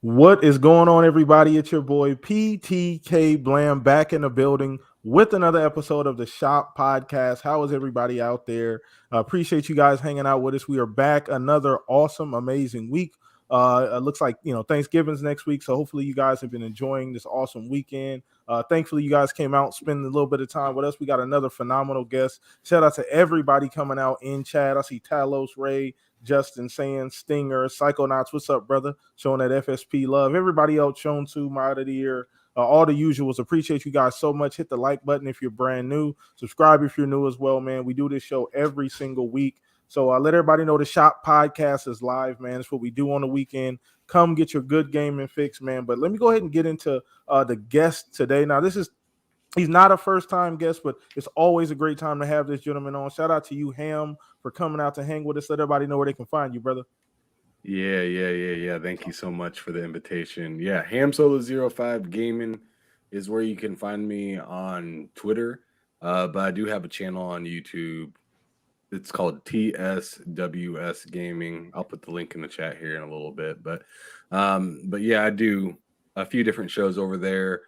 What is going on, everybody? It's your boy PTK Blam back in the building with another episode of the Shop Podcast. How is everybody out there? Appreciate you guys hanging out with us. We are back another awesome, amazing week. It looks like Thanksgiving's next week, so hopefully you guys have been enjoying this awesome weekend. Thankfully, you guys came out, spending a little bit of time with us. We got another phenomenal guest. Shout out to everybody coming out in chat. I see Talos, Ray, Justin saying Stinger, Psychonauts, what's up, brother? Showing that FSP love. Everybody else shown to my out of the year. All the usuals. Appreciate you guys so much. Hit the like button if you're brand new. Subscribe if you're new as well, man. We do this show every single week. So let everybody know the Shop Podcast is live, man. It's what we do on the weekend. Come get your good gaming fix, man. But let me go ahead and get into the guest today. Now, he's not a first-time guest, but it's always a great time to have this gentleman on. Shout out to you, Ham, for coming out to hang with us. Let everybody know where they can find you, brother. Yeah. Thank you so much for the invitation. Yeah, Ham Solo 05 Gaming is where you can find me on Twitter. But I do have a channel on YouTube. It's called TSWS Gaming. I'll put the link in the chat here in a little bit. But yeah, I do a few different shows over there.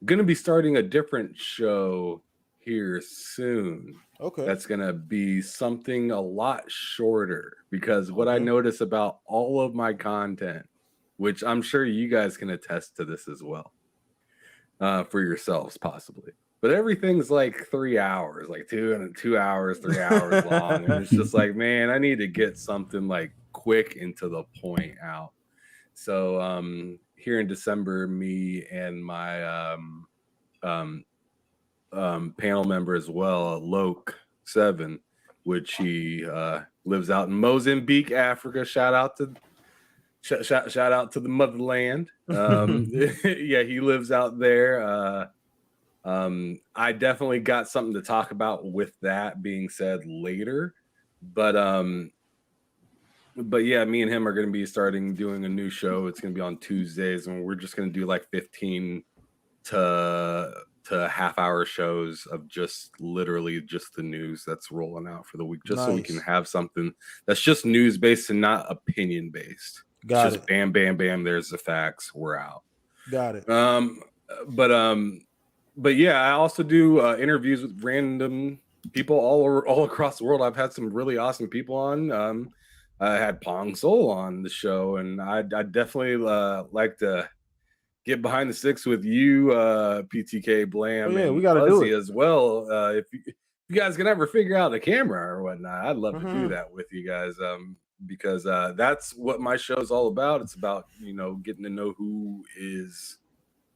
Going to be starting a different show here soon. Okay. That's going to be something a lot shorter because what I notice about all of my content, which I'm sure you guys can attest to this as well, for yourselves possibly. But everything's like 3 hours, like 2 hours, 3 hours long. And it's just like, man, I need to get something like quick and to the point out. So here in December, me and my panel member as well, Loke7, which he lives out in Mozambique, Africa. Shout out to the motherland. Yeah, he lives out there. I definitely got something to talk about with that being said later, but yeah, me and him are going to be doing a new show. It's going to be on Tuesdays, and we're just going to do like 15 to half-hour shows of just literally just the news that's rolling out for the week, just so we can have something that's just news-based and not opinion-based. It's just bam, bam, bam. There's the facts. We're out. Got it. But yeah, I also do interviews with random people all across the world. I've had some really awesome people on. I had Pong Soul on the show, and I definitely like to get behind the sticks with you, PTK Blam, and we gotta Fuzzy as well. If you guys can ever figure out a camera or whatnot, I'd love to do that with you guys. Because that's what my show is all about. It's about getting to know who is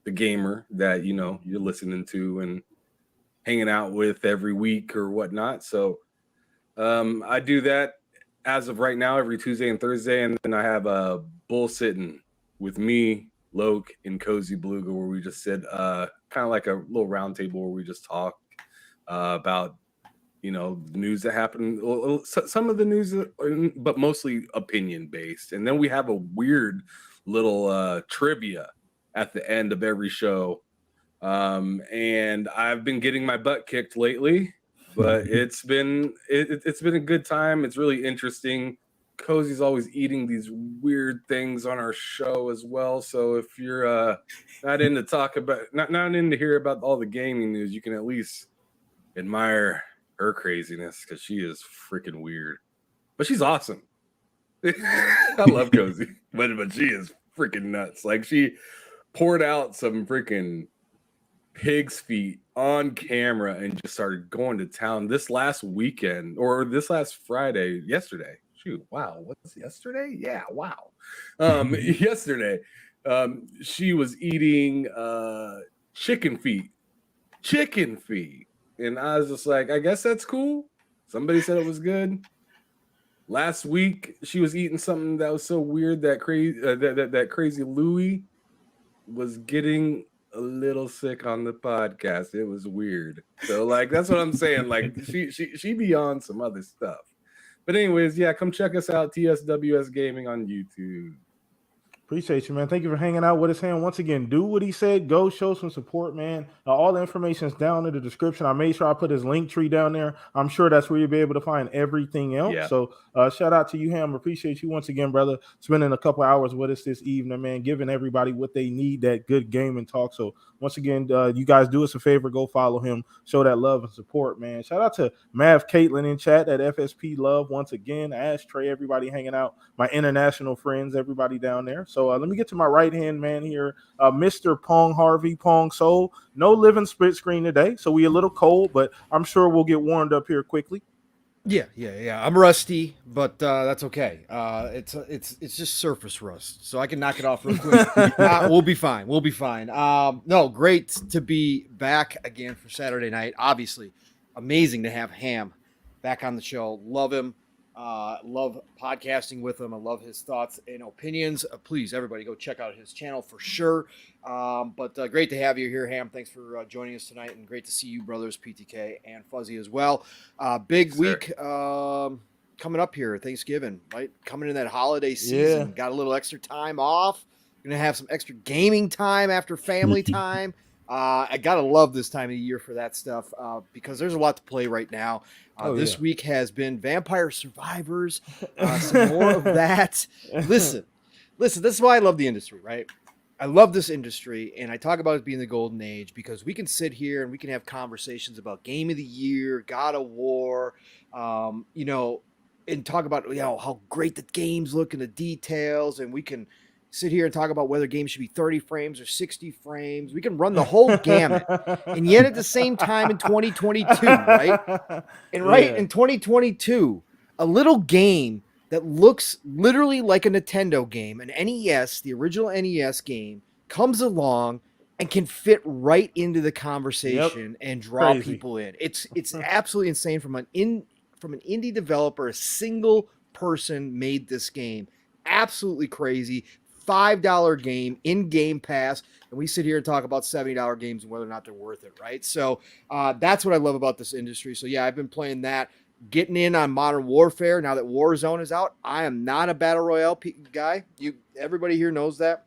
the gamer that you're listening to and hanging out with every week or whatnot. So I do that as of right now every Tuesday and Thursday, and then I have a bull sitting with me, Loke, and Cozy Beluga, where we just sit kind of like a little round table where we just talk about the news that happened, some of the news, but mostly opinion based. And then we have a weird little trivia at the end of every show. And I've been getting my butt kicked lately, but it's been a good time. It's really interesting. Cozy's always eating these weird things on our show as well. So if you're not into not into hear about all the gaming news, you can at least admire her craziness because she is freaking weird. But she's awesome. I love Cozy, but she is freaking nuts. Like, she poured out some freaking pig's feet on camera and just started going to town this last weekend, or this last Friday, yesterday. Shoot, wow, what's yesterday? Yeah, wow. Yesterday, she was eating chicken feet. And I was just like, I guess that's cool. Somebody said it was good. Last week, she was eating something that was so weird that crazy Louie was getting a little sick on the podcast. It was weird. So, like, that's what I'm saying. Like, she be on some other stuff. But anyways, yeah, come check us out, TSWS Gaming on YouTube. Appreciate you, man. Thank you for hanging out with us, Ham. Once again, do what he said. Go show some support, man. All the information is down in the description. I made sure I put his link tree down there. I'm sure that's where you'll be able to find everything else. Yeah. So shout out to you, Ham. Appreciate you once again, brother, spending a couple hours with us this evening, man, giving everybody what they need, that good gaming talk. So once again, you guys do us a favor. Go follow him. Show that love and support, man. Shout out to Mav Caitlin in chat at FSP Love once again. Ashtray, everybody hanging out. My international friends, everybody down there. So let me get to my right hand man here, Mr. Pong Harvey, Pong Soul. No living split screen today, so we a little cold, but I'm sure we'll get warmed up here quickly. Yeah. I'm rusty, but that's okay. It's just surface rust, so I can knock it off real quick. We'll be fine. No, great to be back again for Saturday night. Obviously, amazing to have Ham back on the show. Love him. Love podcasting with him. I love his thoughts and opinions. Please, everybody, go check out his channel for sure. But great to have you here, Ham. Thanks for joining us tonight, and great to see you, brothers, PTK and Fuzzy as well. Big week coming up here, Thanksgiving, right? Coming in that holiday season. Yeah. Got a little extra time off. Gonna have some extra gaming time after family time. I gotta love this time of the year for that stuff because there's a lot to play right now. This week has been Vampire Survivors, some more of that. Listen, this is why I love the industry, right? I love this industry, and I talk about it being the golden age because we can sit here and we can have conversations about Game of the Year, God of War, and talk about how great the games look and the details, and we can sit here and talk about whether games should be 30 frames or 60 frames. We can run the whole gamut. And yet at the same time in 2022, right? And in 2022, a little game that looks literally like a Nintendo game, an NES, the original NES game, comes along and can fit right into the conversation and draw people in. It's absolutely insane from an indie developer. A single person made this game. Absolutely crazy. $5 game in Game Pass, and we sit here and talk about $70 games and whether or not they're worth it, right? So that's what I love about this industry. So yeah, I've been playing that, getting in on Modern Warfare now that Warzone is out. I am not a battle royale guy. Everybody here knows that.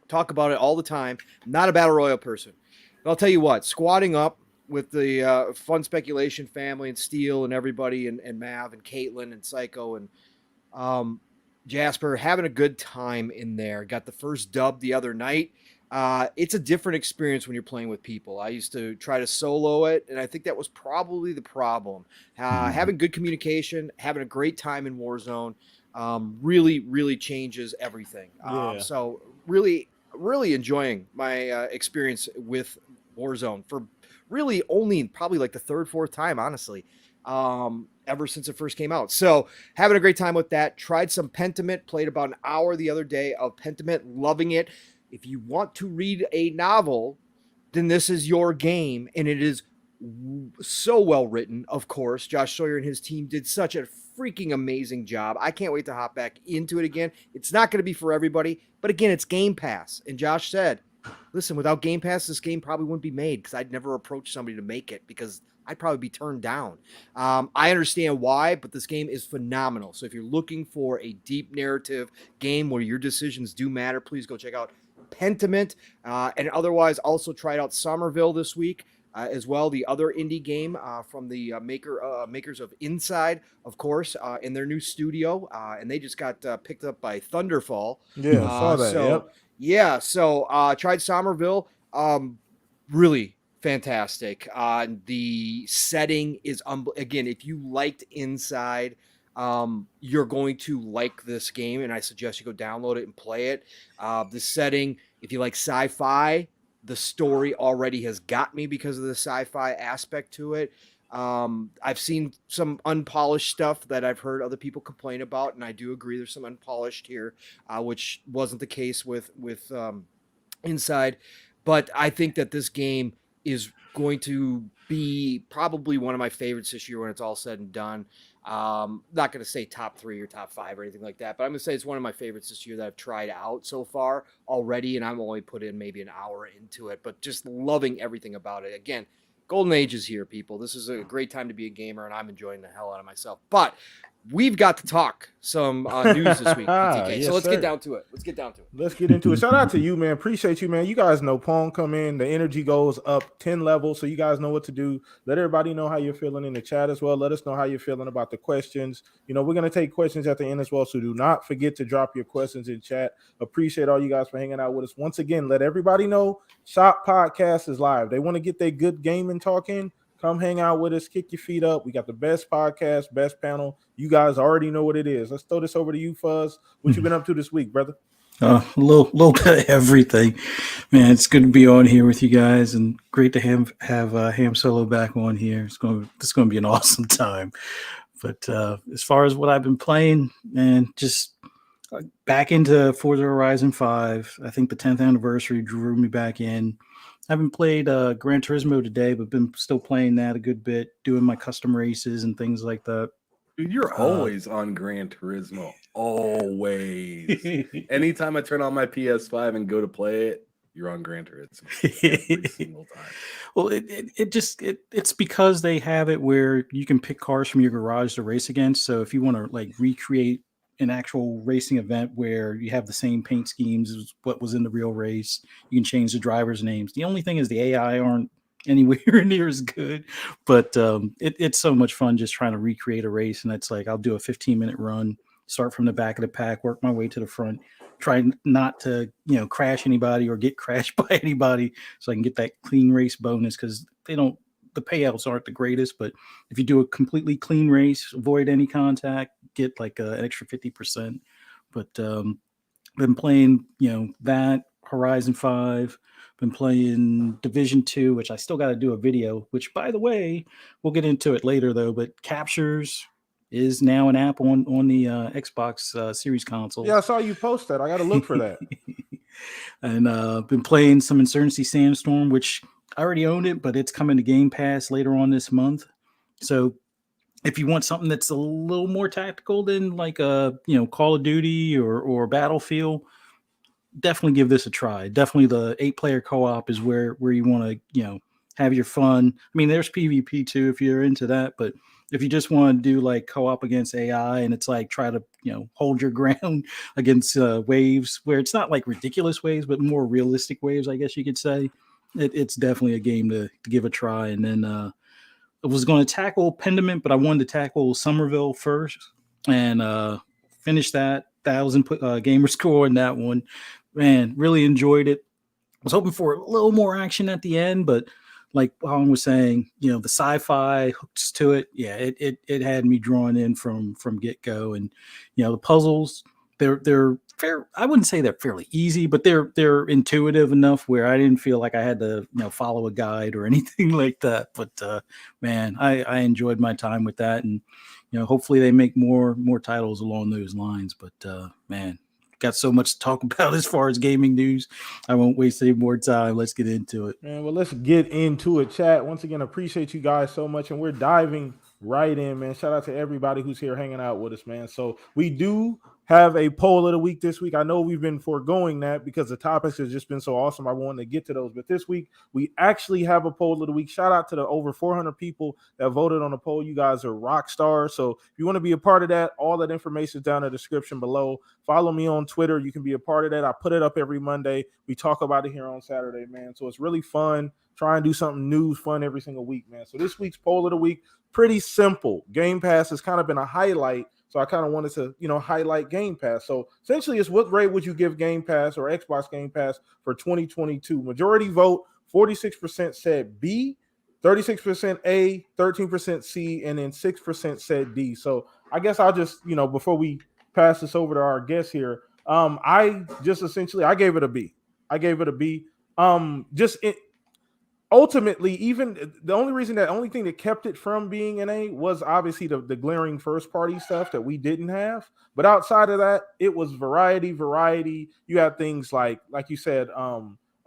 Talk about it all the time. I'm not a battle royale person. But I'll tell you what, squatting up with the Fun Speculation family and Steel and everybody and Mav and Caitlin and Psycho and Jasper, having a good time in there. Got the first dub the other night. It's a different experience when you're playing with people. I used to try to solo it, and I think that was probably the problem. Having good communication, having a great time in Warzone, really, really changes everything. So really, really enjoying my experience with Warzone for really only probably like the third, fourth time, honestly. Ever since it first came out. So having a great time with that. Tried some Pentiment, played about an hour the other day of Pentiment, loving it. If you want to read a novel, then this is your game, and it is so well written, of course. Josh Sawyer and his team did such a freaking amazing job. I can't wait to hop back into it again. It's not going to be for everybody, but again, it's Game Pass. And Josh said, listen, without Game Pass, this game probably wouldn't be made because I'd never approach somebody to make it because I'd probably be turned down. I understand why, but this game is phenomenal. So if you're looking for a deep narrative game where your decisions do matter, please go check out Pentiment. And otherwise, also tried out Somerville this week as well, the other indie game from the makers of Inside, of course, in their new studio. And they just got picked up by Thunderfall. Yeah, saw that. Yeah, so tried Somerville. Really fantastic. The setting is again, if you liked Inside, you're going to like this game, and I suggest you go download it and play it. The setting, if you like sci-fi, the story already has got me because of the sci-fi aspect to it. I've seen some unpolished stuff that I've heard other people complain about, and I do agree there's some unpolished here, which wasn't the case with Inside. But I think that this game is going to be probably one of my favorites this year when it's all said and done. Not going to say top 3 or top 5 or anything like that, but I'm going to say it's one of my favorites this year that I've tried out so far already, and I'm only put in maybe an hour into it, but just loving everything about it. Again, Golden Age is here, people. This is a great time to be a gamer, and I'm enjoying the hell out of myself. But we've got to talk some news this week, PTK. Yes, so let's sir. get down to it. Let's get into it. Shout out to you, man. Appreciate you, man. You guys know Pong come in, the energy goes up 10 levels, so you guys know what to do. Let everybody know how you're feeling in the chat as well. Let us know how you're feeling about the questions. You know, we're going to take questions at the end as well, so do not forget to drop your questions in chat. Appreciate all you guys for hanging out with us. Once again, let everybody know Shop Podcast is live. They want to get their good gaming talk in. Come hang out with us, kick your feet up. We got the best podcast, best panel. You guys already know what it is. Let's throw this over to you, Fuzz. What you been up to this week, brother? A little bit of everything, man. It's good to be on here with you guys, and great to have Ham Solo back on here. It's going to be an awesome time. But as far as what I've been playing, man, just back into Forza Horizon 5. I think the 10th anniversary drew me back in. I haven't played Gran Turismo today, but been still playing that a good bit, doing my custom races and things like that. Dude, you're always on Gran Turismo. Always. Anytime I turn on my PS5 and go to play it, you're on Gran Turismo every single time. Well, it's because they have it where you can pick cars from your garage to race against. So if you want to like recreate an actual racing event where you have the same paint schemes as what was in the real race, you can change the drivers' names. The only thing is the AI aren't anywhere near as good, but it's so much fun just trying to recreate a race. And it's like I'll do a 15-minute run, start from the back of the pack, work my way to the front, try not to crash anybody or get crashed by anybody, so I can get that clean race bonus, because the payouts aren't the greatest, but if you do a completely clean race, avoid any contact, get like an extra 50%. But been playing that Horizon 5, been playing Division 2, which I still got to do a video, which, by the way, we'll get into it later though, but Captures is now an app on the Xbox Series console. Yeah, I saw you post that. I got to look for that. And been playing some Insurgency Sandstorm, which I already owned it, but it's coming to Game Pass later on this month. So if you want something that's a little more tactical than like Call of Duty or Battlefield, definitely give this a try. Definitely the 8-player co-op is where you want to have your fun. I mean, there's PvP too if you're into that, but if you just want to do like co-op against AI and it's like try to hold your ground against waves where it's not like ridiculous waves but more realistic waves, I guess you could say, it's definitely a game to give a try. And then I was going to tackle Pendament, but I wanted to tackle Somerville first and finish that 1,000 gamer score in that one. Man, really enjoyed it. I was hoping for a little more action at the end, but like Pong was saying, the sci-fi hooks to it, yeah, it had me drawn in from get-go. And the puzzles, they're fair. I wouldn't say they're fairly easy, but they're intuitive enough where I didn't feel like I had to follow a guide or anything like that. But man, I enjoyed my time with that, and hopefully they make more titles along those lines. But man, got so much to talk about as far as gaming news. I won't waste any more time. Let's get into it. Man, well, let's get into it, chat. Once again, appreciate you guys so much, and we're diving right in, man. Shout out to everybody who's here hanging out with us, man. So we do have a poll of the week this week. I know we've been foregoing that because the topics have just been so awesome. I wanted to get to those, but this week we actually have a poll of the week. Shout out to the over 400 people that voted on the poll. You guys are rock stars. So if you want to be a part of that, all that information is down in the description below. Follow me on Twitter. You can be a part of that. I put it up every Monday. We talk about it here on Saturday, man. So it's really fun. Try and do something new, fun every single week, man. So this week's poll of the week, pretty simple. Game Pass has kind of been a highlight. So I kind of wanted to, highlight Game Pass. So essentially it's what grade would you give Game Pass or Xbox Game Pass for 2022? Majority vote, 46% said B, 36% A, 13% C, and then 6% said D. So I guess I'll just, before we pass this over to our guest here, I gave it a B. Ultimately, even the only thing that kept it from being an A was obviously the glaring first party stuff that we didn't have. But outside of that, it was variety. You have things like you said,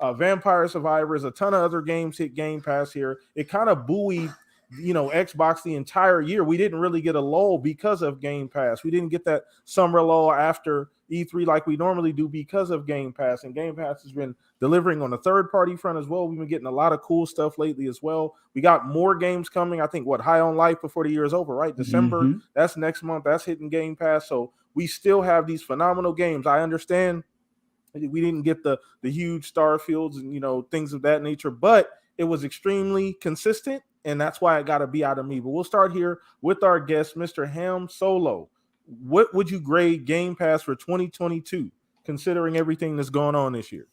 Vampire Survivors, a ton of other games hit Game Pass here. It kind of buoyed Xbox the entire year. We didn't really get a lull because of Game Pass. We didn't get that summer lull after E3 like we normally do because of Game Pass. And Game Pass has been delivering on the third party front as well. We've been getting a lot of cool stuff lately as well. We got more games coming. I think High on Life before the year is over, right? December. That's next month. That's hitting Game Pass. So we still have these phenomenal games. I understand we didn't get the huge Starfields and things of that nature, but it was extremely consistent, and that's why it got to be out of me. But we'll start here with our guest, Mr. Ham Solo. What would you grade Game Pass for 2022, considering everything that's going on this year?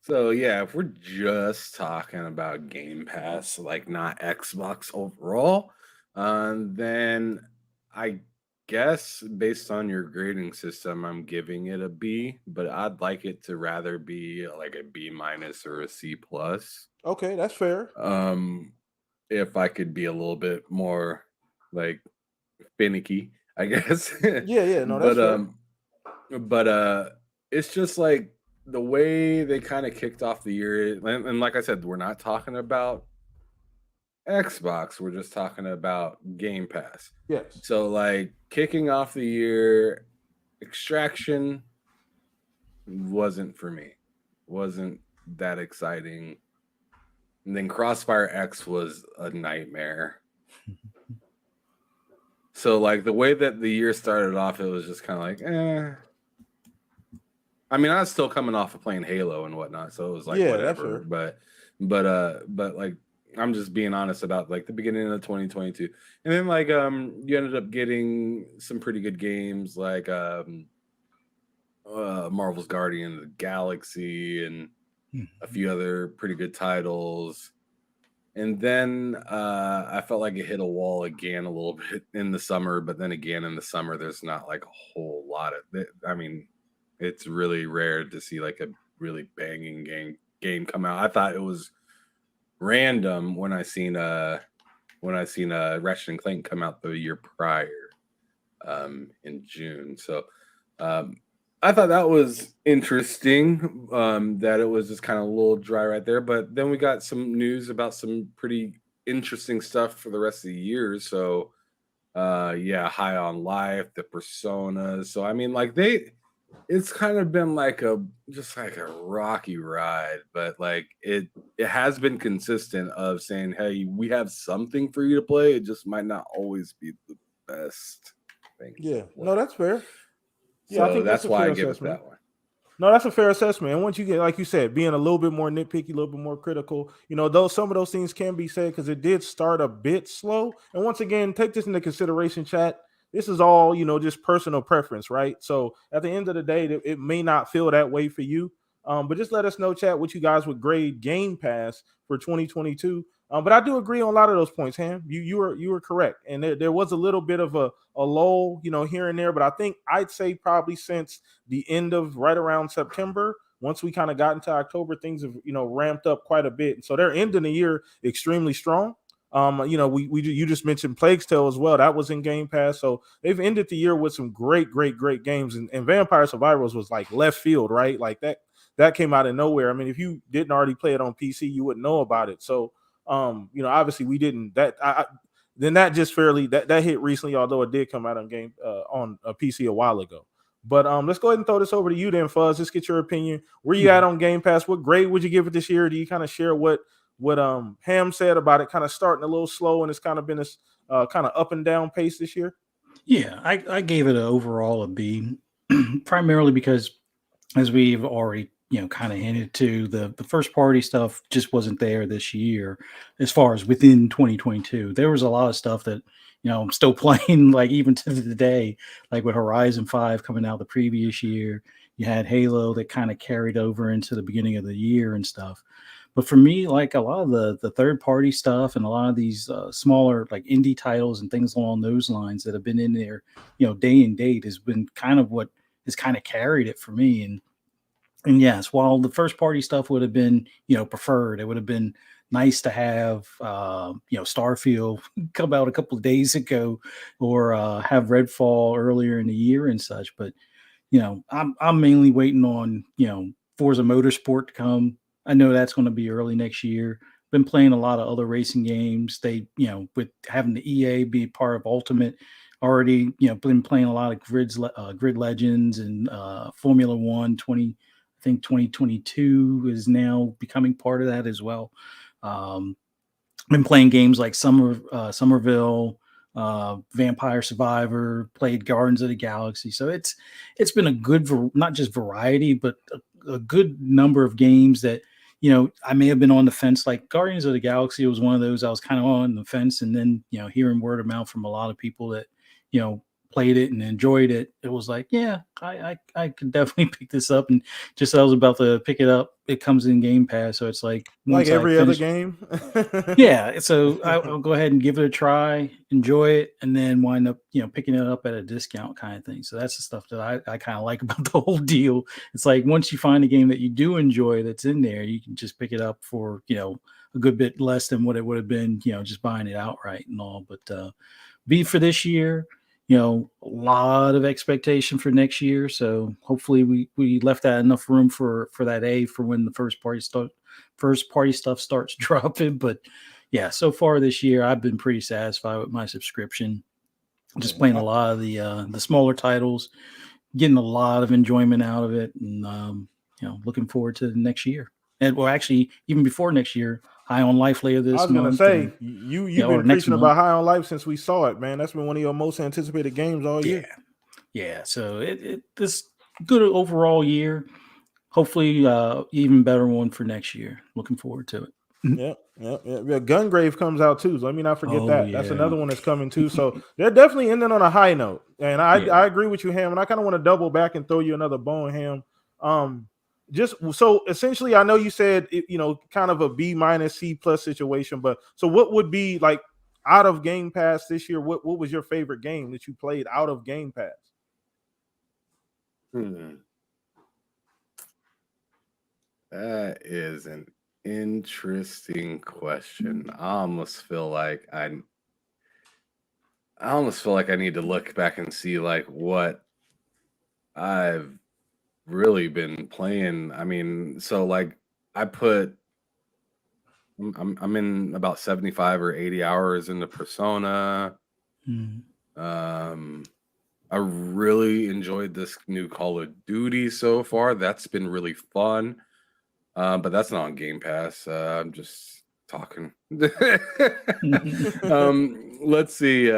So yeah, if we're just talking about Game Pass, like not Xbox overall, then I guess based on your grading system, I'm giving it a B, but I'd like it to rather be like a B minus or a C plus. Okay, that's fair. If I could be a little bit more like finicky, I guess. Yeah, no, that's fair. But it's just like the way they kind of kicked off the year, and like I said, we're not talking about Xbox, we're just talking about Game Pass. Yes. So like kicking off the year, Extraction wasn't for me. Wasn't that exciting. And then Crossfire X was a nightmare. So like the way that the year started off, it was just kind of like, eh. I mean, I was still coming off of playing Halo and whatnot, so it was like whatever. But like I'm just being honest about like the beginning of 2022. And then like you ended up getting some pretty good games like Marvel's Guardian of the Galaxy and a few other pretty good titles. And then I felt like it hit a wall again a little bit in the summer, but then again in the summer there's not like a whole lot of it. I mean, it's really rare to see like a really banging game come out. I thought it was random when I seen Ratchet and Clank come out the year prior in June. So I thought that was interesting that it was just kind of a little dry right there. But then we got some news about some pretty interesting stuff for the rest of the year. So High on Life, the Personas. So I mean, like it's kind of been like a rocky ride, but like it has been consistent of saying, hey, we have something for you to play. It just might not always be the best thing. Yeah, no, that's fair. Yeah, so I think that's why I give it that one. No, that's a fair assessment. And once you get, like you said, being a little bit more nitpicky, a little bit more critical, some of those things can be said because it did start a bit slow. And once again, take this into consideration, chat. This is all, just personal preference, right? So at the end of the day, it may not feel that way for you. But just let us know, chat, what you guys would grade Game Pass for 2022. But I do agree on a lot of those points, Ham. You were correct. And there was a little bit of a lull, here and there. But I think I'd say probably since the end of right around September, once we kind of got into October, things have, ramped up quite a bit. And so they're ending the year extremely strong. You just mentioned Plague's Tale as well. That was in Game Pass. So they've ended the year with some great games. And Vampire Survivors was like left field, right? Like that came out of nowhere. I mean, if you didn't already play it on PC, you wouldn't know about it. So, obviously we didn't. Then that just that hit recently, although it did come out on a PC a while ago. But let's go ahead and throw this over to you then, Fuzz. Let's get your opinion. Where you at on Game Pass? What grade would you give it this year? Do you kind of share what Ham said about it kind of starting a little slow and it's kind of been this kind of up and down pace this year? Yeah, I gave it overall a B, primarily because, as we've already kind of hinted to, the first party stuff just wasn't there this year. As far as within 2022, there was a lot of stuff that I'm still playing, like even to the day, like with Horizon 5 coming out the previous year. You had Halo that kind of carried over into the beginning of the year and stuff. But for me, like a lot of the third party stuff and a lot of these smaller like indie titles and things along those lines that have been in there, day and date has been kind of what has kind of carried it for me. And yes, while the first party stuff would have been, preferred, it would have been nice to have, Starfield come out a couple of days ago or have Redfall earlier in the year and such. But, I'm mainly waiting on, Forza Motorsport to come. I know that's going to be early next year. been playing a lot of other racing games. They, with having the EA be part of Ultimate, already, been playing a lot of Grid Legends and Formula One. I think 2022 is now becoming part of that as well. Been playing games like Somerville, Vampire Survivor, played Guardians of the Galaxy. So it's been a good, not just variety, but a good number of games that, I may have been on the fence. Like Guardians of the Galaxy was one of those I was kind of on the fence, and then, hearing word of mouth from a lot of people that, played it and enjoyed it, it was like, yeah, I could definitely pick this up. And just as I was about to pick it up, it comes in Game Pass, so it's like Like once every other game. yeah, so I'll go ahead and give it a try, enjoy it, and then wind up, picking it up at a discount kind of thing. So that's the stuff that I kind of like about the whole deal. It's like once you find a game that you do enjoy that's in there, you can just pick it up for, a good bit less than what it would have been, just buying it outright and all. But be for this year, a lot of expectation for next year. So hopefully we left that enough room for that for when the first party stuff starts dropping. But yeah, so far this year I've been pretty satisfied with my subscription. Just playing a lot of the smaller titles, getting a lot of enjoyment out of it, and looking forward to the next year. And well, actually, even before next year, High on Life later this month. I was gonna say you've been preaching about High on Life since we saw it, man. That's been one of your most anticipated games all year. Yeah. So this good overall year. Hopefully, even better one for next year. Looking forward to it. Yeah. Gungrave comes out too, so let me not forget that. Yeah. That's another one that's coming too. So they're definitely ending on a high note. And I agree with you, Ham. And I kind of want to double back and throw you another bone, Ham. Just so essentially, I know you said kind of a B- C+ situation, but so what would be like out of Game Pass this year? What was your favorite game that you played out of Game Pass? That is an interesting question. I almost feel like I need to look back and see like what I've really been playing. I mean, so like I'm in about 75 or 80 hours into Persona. I really enjoyed this new Call of Duty so far. That's been really fun. But that's not on Game Pass. I'm just talking. Let's see.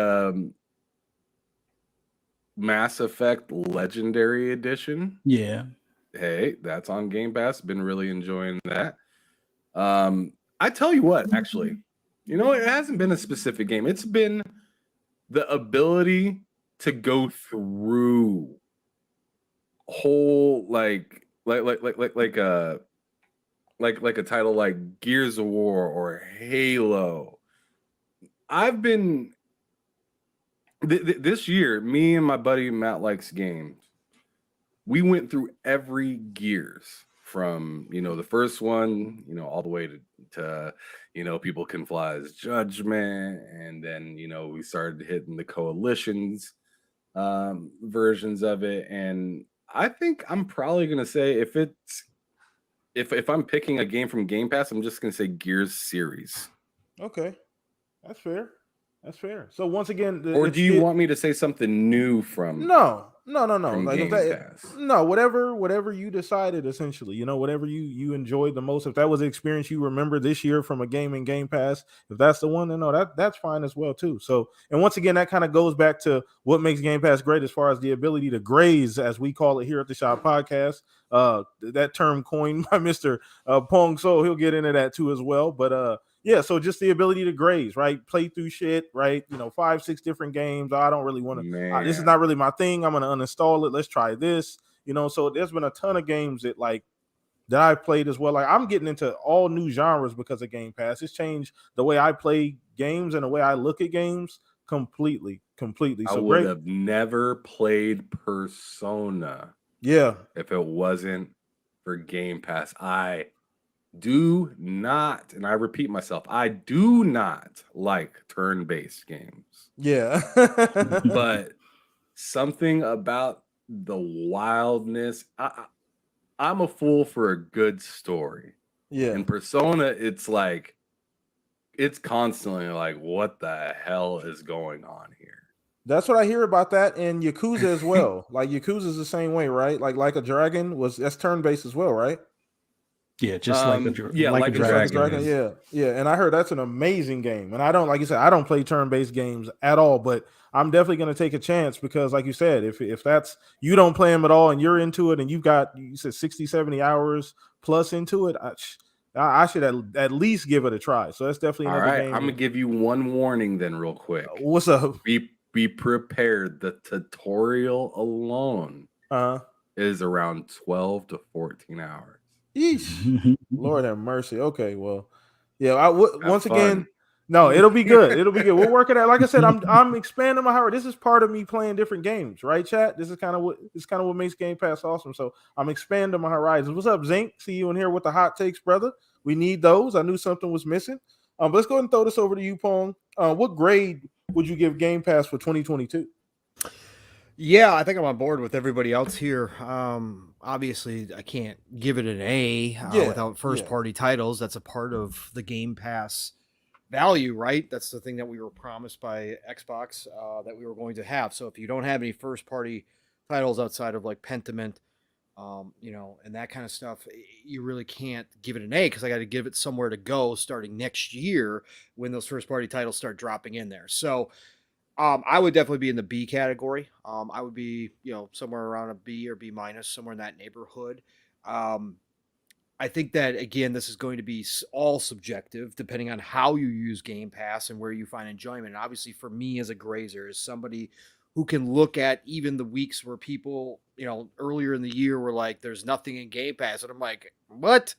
Mass Effect Legendary Edition. Yeah. Hey, that's on Game Pass. Been really enjoying that. I tell you what, actually, it hasn't been a specific game. It's been the ability to go through whole like a title like Gears of War or Halo. I've been this year, me and my buddy Matt likes games. We went through every Gears from the first one, all the way to People Can Fly's Judgment, and then we started hitting the Coalition's versions of it, and I think I'm probably gonna say if I'm picking a game from Game Pass, I'm just gonna say Gears series. Okay, that's fair. That's fair. So once again, or do you want me to say something new from? No. From Like Game Pass. No, whatever you decided, essentially, whatever you enjoyed the most. If that was the experience you remember this year from a game in Game Pass, if that's the one, then no, that's fine as well too. So, and once again, that kind of goes back to what makes Game Pass great, as far as the ability to graze, as we call it here at the Shop Podcast. That term coined by Mr. Pong Soul. He'll get into that too as well. But yeah, so just the ability to graze, right? Play through shit, right? 5-6 different games. I don't really want to. This is not really my thing. I'm gonna uninstall it. Let's try this. So there's been a ton of games that I've played as well. Like I'm getting into all new genres because of Game Pass. It's changed the way I play games and the way I look at games completely. So I would have never played Persona. Yeah. If it wasn't for Game Pass, I do not, and I repeat myself, I do not like turn-based games. Yeah. But something about the wildness, I'm a fool for a good story. Yeah. In Persona, it's like it's constantly like, what the hell is going on here? That's what I hear about that, and Yakuza as well. Like Yakuza is the same way, right? Like a Dragon that's turn based as well, right? Yeah, just like a Yeah, like a Like a Just like a dragon. Dragon, is- yeah, yeah. And I heard that's an amazing game. And I don't, like you said, I don't play turn based games at all. But I'm definitely going to take a chance because, like you said, if that's you don't play them at all and you're into it and you've got you said 60, 70 hours plus into it, I should at least give it a try. So that's definitely All another right, game. I'm gonna give you one warning then, real quick. What's up? Be prepared. The tutorial alone is around 12 to 14 hours. Yeesh. Lord have mercy. Okay, well, yeah. Once fun. again, no, it'll be good. It'll be good. We'll work it out. Like I said, I'm expanding my heart. This is part of me playing different games, right, chat? This is kind of what makes Game Pass awesome. So I'm expanding my horizons. What's up, Zinc? See you in here with the hot takes, brother. We need those. I knew something was missing. But let's go ahead and throw this over to you, Pong. What grade would you give Game Pass for 2022? Yeah, I think I'm on board with everybody else here. Obviously, I can't give it an A without first-party titles. That's a part of the Game Pass value, right? That's the thing that we were promised by Xbox that we were going to have. So if you don't have any first-party titles outside of like Pentiment, and that kind of stuff, you really can't give it an A because I got to give it somewhere to go starting next year when those first-party titles start dropping in there. So I would definitely be in the B category. I would be, somewhere around a B or B minus, somewhere in that neighborhood. I think that, again, this is going to be all subjective depending on how you use Game Pass and where you find enjoyment. And obviously, for me as a grazer, as somebody who can look at even the weeks where people, earlier in the year were like, there's nothing in Game Pass. And I'm like, what?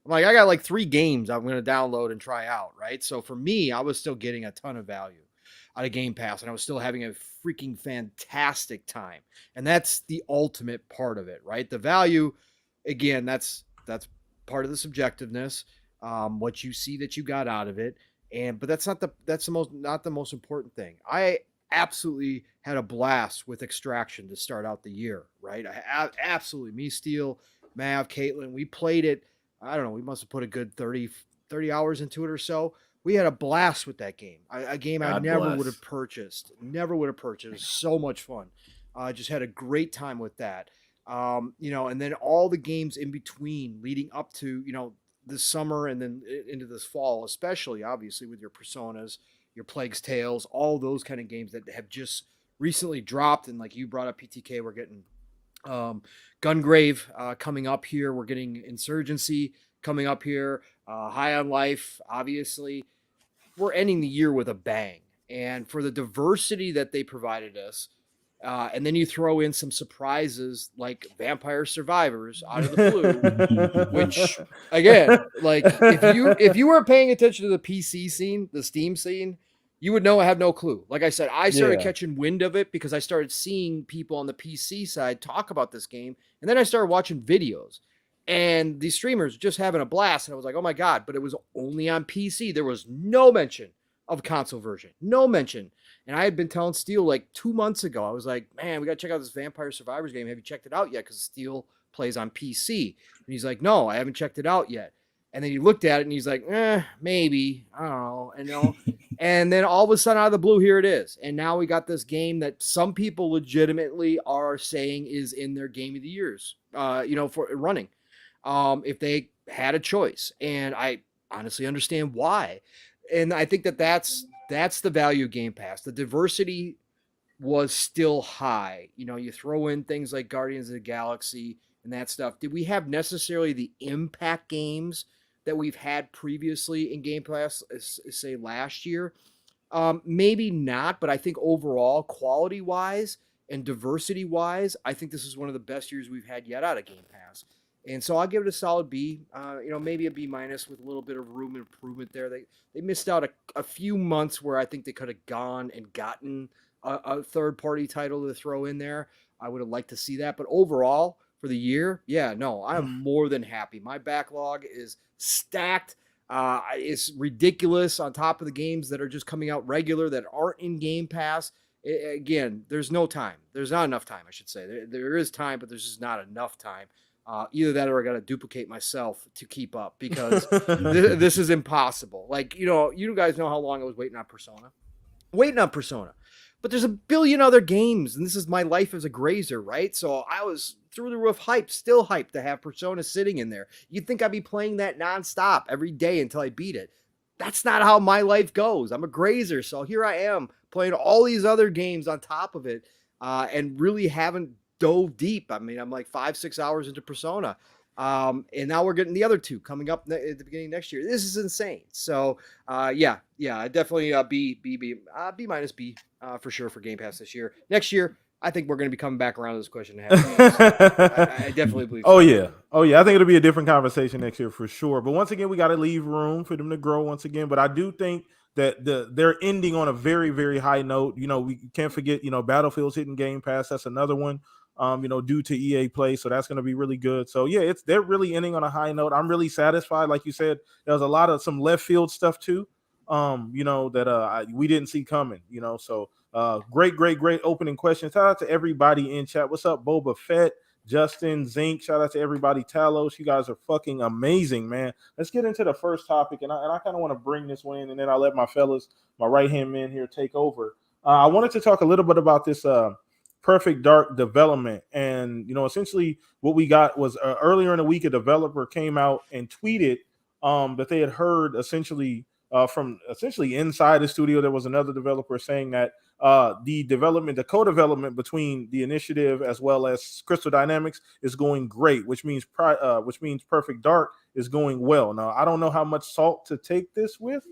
I'm like, I got like 3 games I'm going to download and try out, right? So for me, I was still getting a ton of value out of Game Pass, and I was still having a freaking fantastic time. And that's the ultimate part of it, right? The value, again, that's part of the subjectiveness, what you see that you got out of it. But that's not the most important thing. I absolutely had a blast with Extraction to start out the year, right? Absolutely. Me, Steel, Mav, Caitlin, we played it. I don't know. We must have put a good 30 hours into it or so. We had a blast with that game. A game I never would have purchased. Never would have purchased. It was so much fun. Just had a great time with that. And then all the games in between leading up to, this summer and then into this fall, especially obviously with your Personas, your Plague's Tales, all those kind of games that have just recently dropped. And like you brought up PTK, we're getting Gungrave coming up here. We're getting Insurgency coming up here. High on Life, obviously. We're ending the year with a bang. And for the diversity that they provided us, and then you throw in some surprises like Vampire Survivors out of the blue, which again, like if you were paying attention to the PC scene, the Steam scene, you would have no clue. Like I said, I started catching wind of it because I started seeing people on the PC side talk about this game, and then I started watching videos. And these streamers just having a blast. And I was like, oh my God, but it was only on PC. There was no mention of console version. No mention. And I had been telling Steel like 2 months ago, I was like, man, we got to check out this Vampire Survivors game. Have you checked it out yet? Because Steel plays on PC. And he's like, no, I haven't checked it out yet. And then he looked at it and he's like, maybe. I don't know. And then all of a sudden out of the blue, here it is. And now we got this game that some people legitimately are saying is in their game of the years, for running. If they had a choice. And I honestly understand why. And I think that's the value of Game Pass. The diversity was still high. You throw in things like Guardians of the Galaxy and that stuff. Did we have necessarily the impact games that we've had previously in Game Pass, say last year? Maybe not, but I think overall, quality-wise and diversity-wise, I think this is one of the best years we've had yet out of Game Pass. And so I'll give it a solid B, maybe a B minus with a little bit of room improvement there. They missed out a few months where I think they could have gone and gotten a third-party title to throw in there. I would have liked to see that. But overall, for the year, I'm more than happy. My backlog is stacked. It's ridiculous on top of the games that are just coming out regular that aren't in Game Pass. Again, there's no time. There's not enough time, I should say. There is time, but there's just not enough time. Either that or I got to duplicate myself to keep up because this is impossible. Like, you guys know how long I was waiting on Persona. But there's a billion other games, and this is my life as a grazer, right? So I was through the roof still hyped to have Persona sitting in there. You'd think I'd be playing that nonstop every day until I beat it. That's not how my life goes. I'm a grazer, so here I am playing all these other games on top of it, and really haven't dove deep. I mean, I'm like 5-6 hours into Persona. And now we're getting the other two coming up at the beginning of next year. This is insane. So, yeah, I definitely B minus B for sure for Game Pass this year. Next year, I think we're going to be coming back around to this question. I definitely believe. Oh yeah. I think it'll be a different conversation next year for sure. But once again, we got to leave room for them to grow once again. But I do think that they're ending on a very, very high note. We can't forget, Battlefield's hitting Game Pass. That's another one. Due to EA Play, so that's going to be really good. So yeah, they're really ending on a high note. I'm really satisfied. Like you said, there was a lot of some left field stuff too, that we didn't see coming. So great opening question. Shout out to everybody in chat. What's up, Boba Fett, Justin, Zink? Shout out to everybody. Talos, you guys are fucking amazing, man. Let's get into the first topic, and I kind of want to bring this one in, and then I'll let my fellas, my right hand men here, take over. I wanted to talk a little bit about this. Perfect Dark development, and essentially what we got was earlier in the week a developer came out and tweeted that they had heard essentially from inside the studio. There was another developer saying that the co-development between the initiative as well as Crystal Dynamics is going great, which means Perfect Dark is going well. Now I don't know how much salt to take this with,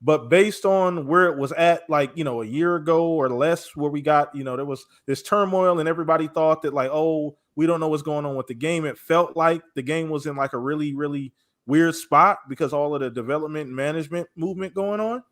but based on where it was at, like, a year ago or less, where we got, there was this turmoil and everybody thought that, like, oh, we don't know what's going on with the game. It felt like the game was in like a really, really weird spot because all of the development and management movement going on.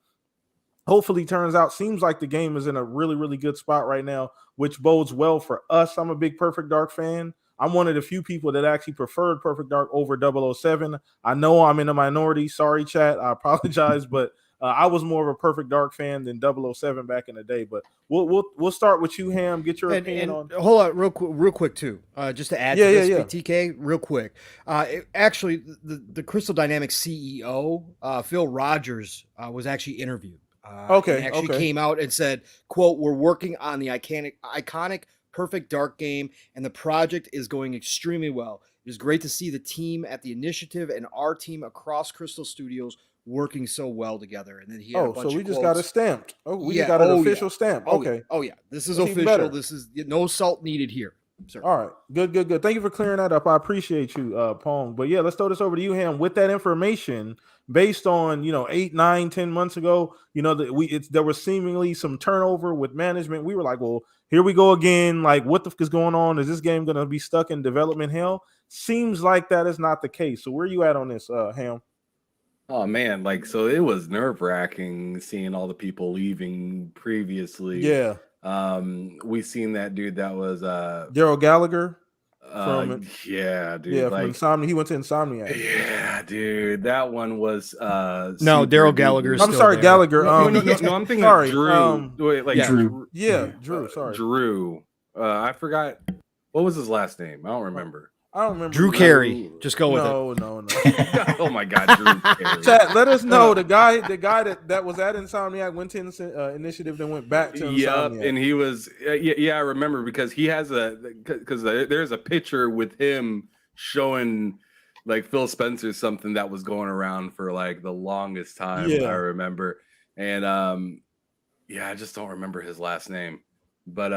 Hopefully seems like the game is in a really, really good spot right now, which bodes well for us. I'm a big Perfect Dark fan. I'm one of the few people that actually preferred Perfect Dark over 007. I know I'm in the minority. Sorry, chat. I apologize, but I was more of a Perfect Dark fan than 007 back in the day. But we'll start with you, Ham. Get your opinion on. Hold on, real quick too. Just to add to this, TK, real quick. Actually, the Crystal Dynamics CEO, Phil Rogers, was actually interviewed. Came out and said, "quote We're working on the iconic Perfect Dark game, and the project is going extremely well. It is great to see the team at the initiative and our team across Crystal Studios working so well together." And then he had a bunch so we of just quotes. got it stamped. We just got an official stamp. Okay. This is official. This is no salt needed here. Sir. All right, good. Thank you for clearing that up. I appreciate you, Pong. But yeah, let's throw this over to you, Ham. With that information, based on 8, 9, 10 months ago, there was seemingly some turnover with management. We were like, well, here we go again. Like, what the fuck is going on? Is this game going to be stuck in development hell? Seems like that is not the case. So where are you at on this, Ham? Oh man, so it was nerve-wracking seeing all the people leaving previously. Yeah. We seen that dude that was Daryl Gallagher. From Insomnia. He went to Insomniac. Yeah, dude, that one was no Daryl Gallagher. I'm sorry, there. Gallagher. No, I'm thinking sorry, Drew. Drew. Drew. Sorry, Drew. I forgot what was his last name. I don't remember. Drew Carey. Just go with it. No. Oh my God, Drew Carey. Chat, let us know the guy that was at Insomniac went to Initiative, then went back to Insomniac. Yep, and he was I remember because he has there's a picture with him showing like Phil Spencer something that was going around for like the longest time. I remember, and I just don't remember his last name, but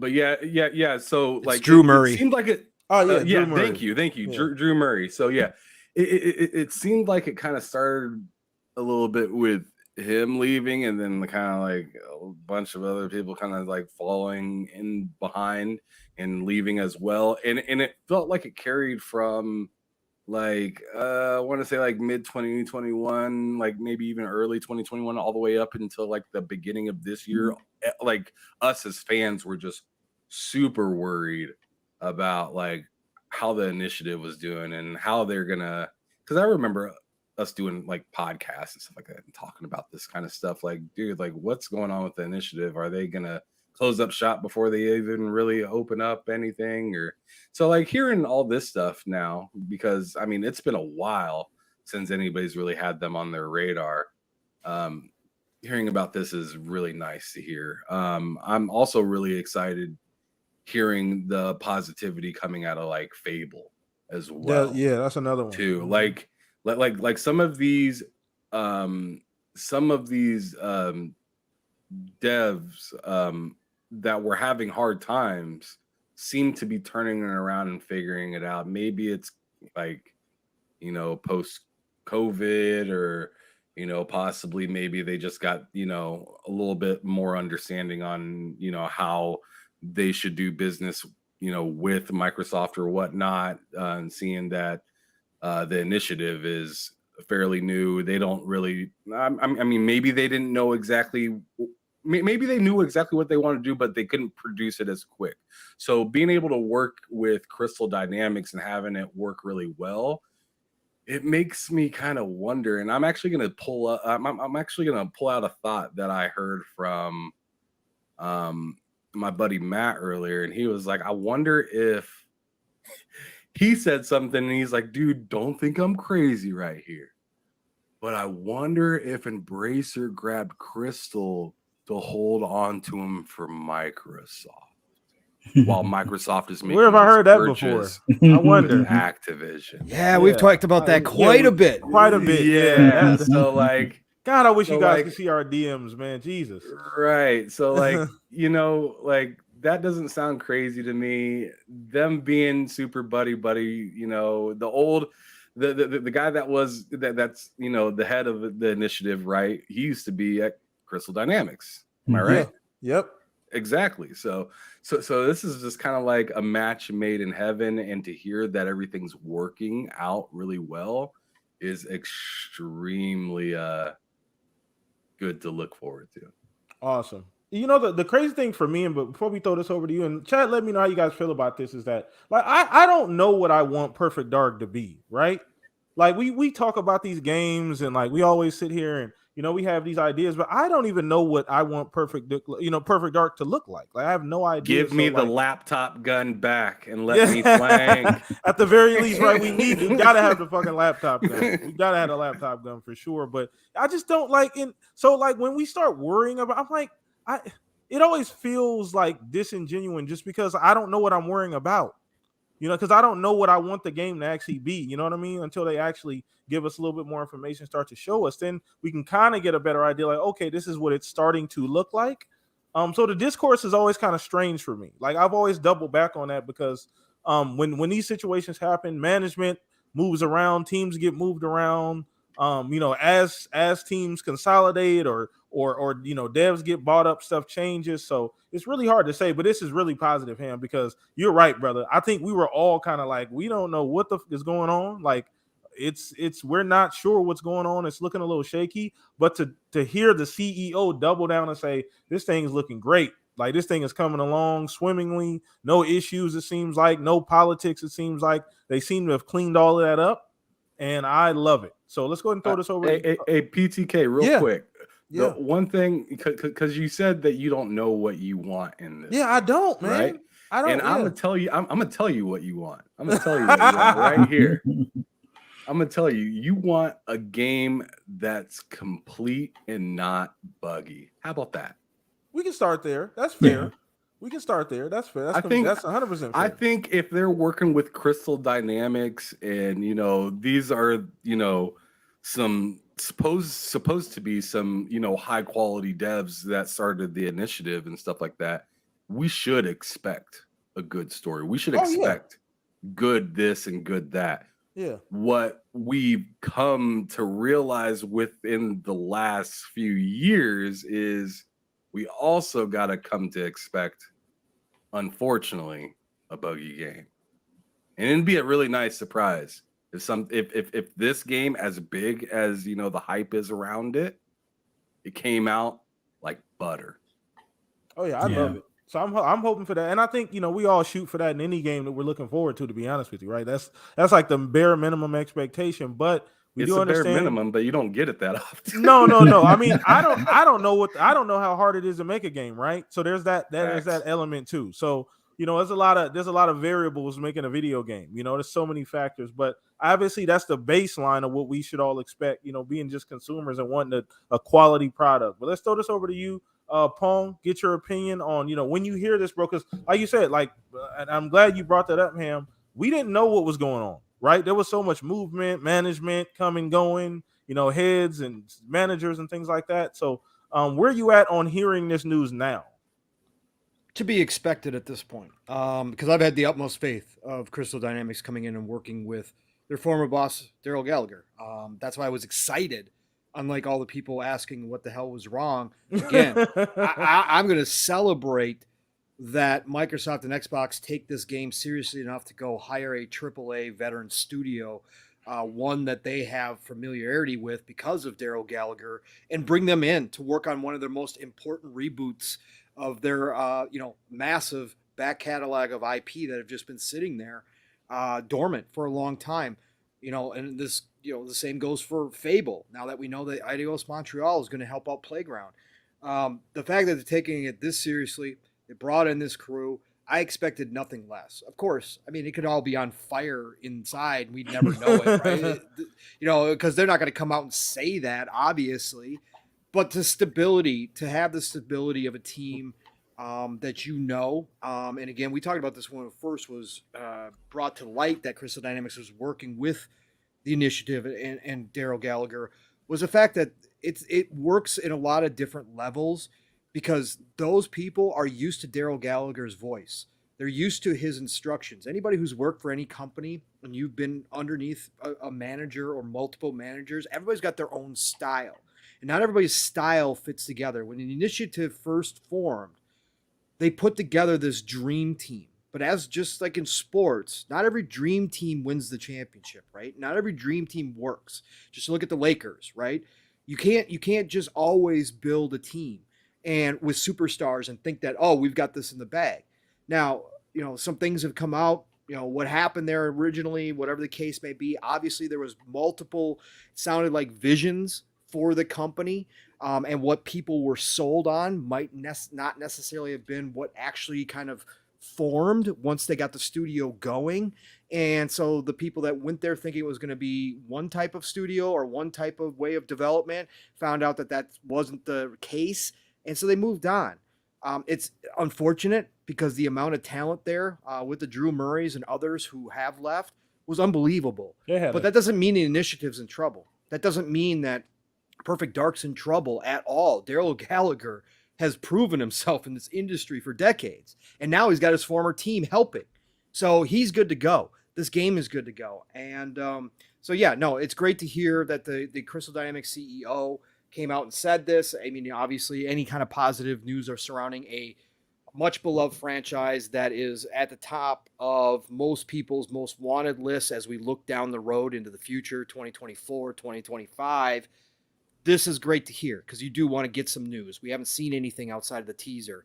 yeah. So it's like Drew Murray. It seemed like it. Oh yeah, yeah. Thank you, yeah. Drew Murray. So yeah, it seemed like it kind of started a little bit with him leaving, and then kind of like a bunch of other people kind of like following in behind and leaving as well. And it felt like it carried from like I want to say like mid 2021, like maybe even early 2021, all the way up until like the beginning of this year. Like us as fans were just super worried about like how the initiative was doing and how they're gonna, because I remember us doing like podcasts and stuff like that and talking about this kind of stuff, like, dude, like what's going on with the initiative? Are they gonna, close up shop before they even really open up anything. Or so like hearing all this stuff now, because I mean it's been a while since anybody's really had them on their radar. Hearing about this is really nice to hear. I'm also really excited hearing the positivity coming out of like Fable as well. Yeah, that's another one too. Mhm. Like some of these devs that were having hard times seem to be turning it around and figuring it out. Maybe it's like, post COVID, or possibly maybe they just got a little bit more understanding on how they should do business with Microsoft or whatnot, and seeing that the initiative is fairly new. They don't really I mean maybe they didn't know exactly, maybe they knew exactly what they wanted to do, but they couldn't produce it as quick. So being able to work with Crystal Dynamics and having it work really well, it makes me kind of wonder. And I'm actually going to pull up I'm actually going to pull out a thought that I heard from my buddy Matt earlier, and he was like, I wonder if he said something, and he's like, dude, don't think I'm crazy right here, but I wonder if Embracer grabbed Crystal to hold on to him for Microsoft while Microsoft is making Where have I heard that purchase before? I wonder. with Activision. Yeah, we've talked about that quite a bit. Quite a bit. Yeah. So like, God, I wish you guys like, could see our DMs, man. Jesus. Right. So like, like that doesn't sound crazy to me. Them being super buddy, the old the guy that's the head of the initiative, right? He used to be at Crystal Dynamics. Am I right? Yep. Exactly. So this is just kind of like a match made in heaven, and to hear that everything's working out really well is extremely good to look forward to. Awesome. The crazy thing for me, and but before we throw this over to you, and Chad, let me know how you guys feel about this, is that like I don't know what I want Perfect Dark to be, right? Like we talk about these games, and like we always sit here and we have these ideas, but I don't even know what I want Perfect Dark to look like. Like I have no idea. Give me the laptop gun back and let me flank. At the very least, right? We gotta have the fucking laptop gun. We gotta have the laptop gun for sure. But I just don't like it. So like when we start worrying about, I'm like, it always feels like disingenuous just because I don't know what I'm worrying about. Because I don't know what I want the game to actually be. You know what I mean? Until they actually give us a little bit more information, start to show us, then we can kind of get a better idea. Like, okay, this is what it's starting to look like. So the discourse is always kind of strange for me. Like I've always doubled back on that because when these situations happen, management moves around, teams get moved around. As teams consolidate or devs get bought up, stuff changes. So it's really hard to say, but this is really positive, Ham, because you're right, brother. I think we were all kind of like, we don't know what the is going on. Like it's we're not sure what's going on. It's looking a little shaky, but to hear the CEO double down and say this thing is looking great. Like this thing is coming along swimmingly, no issues. It seems like no politics. It seems like they seem to have cleaned all of that up, and I love it. So let's go ahead and throw this over. A PTK real quick. Yeah. The one thing, because you said that you don't know what you want in this. Yeah, I don't, man. Right? I don't. And I'm gonna tell you. I'm gonna tell you what you want. I'm gonna tell you what you want right here. I'm gonna tell you. You want a game that's complete and not buggy. How about that? We can start there. That's fair. Yeah. We can start there. That's fair. That's 100% fair. I think if they're working with Crystal Dynamics, and these are some supposed to be some high quality devs that started the initiative and stuff like that, we should expect a good story. We should expect good this and good that. Yeah. What we've come to realize within the last few years is we also got to come to expect, unfortunately, a buggy game. And it'd be a really nice surprise if this game, as big as the hype is around it, it came out like butter. Oh yeah, I love it. So I'm hoping for that, and I think we all shoot for that in any game that we're looking forward to. To be honest with you, right? That's like the bare minimum expectation. But We It's do a bare understand. minimum, but you don't get it that often. No. I mean, I don't know how hard it is to make a game, right? So there's that Facts. element too. So there's a lot of variables making a video game. There's so many factors, but obviously that's the baseline of what we should all expect. Being just consumers and wanting a quality product. But let's throw this over to you, Pong. Get your opinion on when you hear this, bro. Because like you said, and I'm glad you brought that up, Ham. We didn't know what was going on, right? There was so much movement, management coming, going. Heads and managers and things like that. So where are you at on hearing this news now? To be expected at this point, because I've had the utmost faith of Crystal Dynamics coming in and working with their former boss, Daryl Gallagher. That's why I was excited, unlike all the people asking what the hell was wrong. Again, I'm going to celebrate that Microsoft and Xbox take this game seriously enough to go hire a AAA veteran studio, one that they have familiarity with because of Daryl Gallagher, and bring them in to work on one of their most important reboots of their massive back catalog of IP that have just been sitting there dormant for a long time. And this, the same goes for Fable. Now that we know that Eidos Montreal is going to help out Playground, the fact that they're taking it this seriously, they brought in this crew. I expected nothing less. Of course, I mean, it could all be on fire inside. We'd never know it, right? Because they're not going to come out and say that, obviously. But to have the stability of a team that and again, we talked about this when it first was brought to light that Crystal Dynamics was working with the initiative and Daryl Gallagher, was the fact that it works in a lot of different levels, because those people are used to Daryl Gallagher's voice. They're used to his instructions. Anybody who's worked for any company and you've been underneath a manager or multiple managers, everybody's got their own style. And not everybody's style fits together. When the initiative first formed, they put together this dream team. But as just like in sports, not every dream team wins the championship, right? Not every dream team works. Just look at the Lakers, right? You can't just always build a team and with superstars and think that, oh, we've got this in the bag. Now, some things have come out, what happened there originally, whatever the case may be. Obviously, there was multiple, sounded like visions for the company, and what people were sold on might not necessarily have been what actually kind of formed once they got the studio going. And so the people that went there thinking it was going to be one type of studio or one type of way of development found out that wasn't the case. And so they moved on. It's unfortunate because the amount of talent there with the Drew Murrays and others who have left was unbelievable. But that doesn't mean the initiative's in trouble. That doesn't mean that Perfect Dark's in trouble at all. Daryl Gallagher has proven himself in this industry for decades. And now he's got his former team helping. So he's good to go. This game is good to go. And it's great to hear that the Crystal Dynamics CEO came out and said this. I mean, obviously, any kind of positive news are surrounding a much beloved franchise that is at the top of most people's most wanted lists as we look down the road into the future, 2024, 2025. This is great to hear because you do want to get some news. We haven't seen anything outside of the teaser.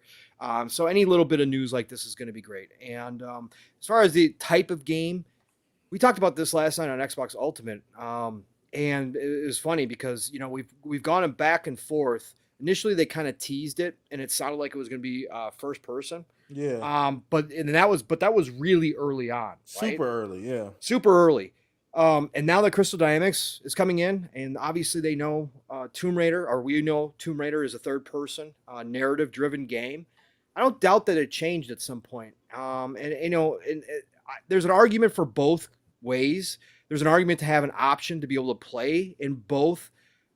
So any little bit of news like this is going to be great. And as far as the type of game, we talked about this last night on Xbox Ultimate. And it was funny because, we've gone back and forth. Initially, they kind of teased it, and it sounded like it was going to be first person. Yeah. But that was really early on. Right? Super early. Yeah. Super early. And now that Crystal Dynamics is coming in, and obviously they know Tomb Raider, or we know Tomb Raider is a third person narrative-driven game. I don't doubt that it changed at some point. There's an argument for both ways. There's an argument to have an option to be able to play in both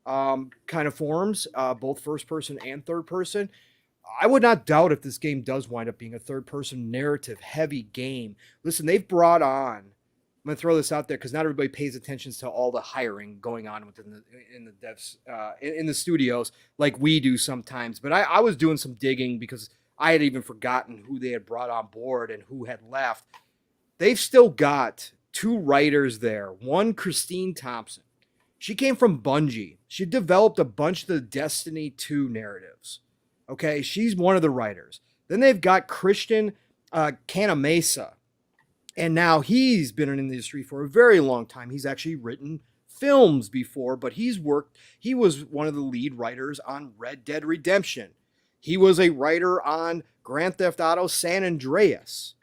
kind of forms, both first person and third person. I would not doubt if this game does wind up being a third person narrative heavy game. Listen, they've brought on, I'm going to throw this out there because not everybody pays attention to all the hiring going on in the devs, in the studios like we do sometimes. But I was doing some digging because I had even forgotten who they had brought on board and who had left. They've still got two writers there. One, Christine Thompson. She came from Bungie. She developed a bunch of the Destiny 2 narratives. Okay, she's one of the writers. Then they've got Christian Canamesa. And now he's been in the industry for a very long time. He's actually written films before, but he was one of the lead writers on Red Dead Redemption. He was a writer on Grand Theft Auto San Andreas.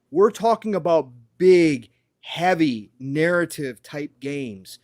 We're talking about big, heavy narrative type games.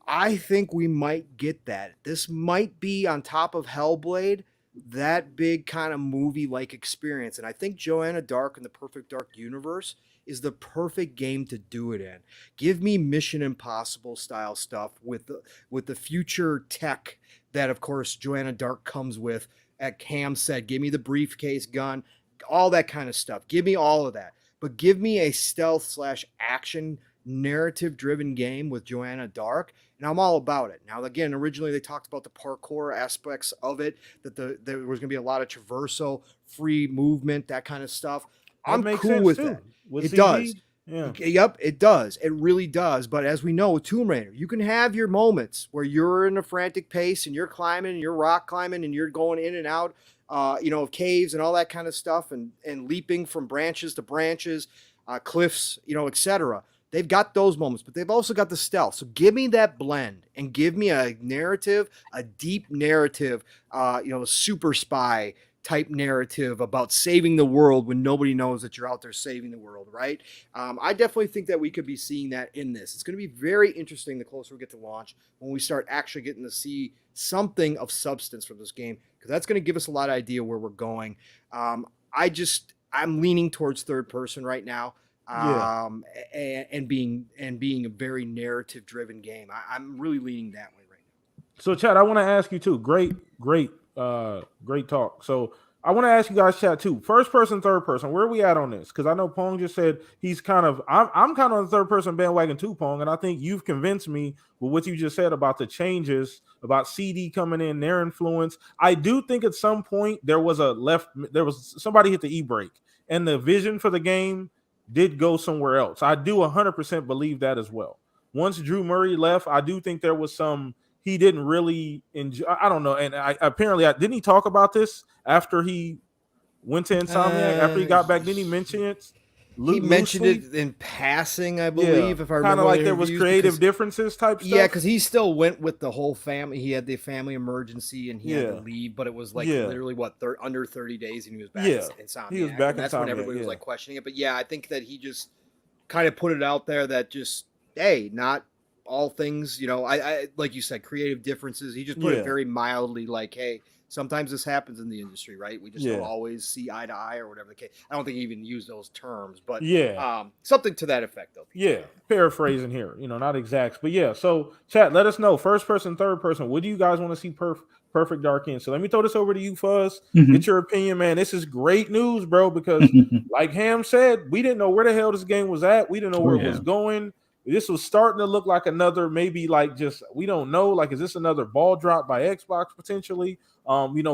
I think we might get that. This might be on top of Hellblade, that big kind of movie like experience. And I think Joanna Dark and the Perfect Dark universe is the perfect game to do it in. Give me Mission Impossible style stuff with the future tech that, of course, Joanna Dark comes with. At Cam said, give me the briefcase gun, all that kind of stuff. Give me all of that. But give me a stealth / action narrative driven game with Joanna Dark, and I'm all about it. Now, again, originally they talked about the parkour aspects of it, that there was going to be a lot of traversal, free movement, that kind of stuff. I'm cool with that. It does. Yeah. Yep, it does. It really does. But as we know, with Tomb Raider, you can have your moments where you're in a frantic pace and you're climbing, and you're rock climbing, and you're going in and out, of caves and all that kind of stuff, and leaping from branches to branches, cliffs, etc. They've got those moments, but they've also got the stealth. So give me that blend and give me a narrative, a deep narrative, a super spy type narrative about saving the world when nobody knows that you're out there saving the world, right? I definitely think that we could be seeing that in this. It's going to be very interesting the closer we get to launch, when we start actually getting to see something of substance from this game, because that's going to give us a lot of idea where we're going. I'm leaning towards third person right now. And being a very narrative driven game. I'm really leaning that way right now. So, Chad, I want to ask you too. Great talk. So I want to ask you guys, chat too. First person, third person. Where are we at on this? Because I know Pong just said he's kind of. I'm kind of on the third person bandwagon too, Pong, and I think you've convinced me with what you just said about the changes, about CD coming in, their influence. I do think at some point there was somebody hit the e-brake, and the vision for the game did go somewhere else. I do 100% believe that as well. Once Drew Murray left, I do think there was some. He didn't really enjoy. I don't know. And didn't he talk about this after he went to Insomniac? After he got back, didn't he mention it? He mentioned it in passing, I believe. If I remember, kind of like there was creative differences type stuff. Yeah, because he still went with the whole family. He had the family emergency and he had to leave, but it was like literally under 30 days, and he was back in Insomniac. He was back in that's Insomniac, when everybody was like questioning it. But yeah, I think that he just kind of put it out there that just, hey, not all things, I like you said, creative differences. He just put it very mildly, like, hey, sometimes this happens in the industry, right? We just don't always see eye to eye or whatever the case. I don't think he even used those terms, but something to that effect, though. Yeah, paraphrasing here, not exacts, but yeah. So, chat, let us know. First person, third person. What do you guys want to see Perfect Dark in? So let me throw this over to you, Fuzz. Get your opinion, man. This is great news, bro, because like Ham said, we didn't know where the hell this game was at. We didn't know where it was going. This was starting to look like another, maybe like just, we don't know, like, is this another ball drop by Xbox potentially?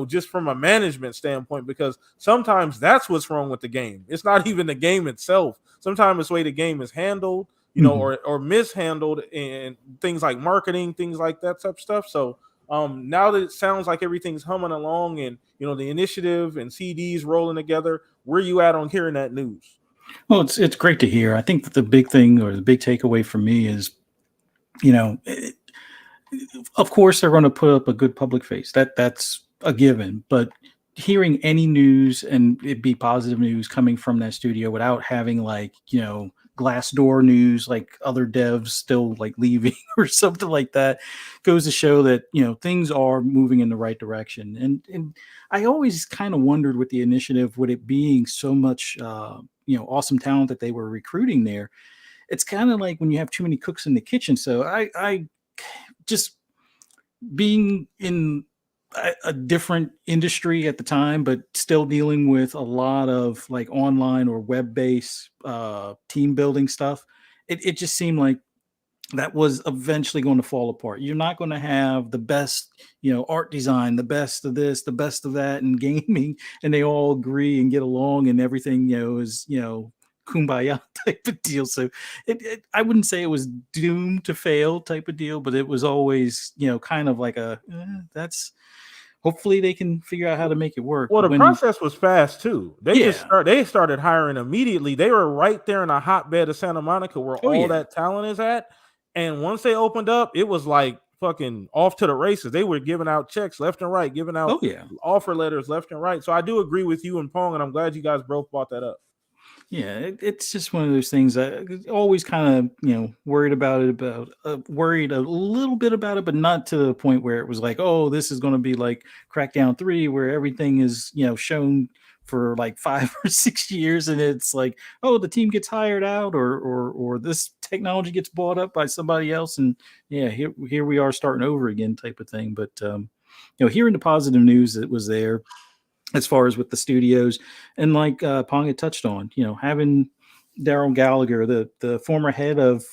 Just from a management standpoint, because sometimes that's what's wrong with the game. It's not even the game itself. Sometimes it's the way the game is handled, or mishandled, and things like marketing, things like that type of stuff. So now that it sounds like everything's humming along, and the initiative and CDs rolling together, where you at on hearing that news? Well, it's great to hear. I think that the big thing, or the big takeaway for me is, of course they're going to put up a good public face. That's a given. But hearing any news, and it be positive news coming from that studio without having Glassdoor news, like other devs still like leaving or something like that, goes to show that things are moving in the right direction. And I always kind of wondered with the initiative, with it being so much awesome talent that they were recruiting there, it's kind of like when you have too many cooks in the kitchen. So I just, being in a different industry at the time, but still dealing with a lot of like online or web-based team building stuff, it just seemed like that was eventually going to fall apart. You're not going to have the best, art design, the best of this, the best of that in gaming, and they all agree and get along, and everything, is, kumbaya type of deal. So I wouldn't say it was doomed to fail type of deal, but it was always, kind of like that's, hopefully they can figure out how to make it work. Well, the process was fast too. They started hiring immediately. They were right there in a hotbed of Santa Monica where all that talent is at. And once they opened up, it was like fucking off to the races. They were giving out checks left and right, giving out offer letters left and right. So I do agree with you and Pong, and I'm glad you guys both brought that up. Yeah, it's just one of those things that always kind of, worried about worried a little bit about it, but not to the point where it was like, oh, this is going to be like Crackdown 3, where everything is, shown for like 5 or 6 years, and it's like, oh, the team gets hired out, or this technology gets bought up by somebody else, and yeah, here we are starting over again, type of thing. But hearing the positive news that was there as far as with the studios, and like Pong had touched on, having Daryl Gallagher, the former head of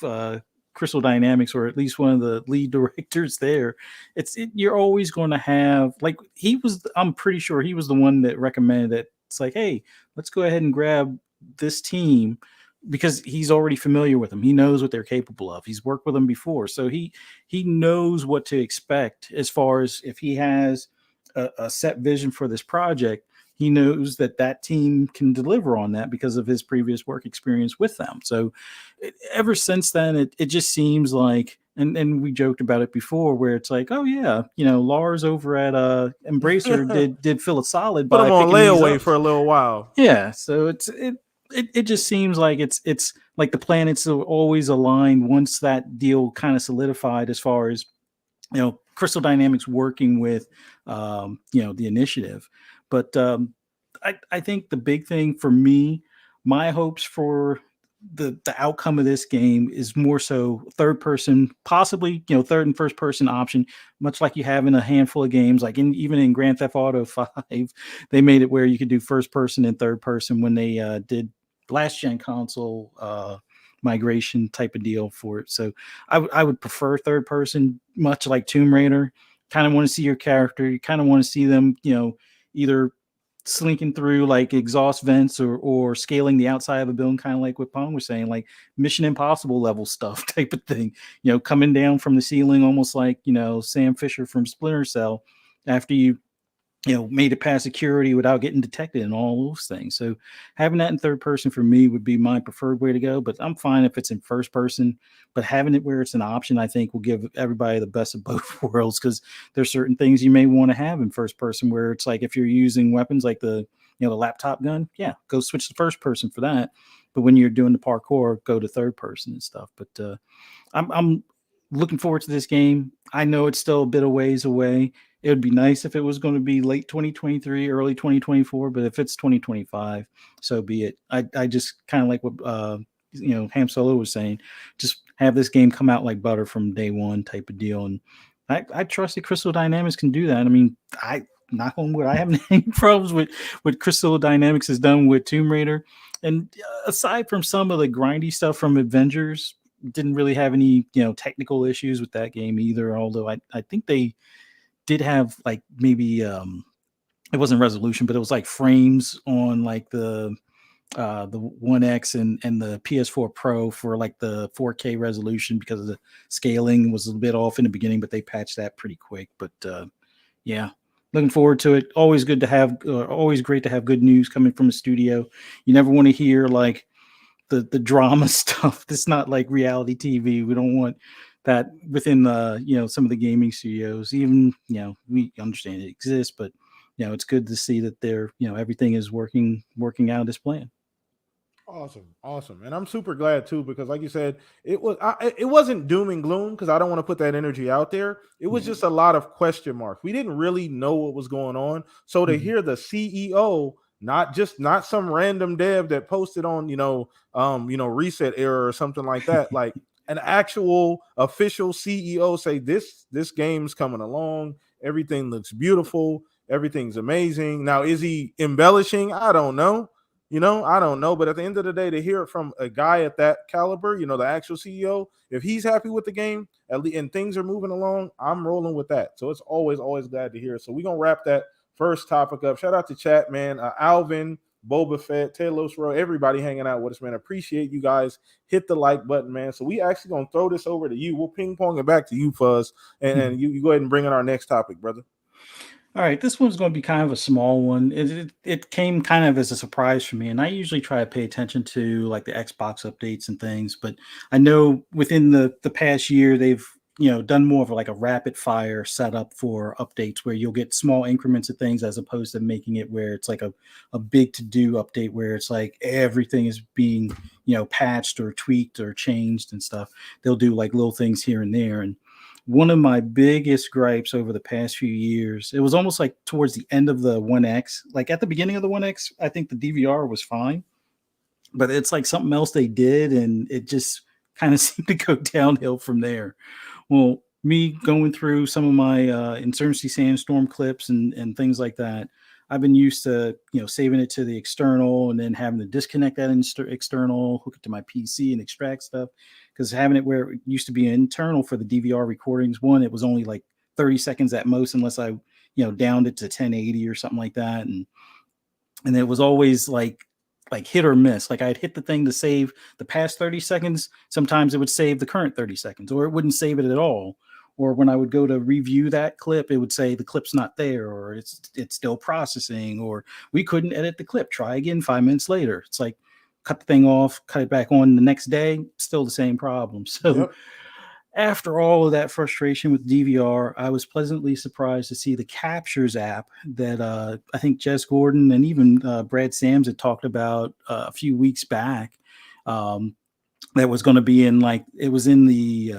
Crystal Dynamics, or at least one of the lead directors there, you're always going to have, like, I'm pretty sure he was the one that recommended it. It's like, hey, let's go ahead and grab this team, because he's already familiar with them. He knows what they're capable of. He's worked with them before, so he knows what to expect as far as if he has a set vision for this project. He knows that team can deliver on that because of his previous work experience with them. So ever since then, it just seems like, and we joked about it before, where it's like, oh yeah, Lars over at Embracer did Phil a solid Put by them on picking these layaway up for a little while. Yeah, so it just seems like it's like the planets are always aligned once that deal kind of solidified, as far as Crystal Dynamics working with the initiative. But I think the big thing for me, my hopes for the outcome of this game is more so third person, possibly third and first person option, much like you have in a handful of games, like even in Grand Theft Auto 5. They made it where you could do first person and third person when they did last gen console migration type of deal for it. So I would prefer third person, much like Tomb Raider. Kind of want to see your character. You kind of want to see them, either slinking through like exhaust vents, or scaling the outside of a building, kind of like what Pong was saying, like Mission Impossible level stuff type of thing, coming down from the ceiling, almost like, Sam Fisher from Splinter Cell, after you made it past security without getting detected, and all those things. So having that in third person for me would be my preferred way to go, but I'm fine if it's in first person. But having it where it's an option, I think, will give everybody the best of both worlds, because there's certain things you may want to have in first person, where it's like, if you're using weapons like the laptop gun, yeah, go switch to first person for that. But when you're doing the parkour, go to third person and stuff. But I'm looking forward to this game. I know it's still a bit of ways away. It would be nice if it was going to be late 2023, early 2024, but if it's 2025, so be it. I just kind of like what Ham Solo was saying, just have this game come out like butter from day one type of deal. And I trust that Crystal Dynamics can do that. I mean, I knock on wood, I haven't any problems with what Crystal Dynamics has done with Tomb Raider. And aside from some of the grindy stuff from Avengers, didn't really have any technical issues with that game either. Although I think they did have like maybe it wasn't resolution, but it was like frames on like the 1X and the PS4 Pro for like the 4K resolution, because of the scaling was a bit off in the beginning, but they patched that pretty quick. But yeah, looking forward to it. Always good to have, always great to have good news coming from a studio. You never want to hear like the drama stuff. It's not like reality TV. We don't want that within the some of the gaming studios. Even we understand it exists, but it's good to see that they're everything is working out as planned. Awesome, and I'm super glad too, because like you said, it wasn't doom and gloom, because I don't want to put that energy out there. It was just a lot of question marks. We didn't really know what was going on. So to hear the CEO, not some random dev that posted on reset error or something like that, like an actual official CEO say this game's coming along, everything looks beautiful, everything's amazing. Now, is he embellishing? I don't know. I don't know, but at the end of the day, to hear it from a guy at that caliber, the actual CEO, if he's happy with the game, at least, and things are moving along, I'm rolling with that. So it's always glad to hear it. So we're gonna wrap that first topic up. Shout out to chat, man. Alvin, Boba Fett, Talos Row, everybody hanging out with us, man. Appreciate you guys. Hit the like button, man. So we actually gonna throw this over to you. We'll ping pong it back to you, Fuzz, and you go ahead and bring in our next topic, brother. All right, this one's going to be kind of a small one. It came kind of as a surprise for me, and I usually try to pay attention to like the Xbox updates and things. But I know within the past year they've done more of like a rapid fire setup for updates where you'll get small increments of things as opposed to making it where it's like a big to do update where it's like everything is being patched or tweaked or changed and stuff. They'll do like little things here and there, and one of my biggest gripes over the past few years, it was almost like towards the end of the 1X. Like at the beginning of the 1X, I think the DVR was fine, but it's like something else they did, and it just kind of seemed to go downhill from there. Well, me going through some of my Insurgency Sandstorm clips and things like that, I've been used to saving it to the external and then having to disconnect that external, hook it to my PC and extract stuff. Because having it where it used to be internal for the DVR recordings, one, it was only like 30 seconds at most, unless I downed it to 1080 or something like that, and it was always like hit or miss. Like I'd hit the thing to save the past 30 seconds. Sometimes it would save the current 30 seconds, or it wouldn't save it at all. Or when I would go to review that clip, it would say the clip's not there, or it's still processing, or we couldn't edit the clip. Try again 5 minutes later. It's like cut the thing off, cut it back on the next day, still the same problem. So Yep. after all of that frustration with DVR, I was pleasantly surprised to see the Captures app that I think Jess Gordon and even Brad Sams had talked about a few weeks back. That was going to be in it was in the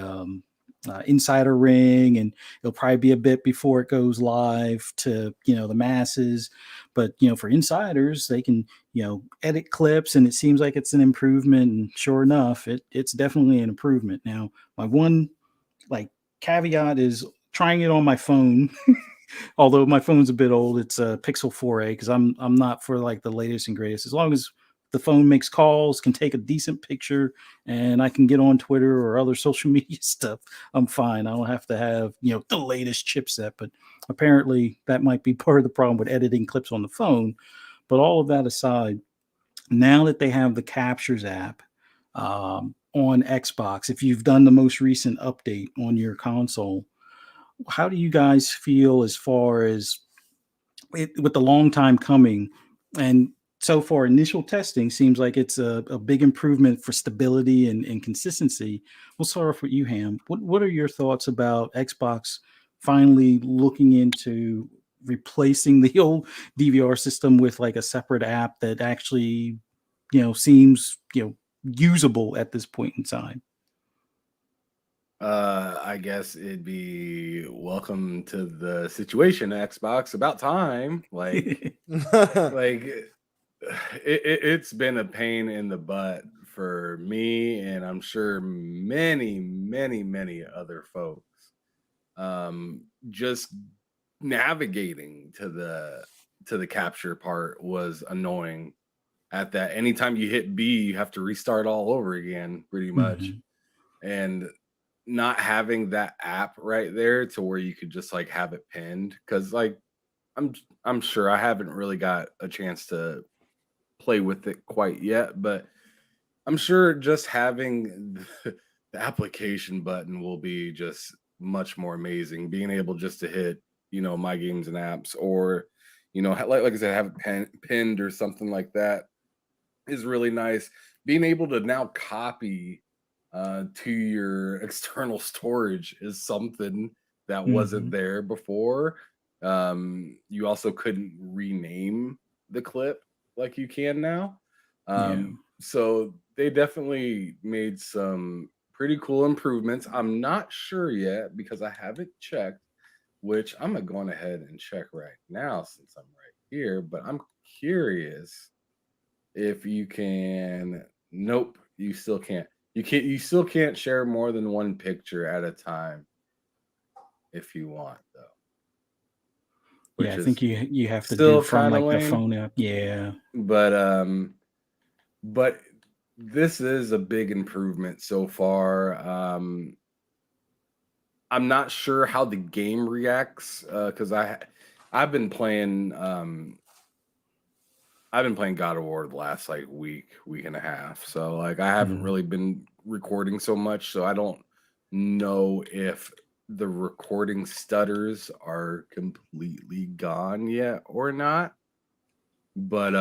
insider ring, and it'll probably be a bit before it goes live to the masses. But for insiders, they can edit clips, and it seems like it's an improvement. And sure enough, it's definitely an improvement. Now, my one caveat is trying it on my phone. Although my phone's a bit old, it's a Pixel 4a because I'm not for like the latest and greatest. As long as the phone makes calls, can take a decent picture, and I can get on Twitter or other social media stuff, I'm fine. I don't have to have the latest chipset. But apparently that might be part of the problem with editing clips on the phone. But all of that aside, now that they have the Captures app on Xbox, if you've done the most recent update on your console, how do you guys feel as far as it, with the long time coming? And so far, initial testing seems like it's a big improvement for stability and consistency. We'll start off with you, Ham. What are your thoughts about Xbox finally looking into replacing the old DVR system with like a separate app that actually seems usable at this point in time? I guess it'd be welcome to the situation, Xbox. About time. It's been a pain in the butt for me, and I'm sure many, many, many other folks. Just navigating to the capture part was annoying. At that, anytime you hit B, you have to restart all over again, pretty much. Mhm. And not having that app right there to where you could just like have it pinned, because I'm sure I haven't really got a chance to play with it quite yet, but I'm sure just having the application button will be just much more amazing. Being able just to hit, my games and apps, or like I said, have it pinned or something like that is really nice. Being able to now copy to your external storage is something that wasn't Mhm. there before. You also couldn't rename the clip like you can now. Yeah. So they definitely made some pretty cool improvements. I'm not sure yet because I haven't checked, which I'm gonna go on ahead and check right now since I'm right here. But I'm curious if you can. Nope, you still can't. You still can't share more than one picture at a time if you want, though, Yeah, which I is think you have to do still from kind of like the lame. phone app. Yeah. But this is a big improvement so far. I'm not sure how the game reacts because I've been playing God of War the last like week and a half. So like I haven't Mhm. really been recording so much, so I don't know if the recording stutters are completely gone yet or not. But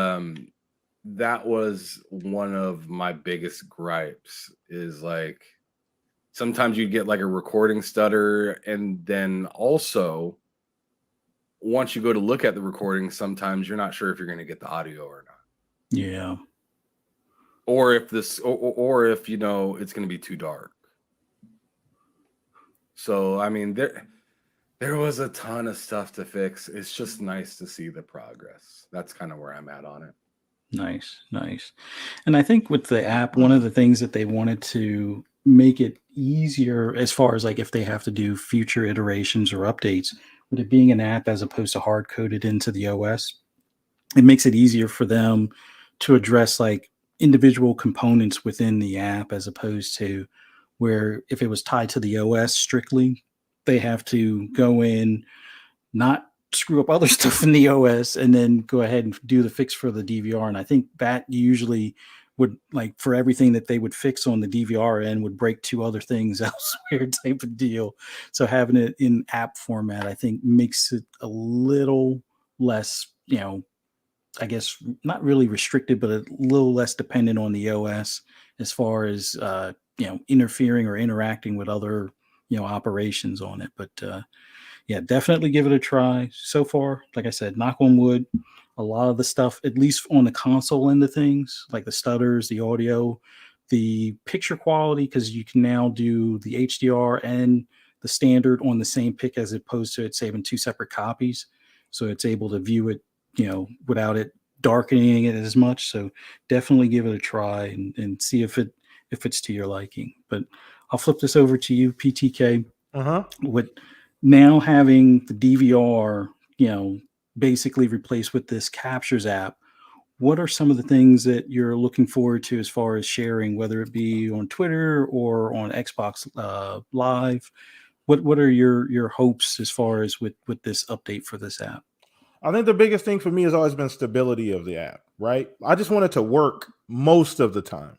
that was one of my biggest gripes is like sometimes you get like a recording stutter, and then also once you go to look at the recording, sometimes you're not sure if you're going to get the audio or not. Yeah. Or if this or if you know it's going to be too dark. So I mean there was a ton of stuff to fix. It's just nice to see the progress. That's kind of where I'm at on it. Nice, nice. And I think with the app, one of the things that they wanted to make it easier as far as like if they have to do future iterations or updates, with it being an app as opposed to hard coded into the OS, it makes it easier for them to address like individual components within the app as opposed to where if it was tied to the OS strictly, they have to go in, not screw up other stuff in the OS, and then go ahead and do the fix for the DVR. And I think that usually would, like, for everything that they would fix on the DVR end would break two other things elsewhere type of deal. So having it in app format, I think makes it a little less, I guess not really restricted, but a little less dependent on the OS as far as, interfering or interacting with other, operations on it. But, yeah, definitely give it a try. So far, like I said, knock on wood, a lot of the stuff, at least on the console end of things, like the stutters, the audio, the picture quality, because you can now do the HDR and the standard on the same pic as opposed to it saving two separate copies. So it's able to view it, without it darkening it as much. So definitely give it a try and see if it's to your liking. But I'll flip this over to you, PTK. With now having the DVR, basically replaced with this captures app, what are some of the things that you're looking forward to as far as sharing, whether it be on Twitter or on Xbox Live? What are your hopes as far as with this update for this app? I think the biggest thing for me has always been stability of the app, right? I just want it to work most of the time.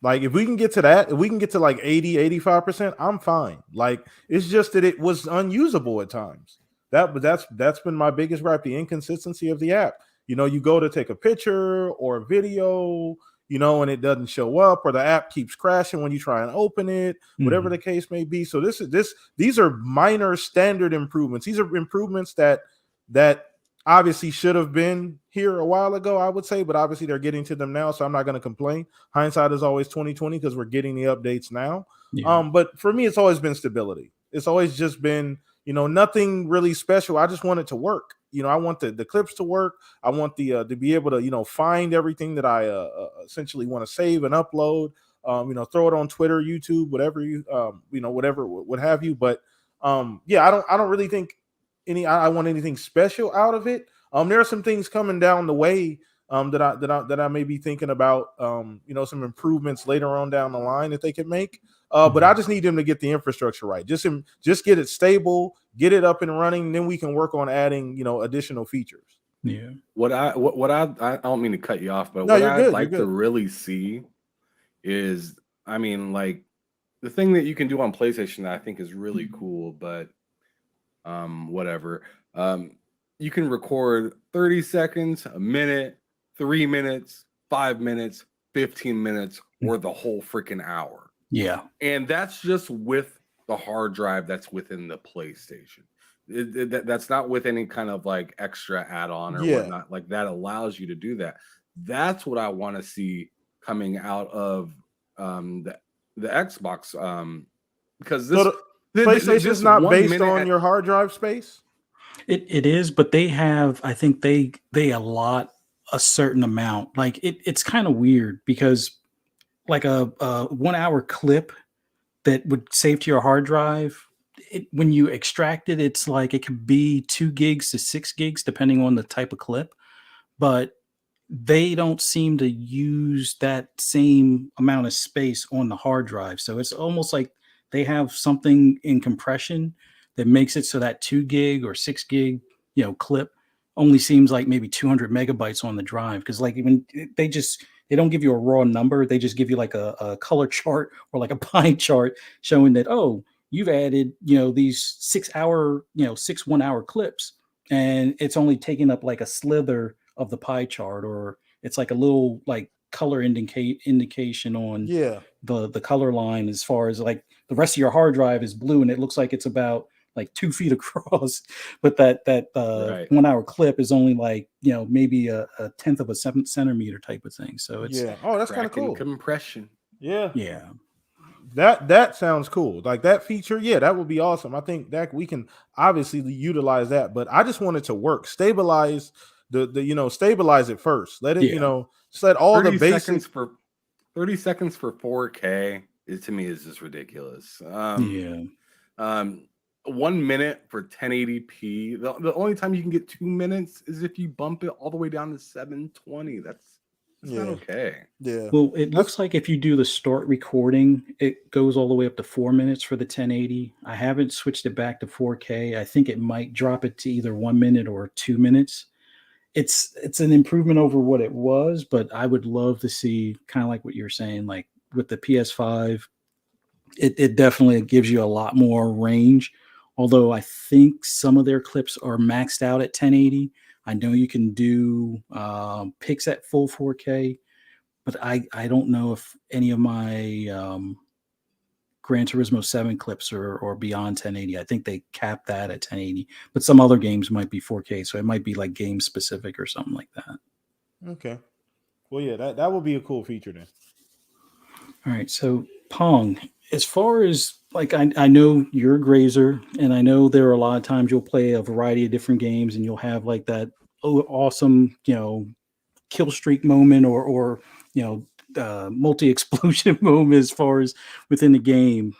Like if we can get to that, if we can get to like 80, 85%, I'm fine. Like it's just that it was unusable at times. That's been my biggest gripe, the inconsistency of the app. You go to take a picture or a video, and it doesn't show up, or the app keeps crashing when you try and open it, whatever the case may be. So these are minor standard improvements. These are improvements that obviously should have been here a while ago, I would say, but obviously they're getting to them now, so I'm not going to complain. Hindsight is always 2020 because we're getting the updates now. Yeah. But for me, it's always been stability. It's always just been, nothing really special. I just want it to work. I want the clips to work. I want the to be able to, find everything that I essentially want to save and upload. Throw it on Twitter, YouTube, whatever whatever, what have you. But yeah, I don't really think I want anything special out of it. There are some things coming down the way that I may be thinking about. Some improvements later on down the line that they could make. But I just need them to get the infrastructure right. Just get it stable, get it up and running. Then we can work on adding additional features. Yeah. What I don't mean to cut you off, but No, what you're I'd good, like you're to good. really see is, I mean, like the thing that you can do on PlayStation that I think is really cool, but whatever. You can record 30 seconds, a minute, 3 minutes, 5 minutes, 15 minutes, or the whole freaking hour. Yeah. And that's just with the hard drive that's within the PlayStation. That's not with any kind of like extra add-on or whatnot. Like that allows you to do that. That's what I want to see coming out of the Xbox. Because this PlayStation's not based on your hard drive space. It is, but they have, I think they allot a certain amount. Like it's kind of weird because like a 1 hour clip that would save to your hard drive, when you extract it, it's like it could be 2 gigs to 6 gigs depending on the type of clip, but they don't seem to use that same amount of space on the hard drive. So it's almost like they have something in compression that makes it so that 2 gig or 6 gig, clip only seems like maybe 200 megabytes on the drive. Because like when they don't give you a raw number, they just give you like a color chart or like a pie chart showing that, oh, you've added, these 6 hour, 6 1 hour clips, and it's only taking up like a slither of the pie chart, or it's like a little like color indication on Yeah. the color line, as far as like the rest of your hard drive is blue and it looks like it's about like 2 feet across, but that Right. 1 hour clip is only like maybe a tenth of a 7 centimeter type of thing. So it's Yeah. Oh, that's kind of Cracking cool. compression. Yeah. yeah. That sounds cool. Like that feature, yeah, that would be awesome. I think that we can obviously utilize that, but I just want it to work. Stabilize stabilize it first. Let it, Yeah. just let all the 30 basic. seconds for 30 seconds for 4K to me is just ridiculous. Yeah. 1 minute for 1080p. The only time you can get 2 minutes is if you bump it all the way down to 720. That's not Yeah. okay. Yeah. Well, it That's- looks like if you do the start recording, it goes all the way up to 4 minutes for the 1080. I haven't switched it back to 4K. I think it might drop it to either 1 minute or 2 minutes. It's an improvement over what it was, but I would love to see, kind of like what you're saying, like with the PS5, it definitely gives you a lot more range. Although I think some of their clips are maxed out at 1080. I know you can do pics at full 4K, but I don't know if any of my Gran Turismo 7 clips or beyond 1080. I think they cap that at 1080, but some other games might be 4K, so it might be like game specific or something like that. okay. Well, yeah, that would be a cool feature then. All right, so Pong, as far as like I know you're a grazer, and I know there are a lot of times you'll play a variety of different games, and you'll have like that awesome kill streak moment, or multi explosion moment as far as within the game.